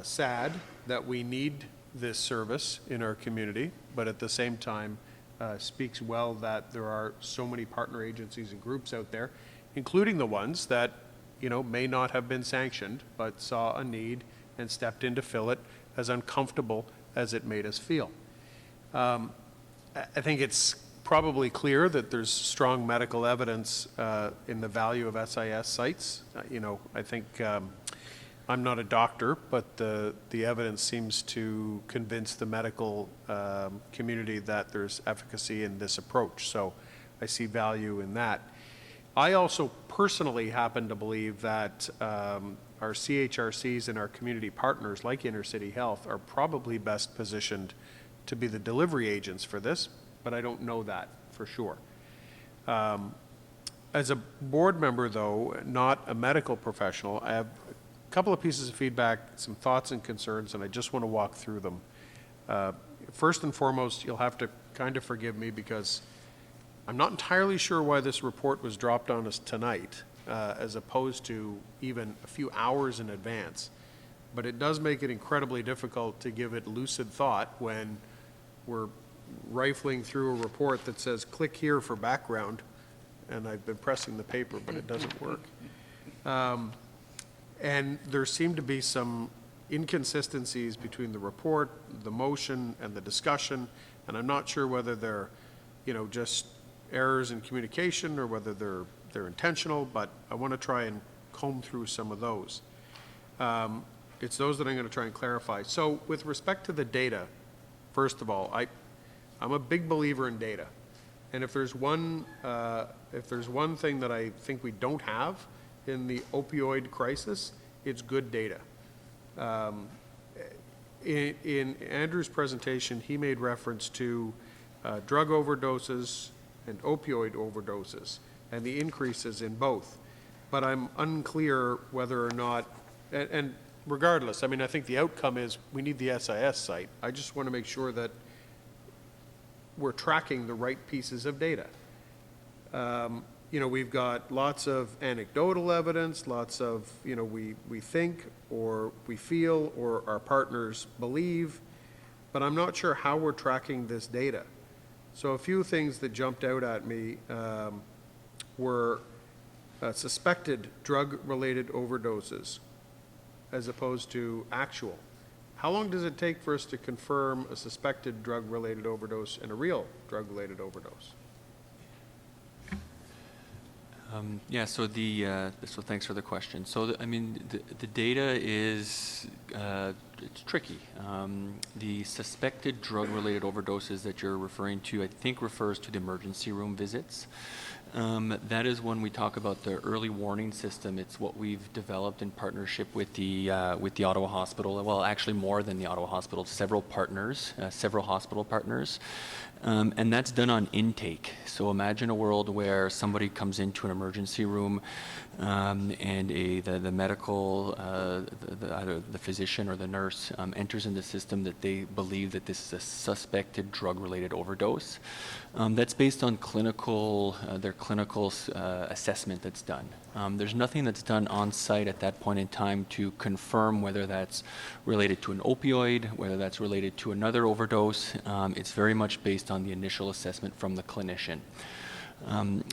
sad that we need this service in our community, but at the same time speaks well that there are so many partner agencies and groups out there, including the ones that, you know, may not have been sanctioned, but saw a need and stepped in to fill it, as uncomfortable as it made us feel. I think it's probably clear that there's strong medical evidence in the value of SIS sites. You know, I think I'm not a doctor, but the evidence seems to convince the medical community that there's efficacy in this approach. So I see value in that. I also personally happen to believe that our CHRCs and our community partners like Intercity Health are probably best positioned to be the delivery agents for this, but I don't know that for sure. As a board member, though, not a medical professional, I have a couple of pieces of feedback, some thoughts and concerns, and I just want to walk through them. First and foremost, you'll have to kind of forgive me because I'm not entirely sure why this report was dropped on us tonight, as opposed to even a few hours in advance. But it does make it incredibly difficult to give it lucid thought when we're rifling through a report that says, click here for background, and I've been pressing the paper, but it doesn't work. And there seem to be some inconsistencies between the report, the motion, and the discussion, and I'm not sure whether they're, you know, just errors in communication or whether they're intentional, but I want to try and comb through some of those. It's those that I'm going to try and clarify. So with respect to the data, first of all, I'm a big believer in data. And if there's one thing that I think we don't have in the opioid crisis, it's good data. In Andrew's presentation, he made reference to drug overdoses and opioid overdoses and the increases in both. But I'm unclear whether or not, and regardless, I mean, I think the outcome is we need the SIS site. I just want to make sure that we're tracking the right pieces of data. You know, we've got lots of anecdotal evidence, lots of, you know, we think or we feel or our partners believe, but I'm not sure how we're tracking this data. So a few things that jumped out at me were suspected drug-related overdoses as opposed to actual. How long does it take for us to confirm a suspected drug-related overdose and a real drug-related overdose? Yeah, so so thanks for the question. So I mean, the data is it's tricky. The suspected drug-related overdoses that you're referring to, I think, refers to the emergency room visits. That is when we talk about the early warning system. It's what we've developed in partnership with the Ottawa Hospital. Well, actually more than the Ottawa Hospital, several partners, several hospital partners. And that's done on intake. So imagine a world where somebody comes into an emergency room and the medical, either the physician or the nurse nurse enters in the system that they believe that this is a suspected drug-related overdose. That's based on their clinical assessment that's done. There's nothing that's done on site at that point in time to confirm whether that's related to an opioid, whether that's related to another overdose. It's very much based on the initial assessment from the clinician.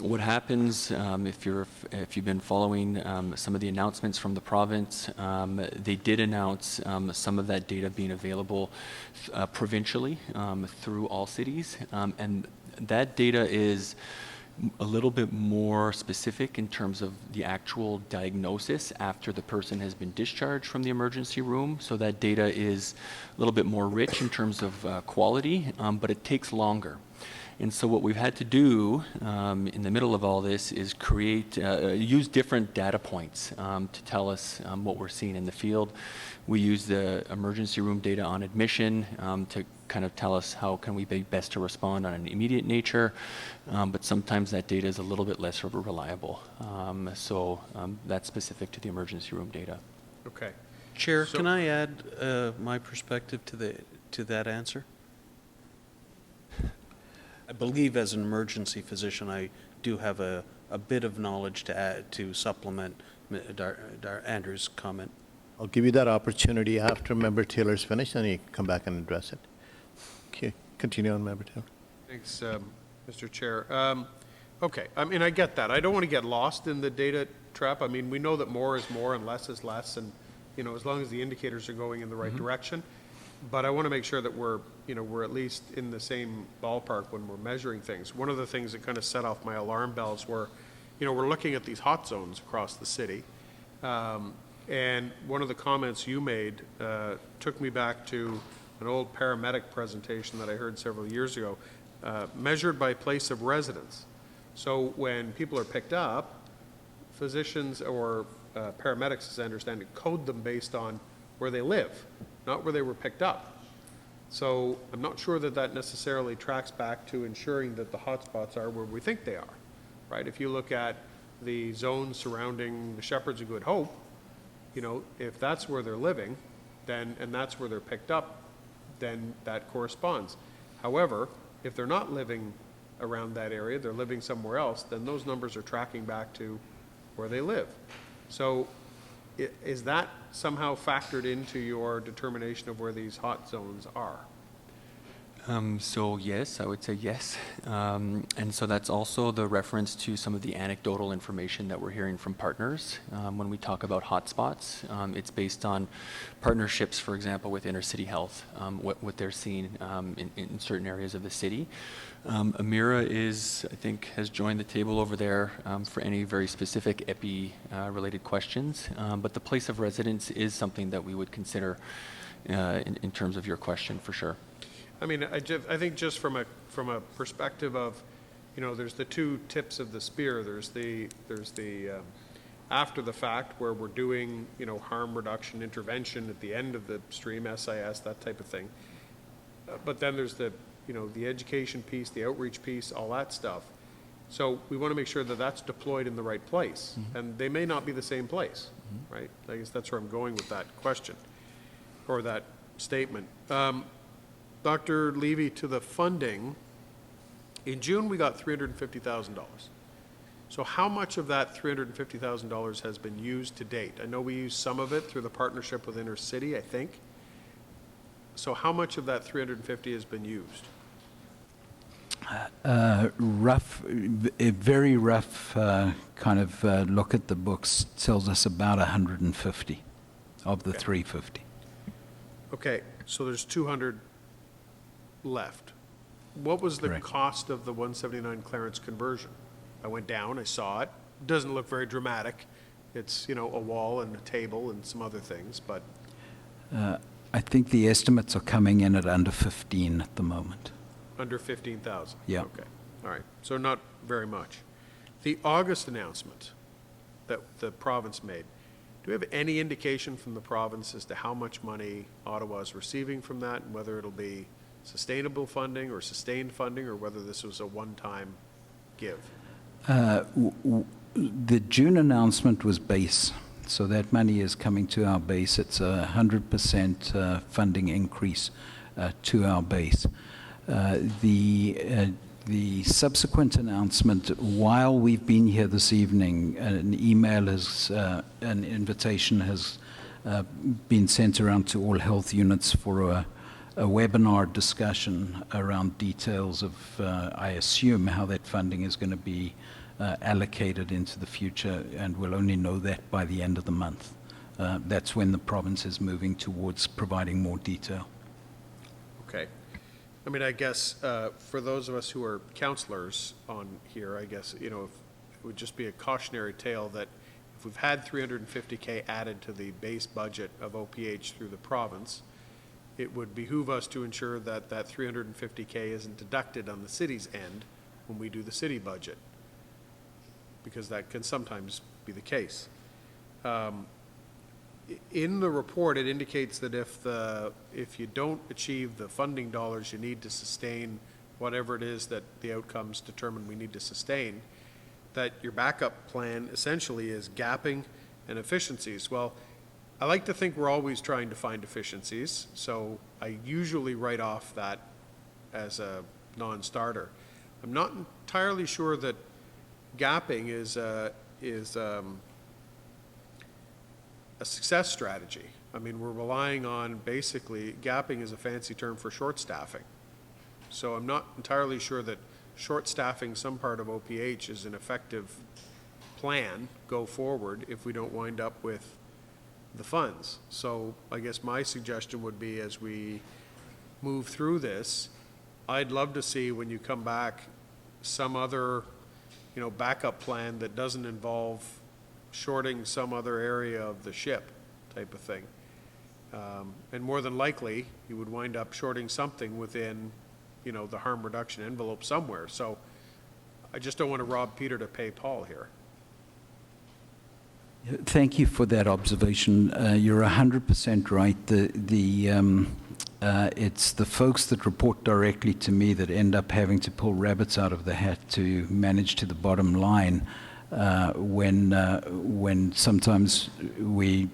What happens if you've been following some of the announcements from the province, they did announce some of that data being available provincially through all cities, and that data is a little bit more specific in terms of the actual diagnosis after the person has been discharged from the emergency room. So that data is a little bit more rich in terms of quality, but it takes longer. And so what we've had to do in the middle of all this is use different data points to tell us what we're seeing in the field. We use the emergency room data on admission to kind of tell us how can we be best to respond on an immediate nature, but sometimes that data is a little bit less reliable. So that's specific to the emergency room data. Okay. Chair, can I add my perspective to that answer? I believe as an emergency physician, I do have a bit of knowledge to add to supplement Andrew's comment. I'll give you that opportunity after Member Taylor's finished, and you can come back and address it. Okay, continue on, Member Taylor. Thanks, Mr. Chair. Okay, I mean, I get that. I don't want to get lost in the data trap. I mean, we know that more is more and less is less, and, you know, as long as the indicators are going in the right direction. But I want to make sure that we're at least in the same ballpark when we're measuring things. One of the things that kind of set off my alarm bells were, we're looking at these hot zones across the city. And one of the comments you made took me back to an old paramedic presentation that I heard several years ago, measured by place of residence. So when people are picked up, physicians or paramedics, as I understand it, code them based on where they live, not where they were picked up. So I'm not sure that that necessarily tracks back to ensuring that the hotspots are where we think they are, right? If you look at the zones surrounding the Shepherds of Good Hope, if that's where they're living, then, and that's where they're picked up, then that corresponds. However, if they're not living around that area, they're living somewhere else, then those numbers are tracking back to where they live. So is that somehow factored into your determination of where these hot zones are? So yes, I would say yes. And so that's also the reference to some of the anecdotal information that we're hearing from partners. When we talk about hotspots, it's based on partnerships, for example, with inner city health, what they're seeing in certain areas of the city. Amira I think, has joined the table over there for any very specific epi-related questions. But the place of residence is something that we would consider in terms of your question, for sure. I mean, I think just from a perspective of, there's the two tips of the spear. There's the after the fact where we're doing, harm reduction intervention at the end of the stream, SIS, that type of thing. But then there's the education piece, the outreach piece, all that stuff. So we want to make sure that that's deployed in the right place. Mm-hmm. And they may not be the same place, mm-hmm. right? I guess that's where I'm going with that question or that statement. Dr. Levy, to the funding, in June we got $350,000. So how much of that $350,000 has been used to date? I know we used some of it through the partnership with Inner City, I think. So how much of that $350 has been used? A very rough kind of look at the books tells us about 150 of the 350. Okay, so there's 200 left. What was the cost of the 179 Clarence conversion? I went down, I saw it. Doesn't look very dramatic. It's, a wall and a table and some other things, but... I think the estimates are coming in at under 15 at the moment. Under 15,000? Yeah. Okay, all right. So not very much. The August announcement that the province made, do we have any indication from the province as to how much money Ottawa is receiving from that, and whether it'll be sustainable funding or sustained funding, or whether this was a one-time give? The June announcement was base So that money is coming to our base. It's a 100% funding increase to our base. The subsequent announcement, while we've been here this evening, an invitation has been sent around to all health units for a webinar discussion around details of, I assume, how that funding is going to be allocated into the future, and we'll only know that by the end of the month. That's when the province is moving towards providing more detail. Okay. I mean, I guess for those of us who are counselors on here, I guess, it would just be a cautionary tale that if we've had $350K added to the base budget of OPH through the province, it would behoove us to ensure that that $350K isn't deducted on the city's end when we do the city budget, because that can sometimes be the case. In the report, it indicates that if you don't achieve the funding dollars you need to sustain whatever it is that the outcomes determine we need to sustain, that your backup plan essentially is gapping and efficiencies. Well, I like to think we're always trying to find efficiencies, so I usually write off that as a non-starter. I'm not entirely sure that gapping is a success strategy. I mean, we're relying on, basically, gapping is a fancy term for short staffing. So I'm not entirely sure that short staffing some part of OPH is an effective plan go forward if we don't wind up with the funds. So I guess my suggestion would be, as we move through this, I'd love to see, when you come back, some other, backup plan that doesn't involve shorting some other area of the ship type of thing. And more than likely, you would wind up shorting something within, the harm reduction envelope somewhere. So I just don't want to rob Peter to pay Paul here. Thank you for that observation. You're 100% right. It's the folks that report directly to me that end up having to pull rabbits out of the hat to manage to the bottom line. When sometimes we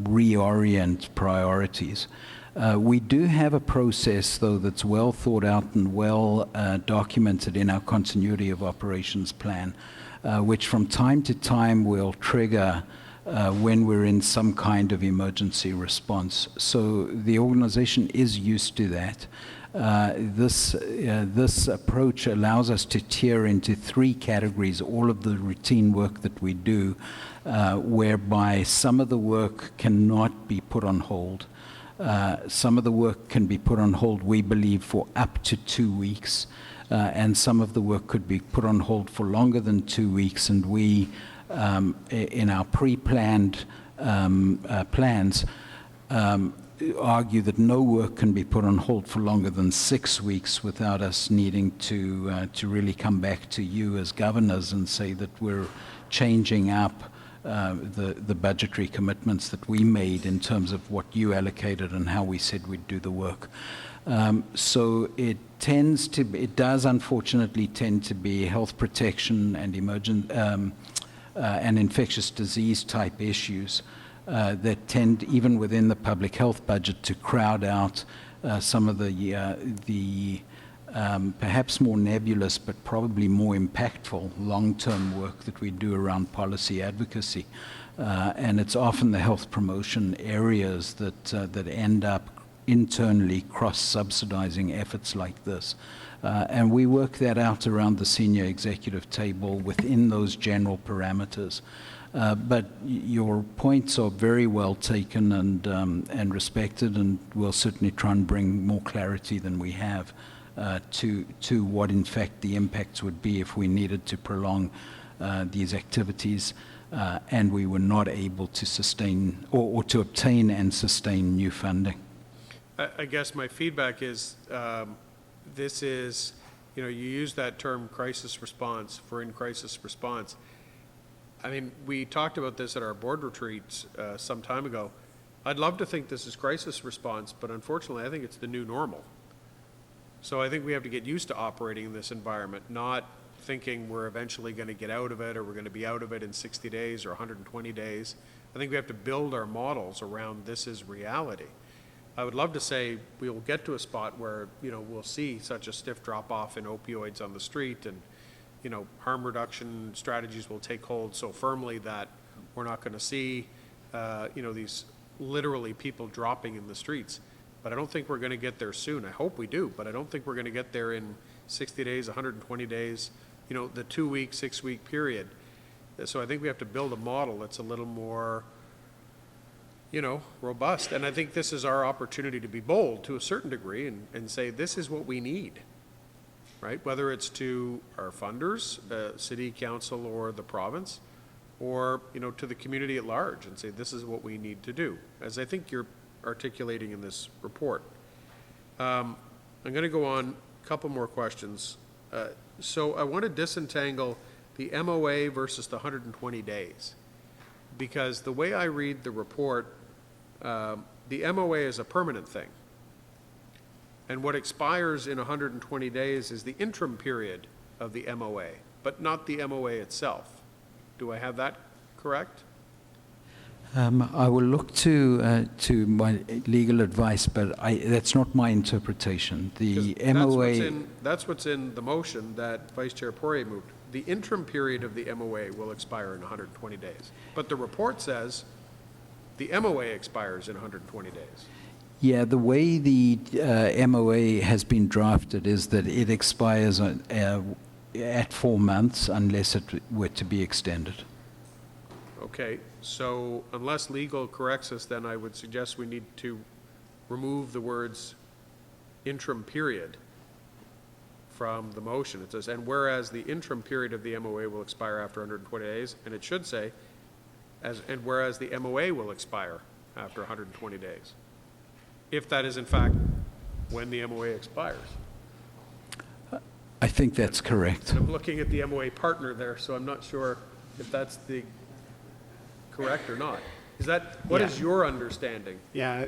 reorient priorities. We do have a process, though, that's well thought out and well documented in our continuity of operations plan, which from time to time will trigger when we're in some kind of emergency response. So the organization is used to that. This approach allows us to tier into 3 categories all of the routine work that we do, whereby some of the work cannot be put on hold. Some of the work can be put on hold, we believe, for up to 2 weeks, and some of the work could be put on hold for longer than 2 weeks, and we, in our pre-planned plans, argue that no work can be put on hold for longer than 6 weeks without us needing to really come back to you as governors and say that we're changing up the budgetary commitments that we made in terms of what you allocated and how we said we'd do the work. So it does unfortunately tend to be health protection and and infectious disease type issues that tend, even within the public health budget, to crowd out some of the perhaps more nebulous but probably more impactful long-term work that we do around policy advocacy. And it's often the health promotion areas that end up internally cross-subsidizing efforts like this. And we work that out around the senior executive table within those general parameters. But your points are very well taken and respected, and we'll certainly try and bring more clarity than we have to what in fact the impacts would be if we needed to prolong these activities and we were not able to sustain or to obtain and sustain new funding. I guess my feedback is this is, you use that term crisis response for in-crisis response. I mean, we talked about this at our board retreats some time ago. I'd love to think this is crisis response, but unfortunately I think it's the new normal. So I think we have to get used to operating in this environment, not thinking we're eventually going to get out of it or we're going to be out of it in 60 days or 120 days. I think we have to build our models around this is reality. I would love to say we'll get to a spot where, we'll see such a stiff drop-off in opioids on the street and, harm reduction strategies will take hold so firmly that we're not going to see, these literally people dropping in the streets. But I don't think we're going to get there soon. I hope we do, but I don't think we're going to get there in 60 days, 120 days, the 2-week, 6-week period. So I think we have to build a model that's a little more, robust. And I think this is our opportunity to be bold to a certain degree and say, this is what we need, right? Whether it's to our funders, city council or the province, or, to the community at large and say, this is what we need to do, as I think you're articulating in this report. I'm going to go on a couple more questions. So I want to disentangle the MOA versus the 120 days, because the way I read the report, the MOA is a permanent thing. And what expires in 120 days is the interim period of the MOA, but not the MOA itself. Do I have that correct? I will look to my legal advice, but that's not my interpretation. The MOA... That's what's in the motion that Vice Chair Poirier moved. The interim period of the MOA will expire in 120 days. But the report says the MOA expires in 120 days. Yeah, the way the MOA has been drafted is that it expires at 4 months unless it were to be extended. Okay, so unless legal corrects us, then I would suggest we need to remove the words interim period from the motion. It says, and whereas the interim period of the MOA will expire after 120 days, and it should say, and whereas the MOA will expire after 120 days. If that is in fact when the MOA expires. I think that's correct. And I'm looking at the MOA partner there, so I'm not sure if that's the correct or not. Is that, what is your understanding? Yeah,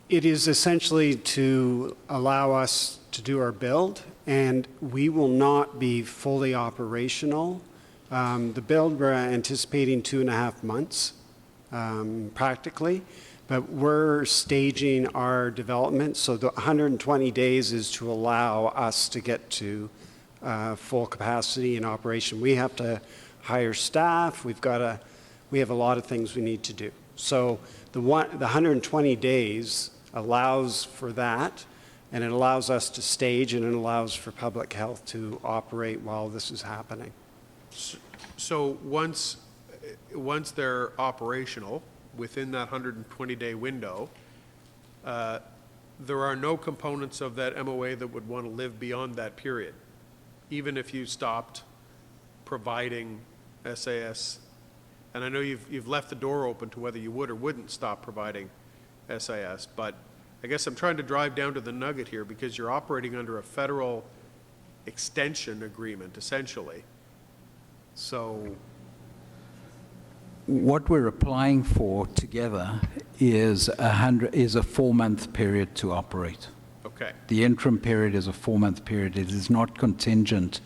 it is essentially to allow us to do our build, and we will not be fully operational. The build, we're anticipating 2.5 months, practically, but we're staging our development, so the 120 days is to allow us to get to full capacity and operation. We have to hire staff, we have a lot of things we need to do. So the 120 days allows for that, and it allows us to stage, and it allows for public health to operate while this is happening. So once they're operational within that 120-day window, there are no components of that MOA that would want to live beyond that period, even if you stopped providing SAS. And I know you've left the door open to whether you would or wouldn't stop providing SIS, but I guess I'm trying to drive down to the nugget here, because you're operating under a federal extension agreement, essentially. So what we're applying for together is a 4-month period to operate. Okay. The interim period is a 4-month period. It is not contingent,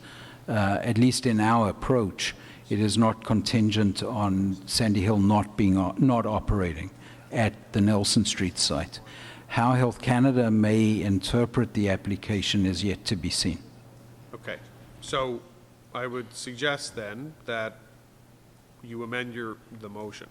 at least in our approach, it is not contingent on Sandy Hill not operating at the Nelson Street site. How Health Canada may interpret the application is yet to be seen. Okay. So I would suggest then that you amend the motion.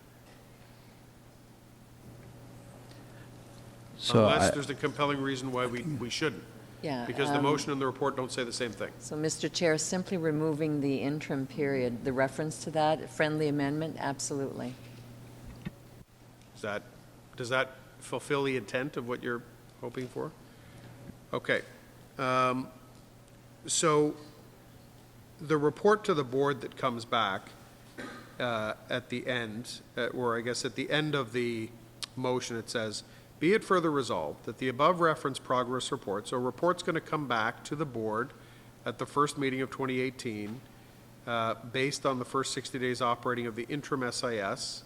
So unless there's a compelling reason why we shouldn't. Yeah. Because the motion and the report don't say the same thing. So, Mr. Chair, simply removing the interim period, the reference to that, friendly amendment, absolutely. Does that fulfill the intent of what you're hoping for? Okay. So the report to the board that comes back at the end, or I guess at the end of the motion, it says, be it further resolved that the above referenced progress report, so a report's going to come back to the board at the first meeting of 2018 based on the first 60 days operating of the interim SIS.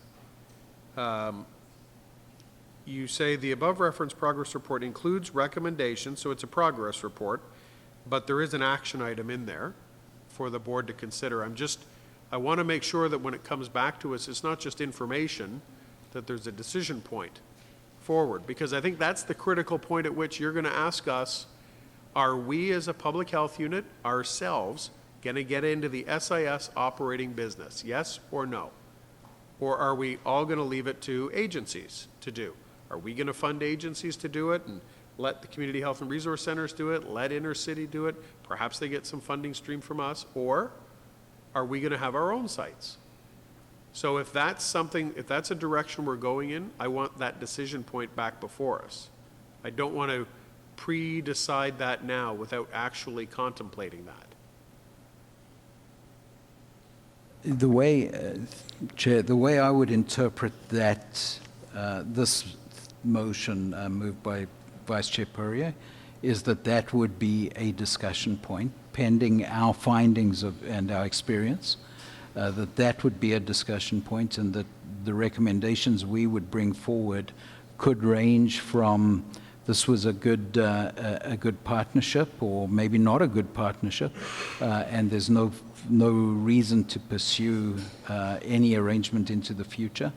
You say the above referenced progress report includes recommendations, so it's a progress report, but there is an action item in there for the board to consider. I'm just I want to make sure that when it comes back to us, it's not just information, that there's a decision point forward. Because I think that's the critical point at which you're going to ask us, are we as a public health unit ourselves going to get into the SIS operating business? Yes or no? Or are we all going to leave it to agencies to do? Are we going to fund agencies to do it and let the community health and resource centers do it, let Intercity do it? Perhaps they get some funding stream from us. Or are we going to have our own sites? So if that's something, if that's a direction we're going in, I want that decision point back before us. I don't want to pre-decide that now without actually contemplating that. The way, Chair, the way I would interpret that, this motion moved by Vice Chair Poirier, is that that would be a discussion point pending our findings and our experience, that would be a discussion point, and that the recommendations we would bring forward could range from this was a good partnership, or maybe not a good partnership, and there's no reason to pursue any arrangement into the future,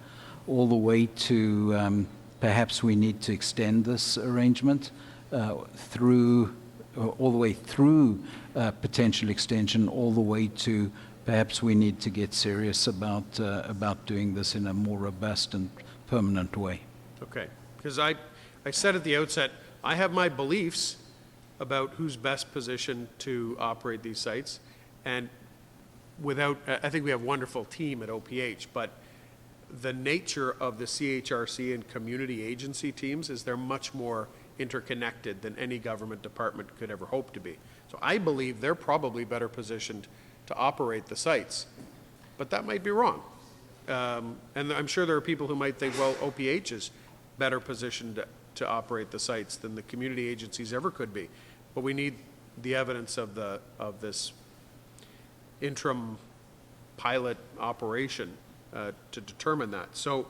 all the way to perhaps we need to extend this arrangement through, all the way through potential extension, all the way to perhaps we need to get serious about doing this in a more robust and permanent way. Okay, because I said at the outset, I have my beliefs about who's best positioned to operate these sites, and I think we have a wonderful team at OPH, but the nature of the CHRC and community agency teams is they're much more interconnected than any government department could ever hope to be. So I believe they're probably better positioned to operate the sites, but that might be wrong. And I'm sure there are people who might think, well, OPH is better positioned to operate the sites than the community agencies ever could be. But we need the evidence of this interim pilot operation to determine that. So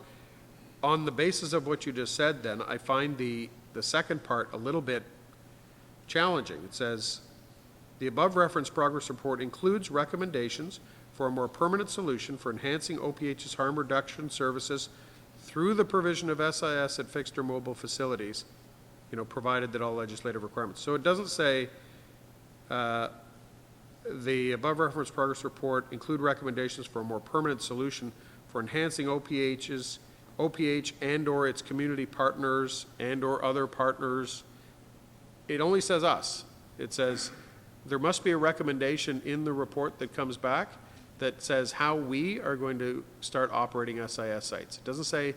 on the basis of what you just said, then, I find the second part a little bit challenging. It says, the above referenced progress report includes recommendations for a more permanent solution for enhancing OPH's harm reduction services through the provision of SIS at fixed or mobile facilities, provided that all legislative requirements. So it doesn't say the above referenced progress report include recommendations for a more permanent solution for enhancing OPH and or its community partners and or other partners. It only says us. It says there must be a recommendation in the report that comes back that says how we are going to start operating SIS sites. It doesn't say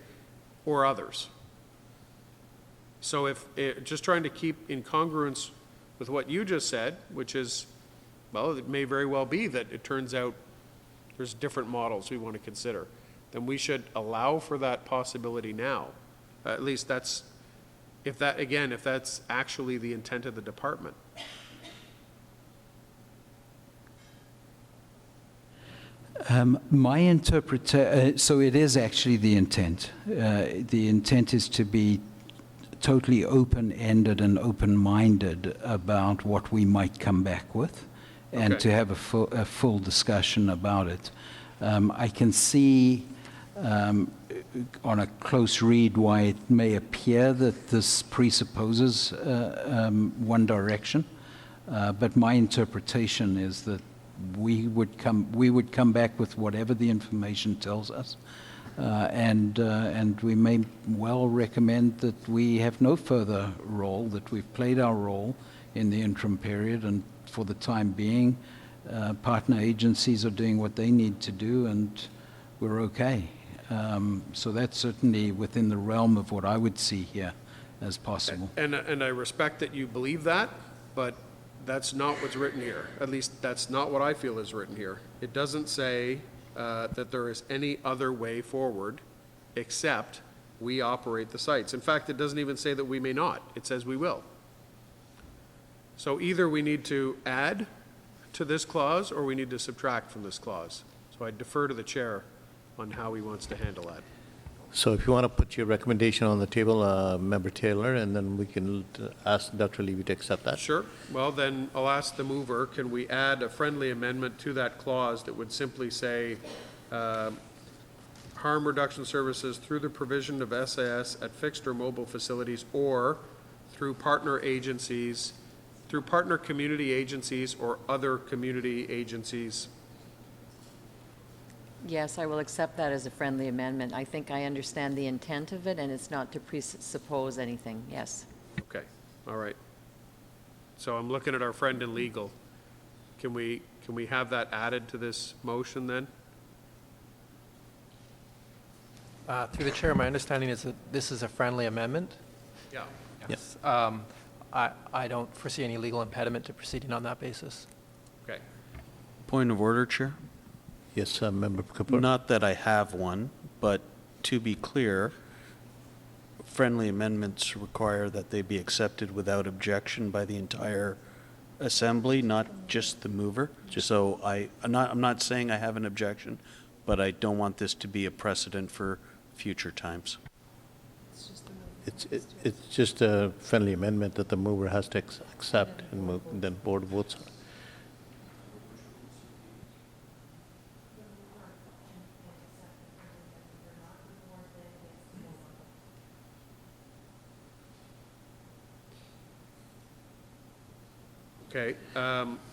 or others. So just trying to keep in congruence with what you just said, which is, well, it may very well be that it turns out there's different models we want to consider, then we should allow for that possibility now. At least if that's actually the intent of the department. My interpretation, so it is actually the intent. The intent is to be totally open-ended and open-minded about what we might come back with, and to have a full discussion about it. I can see on a close read why it may appear that this presupposes one direction, but my interpretation is that we would come back with whatever the information tells us, and we may well recommend that we have no further role, that we've played our role in the interim period, and for the time being, partner agencies are doing what they need to do, and we're okay. So that's certainly within the realm of what I would see here as possible. And I respect that you believe that, but that's not what's written here. At least that's not what I feel is written here. It doesn't say that there is any other way forward except we operate the sites. In fact, it doesn't even say that we may not. It says we will. So either we need to add to this clause or we need to subtract from this clause. So I defer to the chair on how he wants to handle that. So if you want to put your recommendation on the table, Member Taylor, and then we can ask Dr. Levy to accept that. Sure. Well, then I'll ask the mover, can we add a friendly amendment to that clause that would simply say, harm reduction services through the provision of SAS at fixed or mobile facilities or through partner agencies, through partner community agencies or other community agencies? Yes, I will accept that as a friendly amendment. I think I understand the intent of it, and it's not to presuppose anything. Yes. Okay, all right. So I'm looking at our friend in legal. Can we have that added to this motion then? Through the chair, my understanding is that this is a friendly amendment. Yeah. Yes. I don't foresee any legal impediment to proceeding on that basis. Okay. Point of order, Chair? Yes, Member Kapoor. Not that I have one, but to be clear, friendly amendments require that they be accepted without objection by the entire assembly, not just the mover. So I'm not saying I have an objection, but I don't want this to be a precedent for future times. It's just a friendly amendment that the mover has to accept, and then board votes. Okay,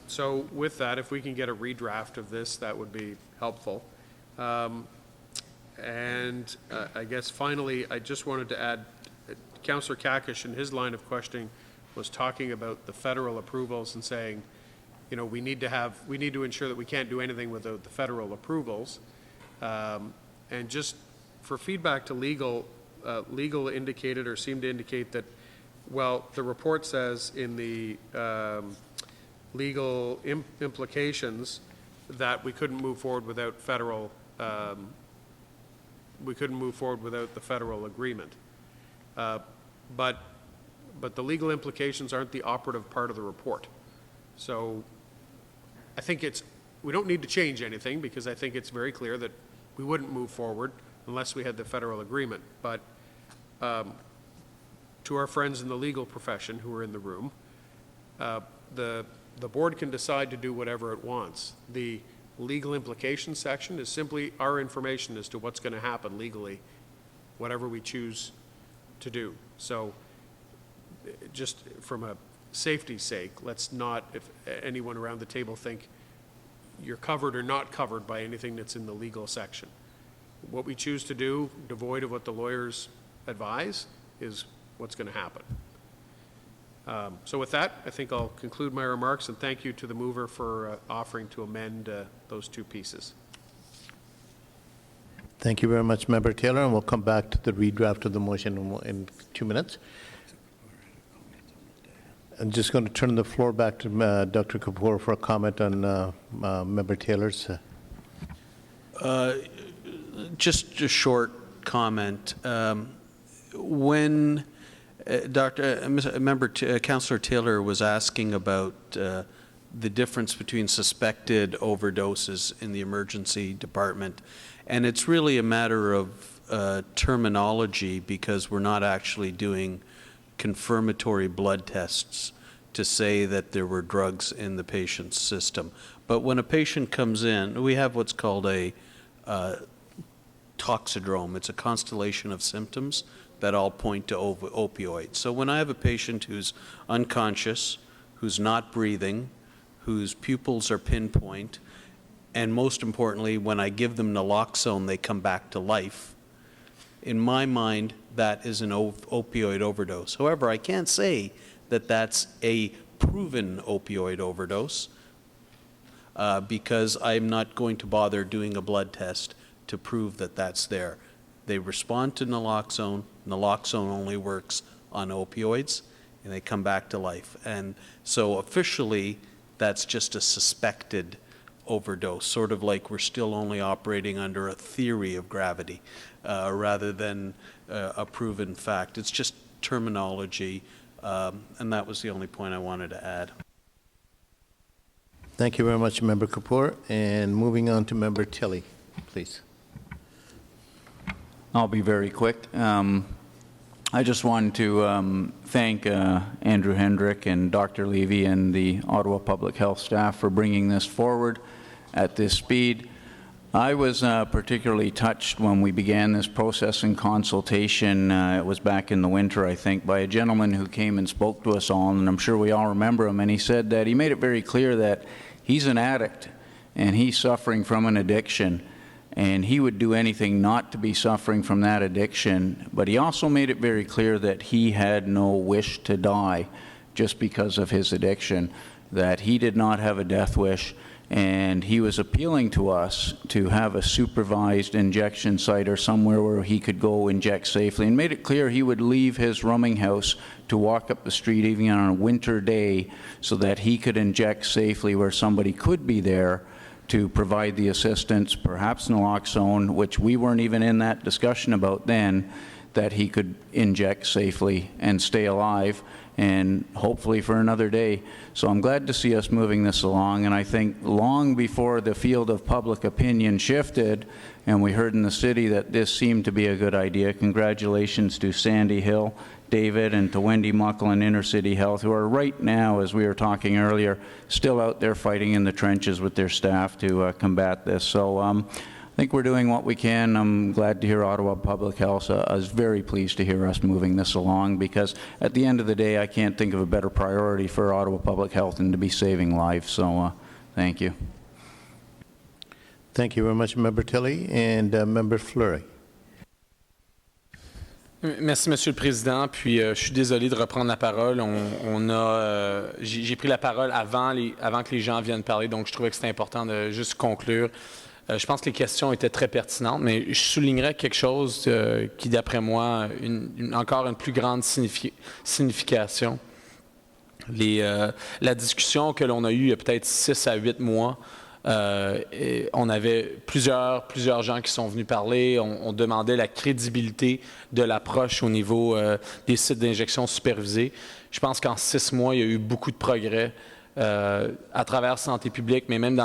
so with that, if we can get a redraft of this, that would be helpful. And I guess finally, I just wanted to add, Councillor Kakish in his line of questioning was talking about the federal approvals and saying, you know, we need to ensure that we can't do anything without the federal approvals. And just for feedback to legal, legal indicated or seemed to indicate that, well, the report says in the legal implications that we couldn't move forward without federal, we couldn't move forward without the federal agreement. But the legal implications aren't the operative part of the report. So I think we don't need to change anything because I think it's very clear that we wouldn't move forward unless we had the federal agreement. But to our friends in the legal profession who are in the room, the board can decide to do whatever it wants. The legal implications section is simply our information as to what's going to happen legally, whatever we choose to do. So just from a safety's sake, let's not, if anyone around the table think you're covered or not covered by anything that's in the legal section. What we choose to do, devoid of what the lawyers advise, is what's going to happen. So with that, I think I'll conclude my remarks and thank you to the mover for offering to amend those two pieces. Thank you very much, Member Taylor, and we'll come back to the redraft of the motion in 2 minutes. I'm just going to turn the floor back to Dr. Kapoor for a comment on Member Taylor's. Just a short comment. When Councillor Taylor was asking about the difference between suspected overdoses in the emergency department, and it's really a matter of terminology because we're not actually doing confirmatory blood tests to say that there were drugs in the patient's system. But when a patient comes in, we have what's called a toxidrome. It's a constellation of symptoms that all point to opioids. So when I have a patient who's unconscious, who's not breathing, whose pupils are pinpoint, and most importantly, when I give them naloxone, they come back to life, in my mind, that is an opioid overdose. However, I can't say that that's a proven opioid overdose because I'm not going to bother doing a blood test to prove that that's there. They respond to naloxone. Naloxone only works on opioids, and they come back to life. And so officially, that's just a suspected overdose, sort of like we're still only operating under a theory of gravity rather than a proven fact. It's just terminology, and that was the only point I wanted to add. Thank you very much, Member Kapoor. And moving on to Member Tilley, please. I'll be very quick. I just wanted to thank Andrew Hendrick and Dr. Levy and the Ottawa Public Health staff for bringing this forward at this speed. I was particularly touched when we began this process and consultation, it was back in the winter, I think, by a gentleman who came and spoke to us all, and I'm sure we all remember him, and he said that he made it very clear that he's an addict and he's suffering from an addiction, and he would do anything not to be suffering from that addiction, but he also made it very clear that he had no wish to die just because of his addiction, that he did not have a death wish, and he was appealing to us to have a supervised injection site or somewhere where he could go inject safely, and made it clear he would leave his rooming house to walk up the street even on a winter day so that he could inject safely where somebody could be there to provide the assistance, perhaps naloxone, which we weren't even in that discussion about then, that he could inject safely and stay alive, and hopefully for another day. So I'm glad to see us moving this along, and I think long before the field of public opinion shifted and we heard in the city that this seemed to be a good idea, congratulations to Sandy Hill, David, and to Wendy Muckle and Inner City Health, who are right now, as we were talking earlier, still out there fighting in the trenches with their staff to combat this. So I think we're doing what we can. I'm glad to hear Ottawa Public Health. I was very pleased to hear us moving this along, because at the end of the day, I can't think of a better priority for Ottawa Public Health than to be saving lives. So thank you. Thank you very much, Member Tilley. And Member Fleury. Merci, Monsieur le Président. Puis, je suis désolé de reprendre la parole. J'ai pris la parole avant que les gens viennent parler, donc je trouvais que c'était important de juste conclure. Je pense que les questions étaient très pertinentes, mais je soulignerais quelque chose qui, d'après moi, encore une plus grande signification. La discussion que l'on a eue il y a peut-être 6 à 8 mois, on avait plusieurs gens qui sont venus parler. On demandait la crédibilité de l'approche au niveau des sites d'injection supervisés. Je pense qu'en 6 mois, il y a eu beaucoup de progrès à travers Santé publique, mais même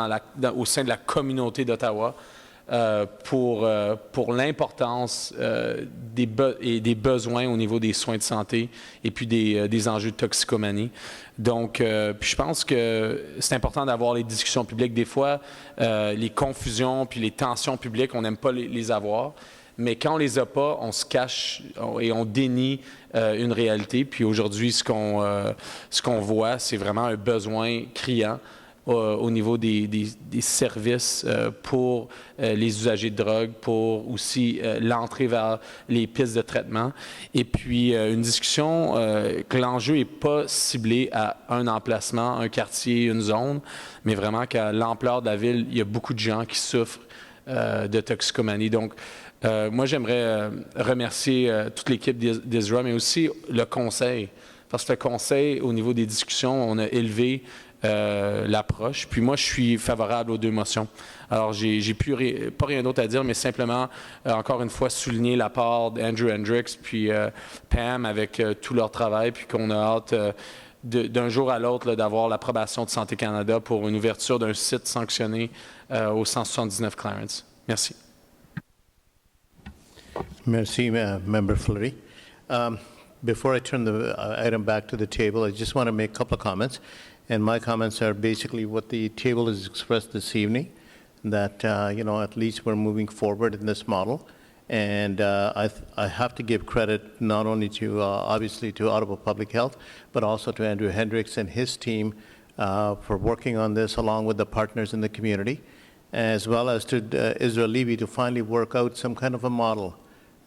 au sein de la communauté d'Ottawa, pour l'importance des besoins au niveau des soins de santé et puis des enjeux de toxicomanie. Donc, puis je pense que c'est important d'avoir les discussions publiques. Des fois, les confusions puis les tensions publiques, on n'aime pas les avoir. Mais quand on les a pas, on se cache et on dénie une réalité. Puis aujourd'hui, ce qu'on voit, c'est vraiment un besoin criant au niveau des services pour les usagers de drogue, pour aussi l'entrée vers les pistes de traitement. Et puis, une discussion que l'enjeu n'est pas ciblé à un emplacement, un quartier, une zone, mais vraiment qu'à l'ampleur de la ville, il y a beaucoup de gens qui souffrent de toxicomanie. Donc, moi, j'aimerais remercier toute l'équipe d'ISRA, mais aussi le conseil. Parce que le conseil, au niveau des discussions, on a élevé l'approche. Puis moi, je suis favorable aux 2 motions. Alors, j'ai pas rien d'autre à dire, mais simplement, encore une fois, souligner l'apport d'Andrew Hendricks puis Pam avec tout leur travail, puis qu'on a hâte d'un jour à l'autre d'avoir l'approbation de Santé Canada pour une ouverture d'un site sanctionné au 179 Clarence. Merci. Merci, Member Fleury. Before I turn the item back to the table, I just want to make a couple of comments. And my comments are basically what the table has expressed this evening, that, at least we're moving forward in this model. And I have to give credit not only to, obviously, to Ottawa Public Health, but also to Andrew Hendricks and his team for working on this along with the partners in the community, as well as to Israel Levy to finally work out some kind of a model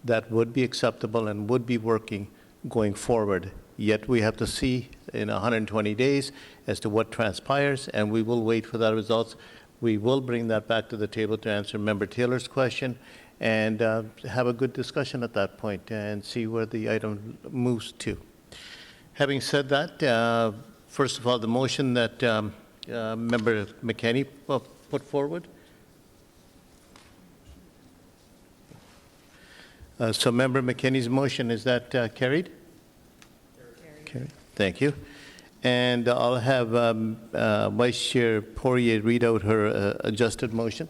that would be acceptable and would be working going forward. Yet we have to see in 120 days as to what transpires, and we will wait for the results. We will bring that back to the table to answer Member Taylor's question and have a good discussion at that point and see where the item moves to. Having said that, first of all, the motion that Member McKenney put forward. So Member McKinney's motion, is that carried? Carried. Thank you. And I'll have Vice Chair Poirier read out her adjusted motion.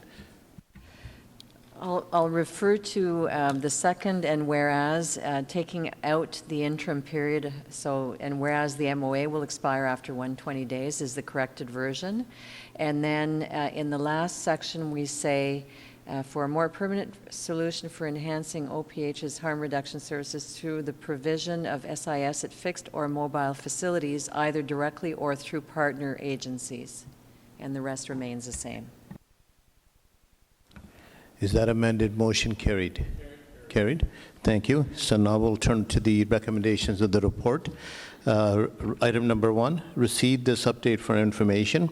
I'll refer to the second and whereas, taking out the interim period, so, and whereas the MOA will expire after 120 days is the corrected version. And then in the last section, we say, for a more permanent solution for enhancing OPH's harm reduction services through the provision of SIS at fixed or mobile facilities, either directly or through partner agencies. And the rest remains the same. Is that amended motion carried? Carried. Thank you. So now we'll turn to the recommendations of the report. Item number 1, receive this update for information.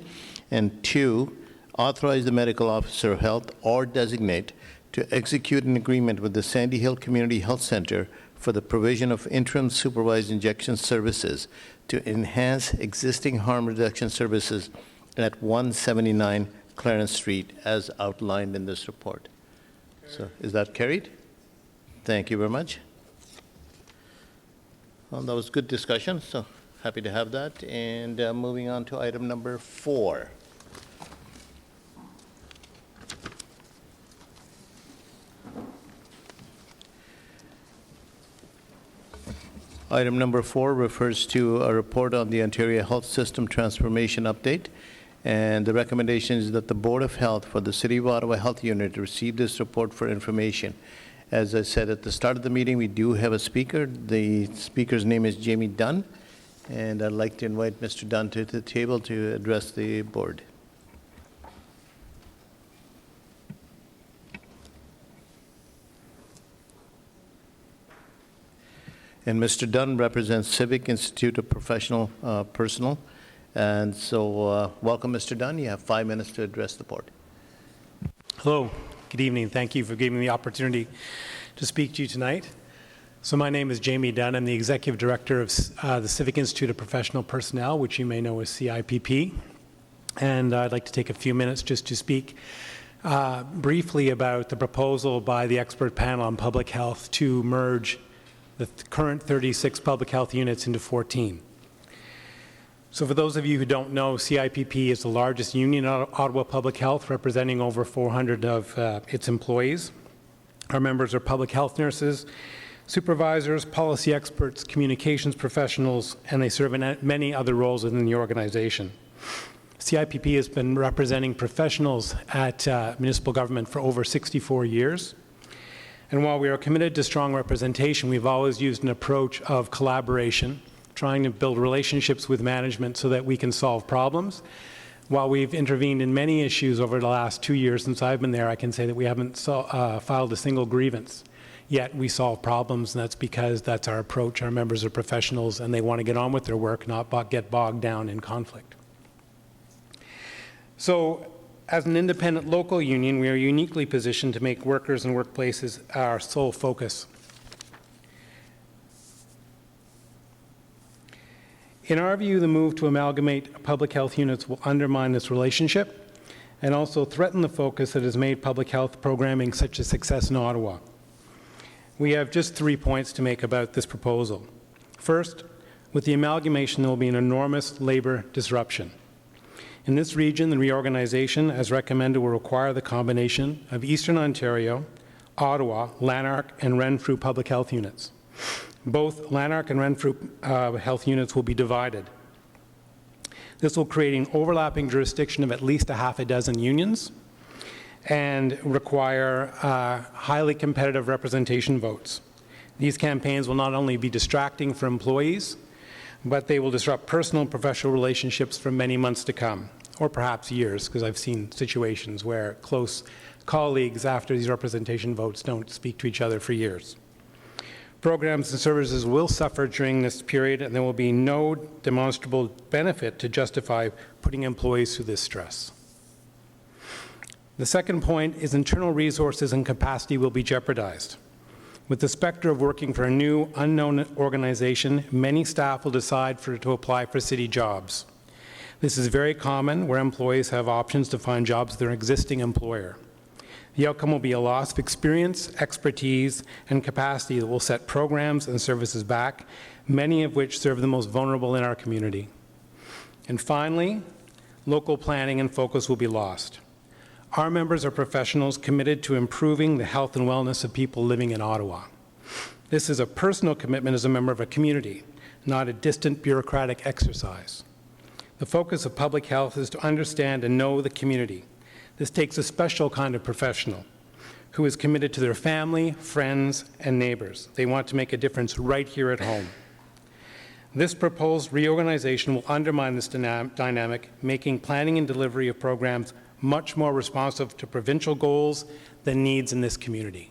And 2, authorize the medical officer of health or designate to execute an agreement with the Sandy Hill Community Health Center for the provision of interim supervised injection services to enhance existing harm reduction services at 179 Clarence Street as outlined in this report. So is that carried? Thank you very much. Well, that was good discussion, so happy to have that. And moving on to item number 4. Item number 4 refers to a report on the Ontario Health System Transformation Update. And the recommendation is that the Board of Health for the City of Ottawa Health Unit receive this report for information. As I said at the start of the meeting, we do have a speaker. The speaker's name is Jamie Dunn, and I'd like to invite Mr. Dunn to the table to address the board. And Mr. Dunn represents Civic Institute of Professional Personnel. And so, welcome, Mr. Dunn. You have 5 minutes to address the board. Hello. Good evening. Thank you for giving me the opportunity to speak to you tonight. So my name is Jamie Dunn. I'm the Executive Director of the Civic Institute of Professional Personnel, which you may know as CIPP. And I'd like to take a few minutes just to speak briefly about the proposal by the expert panel on public health to merge the current 36 public health units into 14. So for those of you who don't know, CIPP is the largest union in Ottawa Public Health, representing over 400 of its employees. Our members are public health nurses, supervisors, policy experts, communications professionals, and they serve in many other roles within the organization. CIPP has been representing professionals at municipal government for over 64 years. And while we are committed to strong representation, we've always used an approach of collaboration, trying to build relationships with management so that we can solve problems. While we've intervened in many issues over the last 2 years since I've been there, I can say that we haven't filed a single grievance. Yet we solve problems, and that's because that's our approach. Our members are professionals, and they want to get on with their work, not get bogged down in conflict. So, as an independent local union, we are uniquely positioned to make workers and workplaces our sole focus. In our view, the move to amalgamate public health units will undermine this relationship and also threaten the focus that has made public health programming such a success in Ottawa. We have just 3 points to make about this proposal. First, with the amalgamation, there will be an enormous labor disruption. In this region, the reorganization, as recommended, will require the combination of Eastern Ontario, Ottawa, Lanark, and Renfrew public health units. Both Lanark and Renfrew health units will be divided. This will create an overlapping jurisdiction of at least a half a dozen unions and require highly competitive representation votes. These campaigns will not only be distracting for employees, but they will disrupt personal and professional relationships for many months to come, or perhaps years, because I've seen situations where close colleagues after these representation votes don't speak to each other for years. Programs and services will suffer during this period, and there will be no demonstrable benefit to justify putting employees through this stress. The second point is internal resources and capacity will be jeopardized. With the specter of working for a new, unknown organization, many staff will decide to apply for city jobs. This is very common where employees have options to find jobs with their existing employer. The outcome will be a loss of experience, expertise, and capacity that will set programs and services back, many of which serve the most vulnerable in our community. And finally, local planning and focus will be lost. Our members are professionals committed to improving the health and wellness of people living in Ottawa. This is a personal commitment as a member of a community, not a distant bureaucratic exercise. The focus of public health is to understand and know the community. This takes a special kind of professional who is committed to their family, friends, and neighbors. They want to make a difference right here at home. This proposed reorganization will undermine this dynamic, making planning and delivery of programs much more responsive to provincial goals than needs in this community.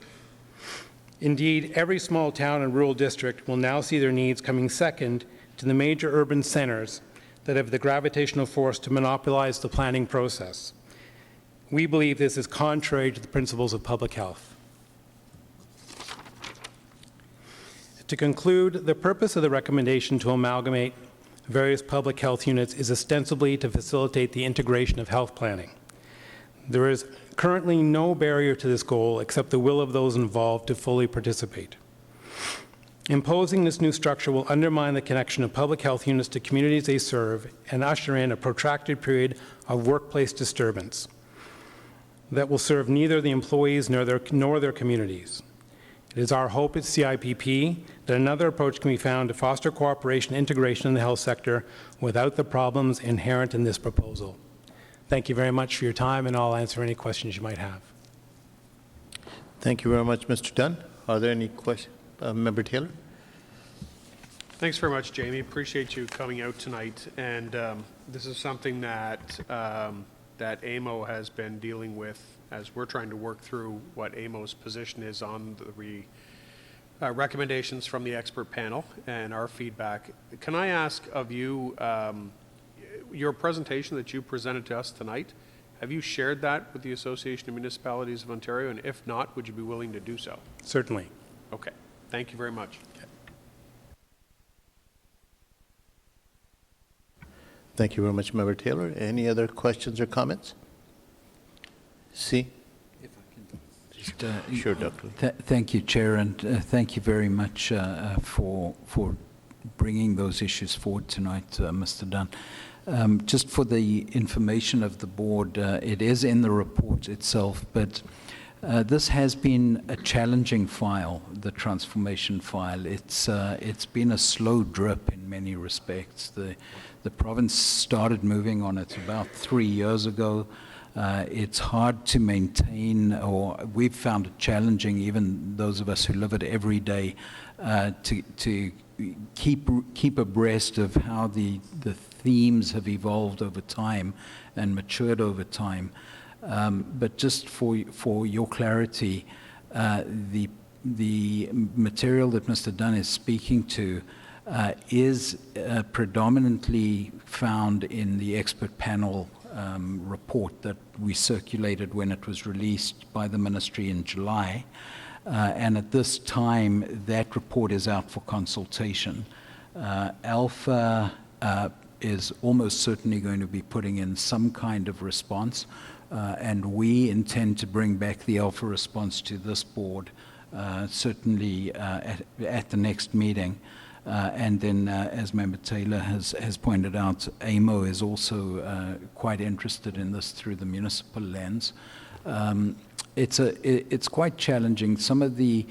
Indeed, every small town and rural district will now see their needs coming second to the major urban centers that have the gravitational force to monopolize the planning process. We believe this is contrary to the principles of public health. To conclude, the purpose of the recommendation to amalgamate various public health units is ostensibly to facilitate the integration of health planning. There is currently no barrier to this goal except the will of those involved to fully participate. Imposing this new structure will undermine the connection of public health units to communities they serve and usher in a protracted period of workplace disturbance that will serve neither the employees nor their communities. It is our hope at CIPP that another approach can be found to foster cooperation and integration in the health sector without the problems inherent in this proposal. Thank you very much for your time, and I'll answer any questions you might have. Thank you very much, Mr. Dunn. Are there any questions? Member Taylor? Thanks very much, Jamie. Appreciate you coming out tonight. And this is something that that AMO has been dealing with as we're trying to work through what AMO's position is on the recommendations from the expert panel and our feedback. Can I ask of you, your presentation that you presented to us tonight, have you shared that with the Association of Municipalities of Ontario? And if not, would you be willing to do so? Certainly. Okay. Thank you very much. Thank you very much, Member Taylor. Any other questions or comments? See? Sure, Dr. Thank you, Chair, and thank you very much for bringing those issues forward tonight, Mr. Dunn. Just for the information of the board, it is in the report itself, but this has been a challenging file, the transformation file. It's been a slow drip in many respects. The province started moving on it about 3 years ago. It's hard to maintain, or we've found it challenging, even those of us who live it every day, to keep abreast of how the themes have evolved over time and matured over time. But just for your clarity, the material that Mr. Dunn is speaking to is predominantly found in the expert panel report that we circulated when it was released by the ministry in July. And at this time, that report is out for consultation. Alpha is almost certainly going to be putting in some kind of response, and we intend to bring back the Alpha response to this board, certainly at the next meeting. And then, as Member Taylor has pointed out, AMO is also quite interested in this through the municipal lens. It's quite challenging. Some of the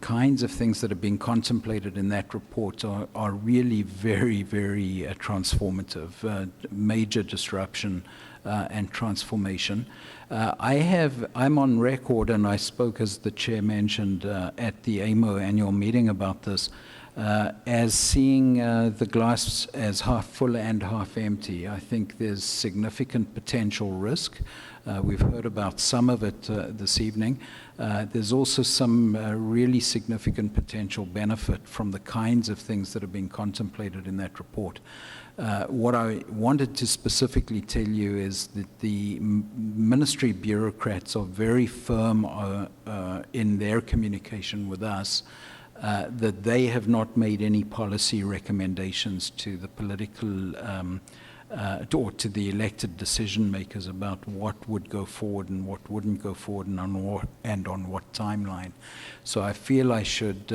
kinds of things that are being contemplated in that report are really very, very transformative, major disruption and transformation. I'm on record, and I spoke, as the chair mentioned, at the AMO annual meeting about this, as seeing the glass as half full and half empty. I think there's significant potential risk. We've heard about some of it this evening. There's also some really significant potential benefit from the kinds of things that are being contemplated in that report. What I wanted to specifically tell you is that the ministry bureaucrats are very firm in their communication with us that they have not made any policy recommendations to the political or to the elected decision makers about what would go forward and what wouldn't go forward and on what timeline. So I feel I should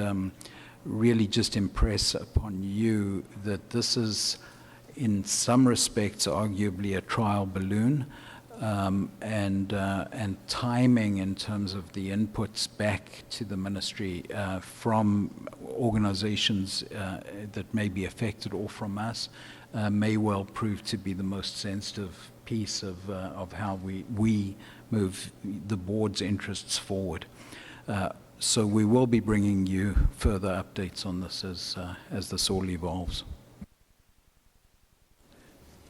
really just impress upon you that this is, in some respects, arguably a trial balloon. and timing in terms of the inputs back to the ministry from organizations that may be affected or from us may well prove to be the most sensitive piece of how we move the board's interests forward. So we will be bringing you further updates on this as this all evolves.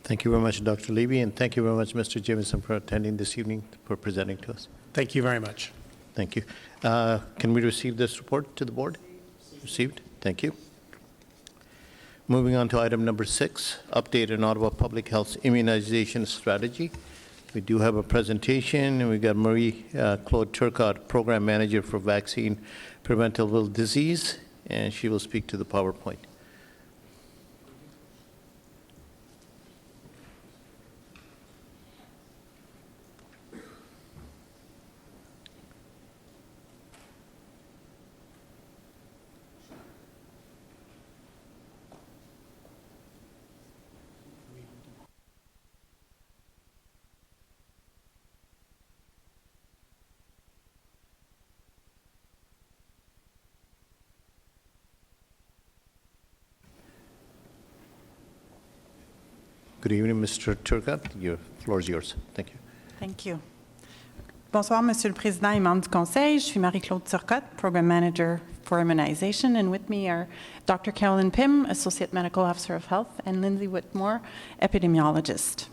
Thank you very much, Dr. Levy, and thank you very much, Mr. Jameson, for attending this evening, for presenting to us. Thank you very much. Thank you. Can we receive this report to the board? Received. Thank you. Moving on to item number 6, update on Ottawa Public Health's immunization strategy. We do have a presentation, and we got Marie-Claude Turcotte, Program Manager for Vaccine Preventable Disease, and she will speak to the PowerPoint. Good evening, Mr. Turcotte. Your floor is yours. Thank you. Thank you. Bonsoir, Monsieur le Président et membres du Conseil. Je suis Marie-Claude Turcotte, Program Manager for Immunization, and with me are Dr. Carolyn Pym, Associate Medical Officer of Health, and Lindsay Whitmore, Epidemiologist.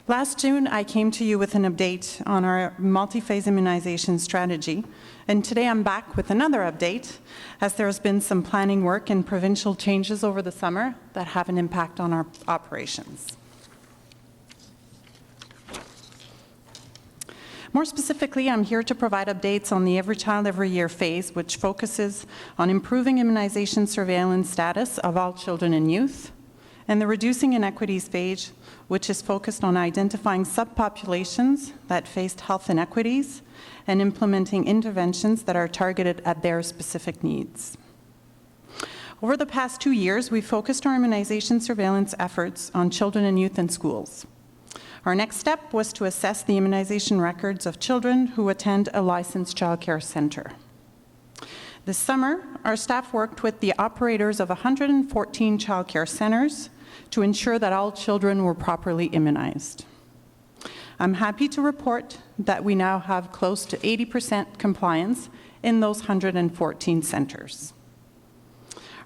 Last June, I came to you with an update on our multi-phase immunization strategy, and today I'm back with another update, as there has been some planning work and provincial changes over the summer that have an impact on our operations. More specifically, I'm here to provide updates on the Every Child, Every Year phase, which focuses on improving immunization surveillance status of all children and youth, and the Reducing Inequities phase, which is focused on identifying subpopulations that faced health inequities and implementing interventions that are targeted at their specific needs. Over the past 2 years, we've focused our immunization surveillance efforts on children and youth in schools. Our next step was to assess the immunization records of children who attend a licensed child care center. This summer, our staff worked with the operators of 114 child care centers to ensure that all children were properly immunized. I'm happy to report that we now have close to 80% compliance in those 114 centers.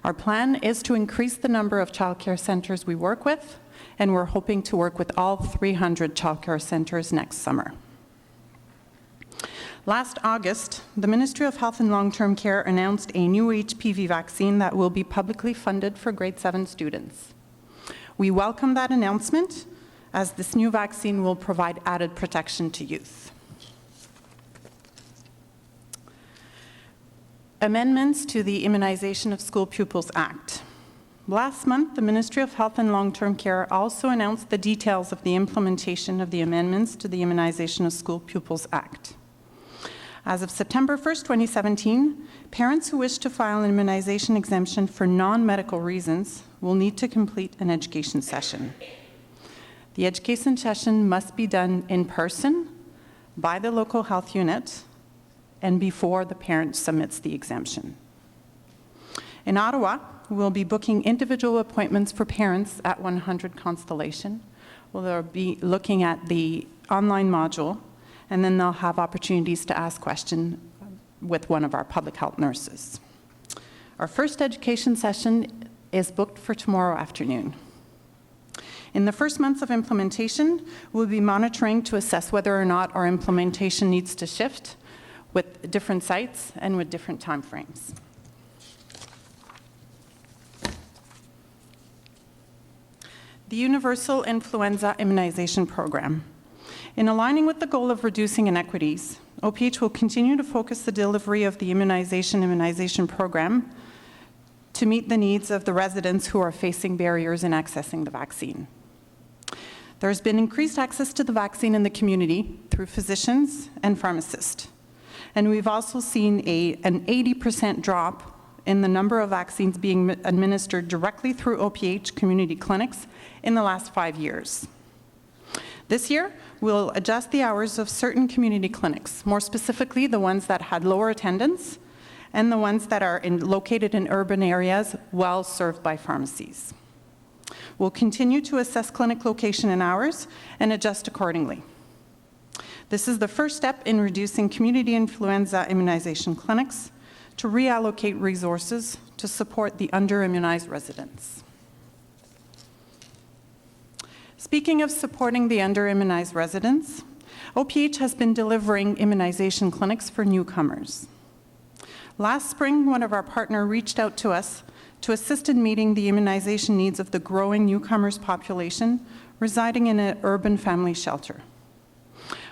Our plan is to increase the number of child care centers we work with, and we're hoping to work with all 300 child care centers next summer. Last August, the Ministry of Health and Long-Term Care announced a new HPV vaccine that will be publicly funded for grade 7 students. We welcome that announcement, as this new vaccine will provide added protection to youth. Amendments to the Immunization of School Pupils Act. Last month, the Ministry of Health and Long-Term Care also announced the details of the implementation of the amendments to the Immunization of School Pupils Act. As of September 1st, 2017, parents who wish to file an immunization exemption for non-medical reasons will need to complete an education session. The education session must be done in person by the local health unit and before the parent submits the exemption. In Ottawa, we'll be booking individual appointments for parents at 100 Constellation. We'll be looking at the online module, and then they'll have opportunities to ask questions with one of our public health nurses. Our first education session is booked for tomorrow afternoon. In the first months of implementation, we'll be monitoring to assess whether or not our implementation needs to shift with different sites and with different timeframes. The Universal Influenza Immunization Program. In aligning with the goal of reducing inequities, OPH will continue to focus the delivery of the immunization program to meet the needs of the residents who are facing barriers in accessing the vaccine. There has been increased access to the vaccine in the community through physicians and pharmacists. And we've also seen an 80% drop in the number of vaccines being administered directly through OPH community clinics in the last 5 years. This year, we'll adjust the hours of certain community clinics, more specifically the ones that had lower attendance and the ones that are located in urban areas well served by pharmacies. We'll continue to assess clinic location and hours and adjust accordingly. This is the first step in reducing community influenza immunization clinics to reallocate resources to support the under-immunized residents. Speaking of supporting the under-immunized residents, OPH has been delivering immunization clinics for newcomers. Last spring, one of our partners reached out to us to assist in meeting the immunization needs of the growing newcomers population residing in an urban family shelter.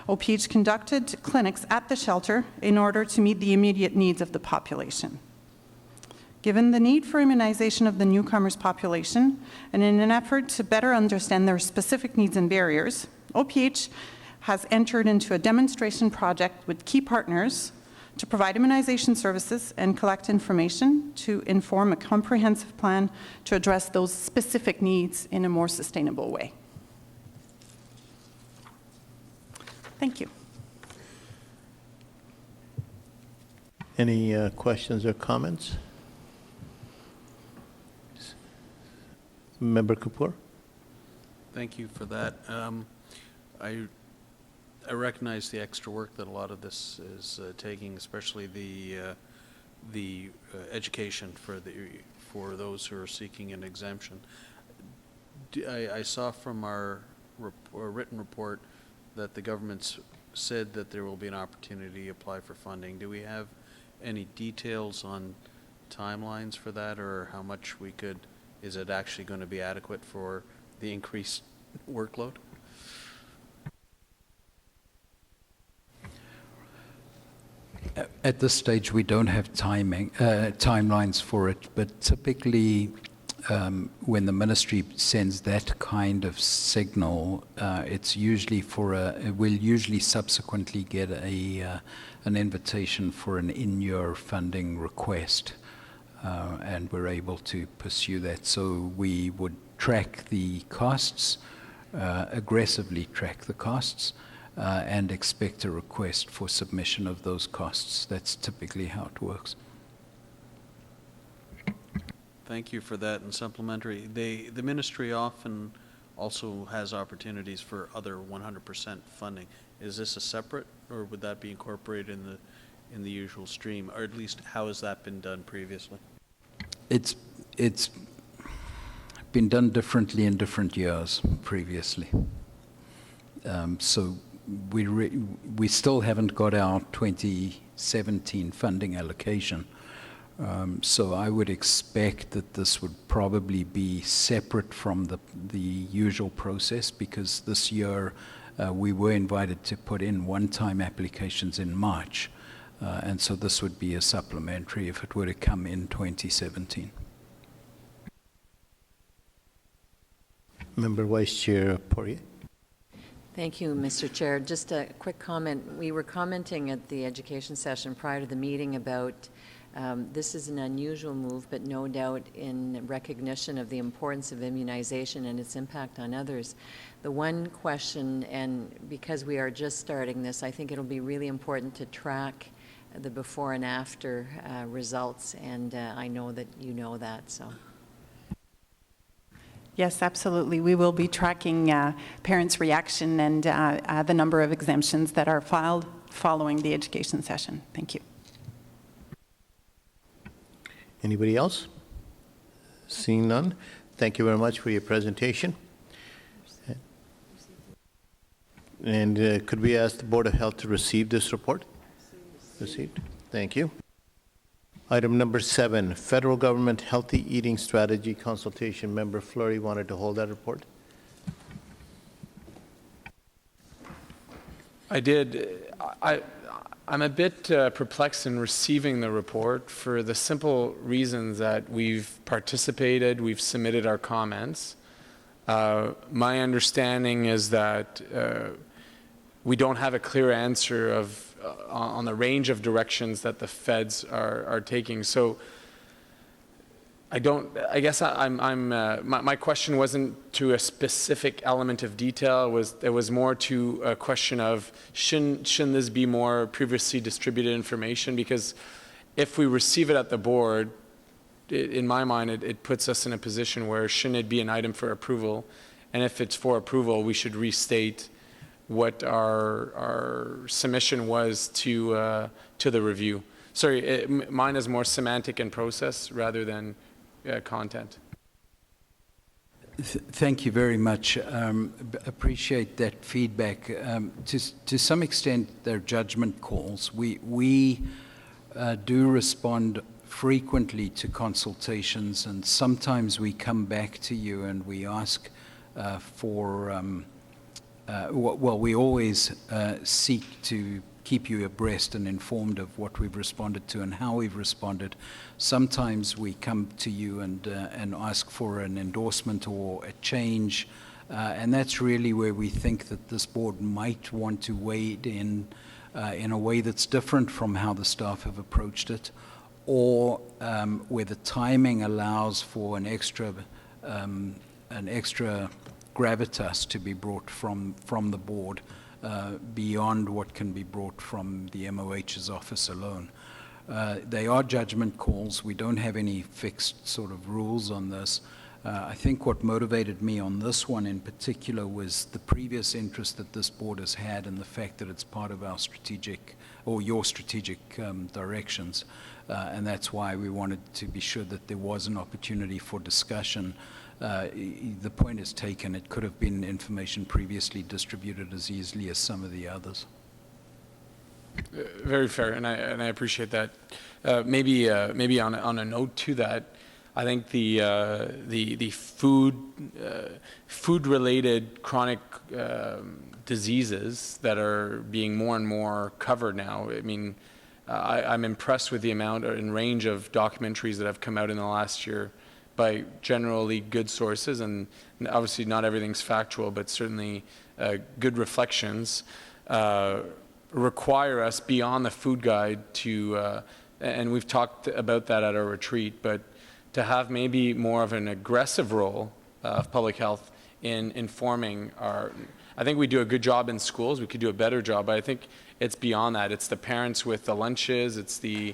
OPH conducted clinics at the shelter in order to meet the immediate needs of the population. Given the need for immunization of the newcomers population, and in an effort to better understand their specific needs and barriers, OPH has entered into a demonstration project with key partners to provide immunization services and collect information to inform a comprehensive plan to address those specific needs in a more sustainable way. Thank you. Any questions or comments? Member Kapoor? Thank you for that. I recognize the extra work that a lot of this is taking, especially the education for those who are seeking an exemption. I saw from our written report that the government's said that there will be an opportunity to apply for funding. Do we have any details on timelines for that, or how much we could? Is it actually going to be adequate for the increased workload? At this stage, we don't have timelines for it, but typically when the ministry sends that kind of signal, it's usually we'll usually subsequently get an invitation for an in-year funding request. And we're able to pursue that. So we would track the costs, aggressively track the costs, and expect a request for submission of those costs. That's typically how it works. Thank you for that. And supplementary, the ministry often also has opportunities for other 100% funding. Is this a separate, or would that be incorporated in the usual stream, or at least how has that been done previously? It's been done differently in different years previously. So we still haven't got our 2017 funding allocation. So I would expect that this would probably be separate from the usual process, because this year we were invited to put in one-time applications in March. And so this would be a supplementary if it were to come in 2017. Member Vice Chair Poirier. Thank you, Mr. Chair. Just a quick comment. We were commenting at the education session prior to the meeting about this is an unusual move, but no doubt in recognition of the importance of immunization and its impact on others. The one question, and because we are just starting this, I think it'll be really important to track the before and after results, and I know that you know that, so. Yes, absolutely. We will be tracking parents' reaction and the number of exemptions that are filed following the education session. Thank you. Anybody else? Seeing none, thank you very much for your presentation. And could we ask the Board of Health to receive this report? Received. Thank you. Item number 7, Federal Government Healthy Eating Strategy Consultation. Member Fleury wanted to hold that report. I did. I'm a bit perplexed in receiving the report for the simple reasons that we've participated, we've submitted our comments. My understanding is that we don't have a clear answer on the range of directions that the feds are taking. So I guess my question wasn't to a specific element of detail. It was more to a question of shouldn't this be more previously distributed information? Because if we receive it at the board, in my mind, it puts us in a position where shouldn't it be an item for approval? And if it's for approval, we should restate what our submission was to the review. Sorry, mine is more semantic and process rather than content. Thank you very much. Appreciate that feedback. To some extent, they're judgment calls. We do respond frequently to consultations, and sometimes we come back to you and we ask we always seek to keep you abreast and informed of what we've responded to and how we've responded. Sometimes we come to you and ask for an endorsement or a change, and that's really where we think that this board might want to wade in a way that's different from how the staff have approached it, or where the timing allows for an extra gravitas to be brought from the board beyond what can be brought from the MOH's office alone. They are judgment calls. We don't have any fixed sort of rules on this. I think what motivated me on this one in particular was the previous interest that this board has had and the fact that it's part of our strategic, or your strategic directions. And that's why we wanted to be sure that there was an opportunity for discussion. The point is taken. It could have been information previously distributed as easily as some of the others. Very fair, and I appreciate that. Maybe on a note to that, I think the food-related chronic diseases that are being more and more covered now. I mean, I'm impressed with the amount and range of documentaries that have come out in the last year by generally good sources, and obviously not everything's factual, but certainly good reflections require us beyond the food guide to, and we've talked about that at our retreat, but to have maybe more of an aggressive role of public health in informing I think we do a good job in schools, we could do a better job, but I think it's beyond that. It's the parents with the lunches, it's the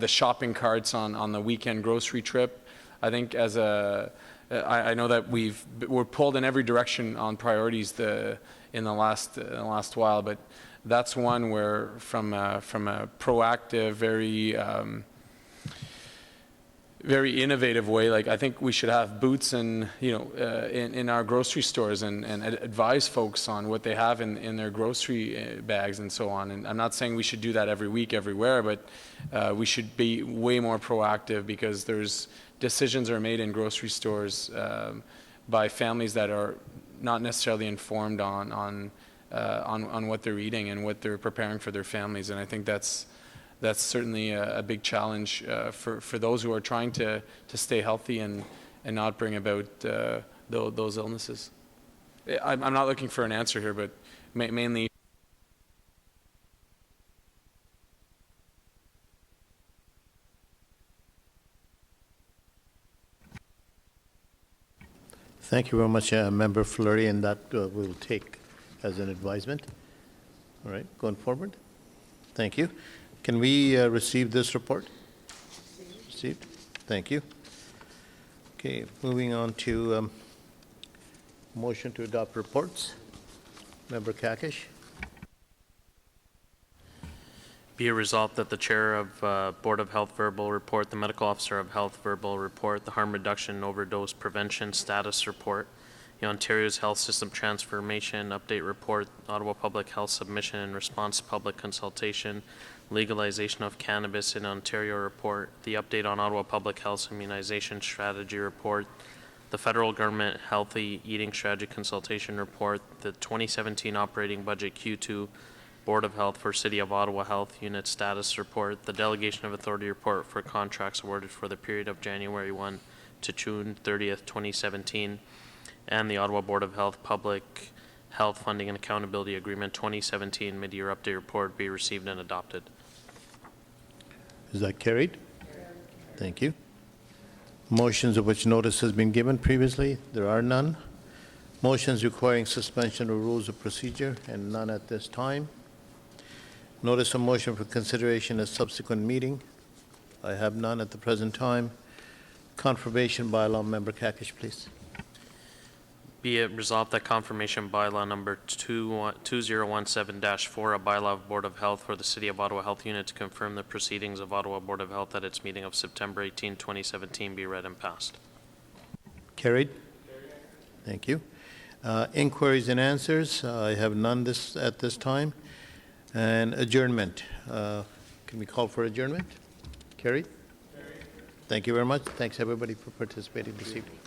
shopping carts on the weekend grocery trip. I think I know that we're pulled in every direction on priorities in the last while, but that's one where from a proactive, very innovative way, like I think we should have booths in our grocery stores and advise folks on what they have in their grocery bags and so on. And I'm not saying we should do that every week everywhere, but we should be way more proactive, because there's decisions are made in grocery stores by families that are not necessarily informed on what they're eating and what they're preparing for their families. And I think that's certainly a big challenge for those who are trying to stay healthy and not bring about those illnesses. I'm not looking for an answer here, but mainly. Thank you very much, Member Fleury, and that we'll take as an advisement. All right, going forward. Thank you. Can we receive this report? Received. Thank you. Okay, moving on to motion to adopt reports. Member Kakish. Be it resolved that the Chair of Board of Health verbal report, the Medical Officer of Health verbal report, the Harm Reduction and Overdose Prevention Status Report, the Ontario's Health System Transformation Update Report, Ottawa Public Health Submission and Response to Public Consultation, Legalization of Cannabis in Ontario Report, the Update on Ottawa Public Health Immunization Strategy Report, the Federal Government Healthy Eating Strategy Consultation Report, the 2017 Operating Budget Q2 Board of Health for City of Ottawa Health Unit Status Report, the Delegation of Authority Report for contracts awarded for the period of January 1 to June 30th, 2017, and the Ottawa Board of Health Public Health Funding and Accountability Agreement 2017 Mid-Year Update Report be received and adopted. Is that carried? Thank you. Motions of which notice has been given previously, there are none. Motions requiring suspension of rules of procedure, and none at this time. Notice of motion for consideration at subsequent meeting. I have none at the present time. Confirmation bylaw, Member Kakish, please. Be it resolved that confirmation bylaw number 2017-4, a bylaw of Board of Health for the City of Ottawa Health Unit to confirm the proceedings of Ottawa Board of Health at its meeting of September 18, 2017 be read and passed. Carried. Thank you. Inquiries and answers, I have none at this time. And adjournment. Can we call for adjournment? Carried? Thank you very much. Thanks, everybody, for participating this evening.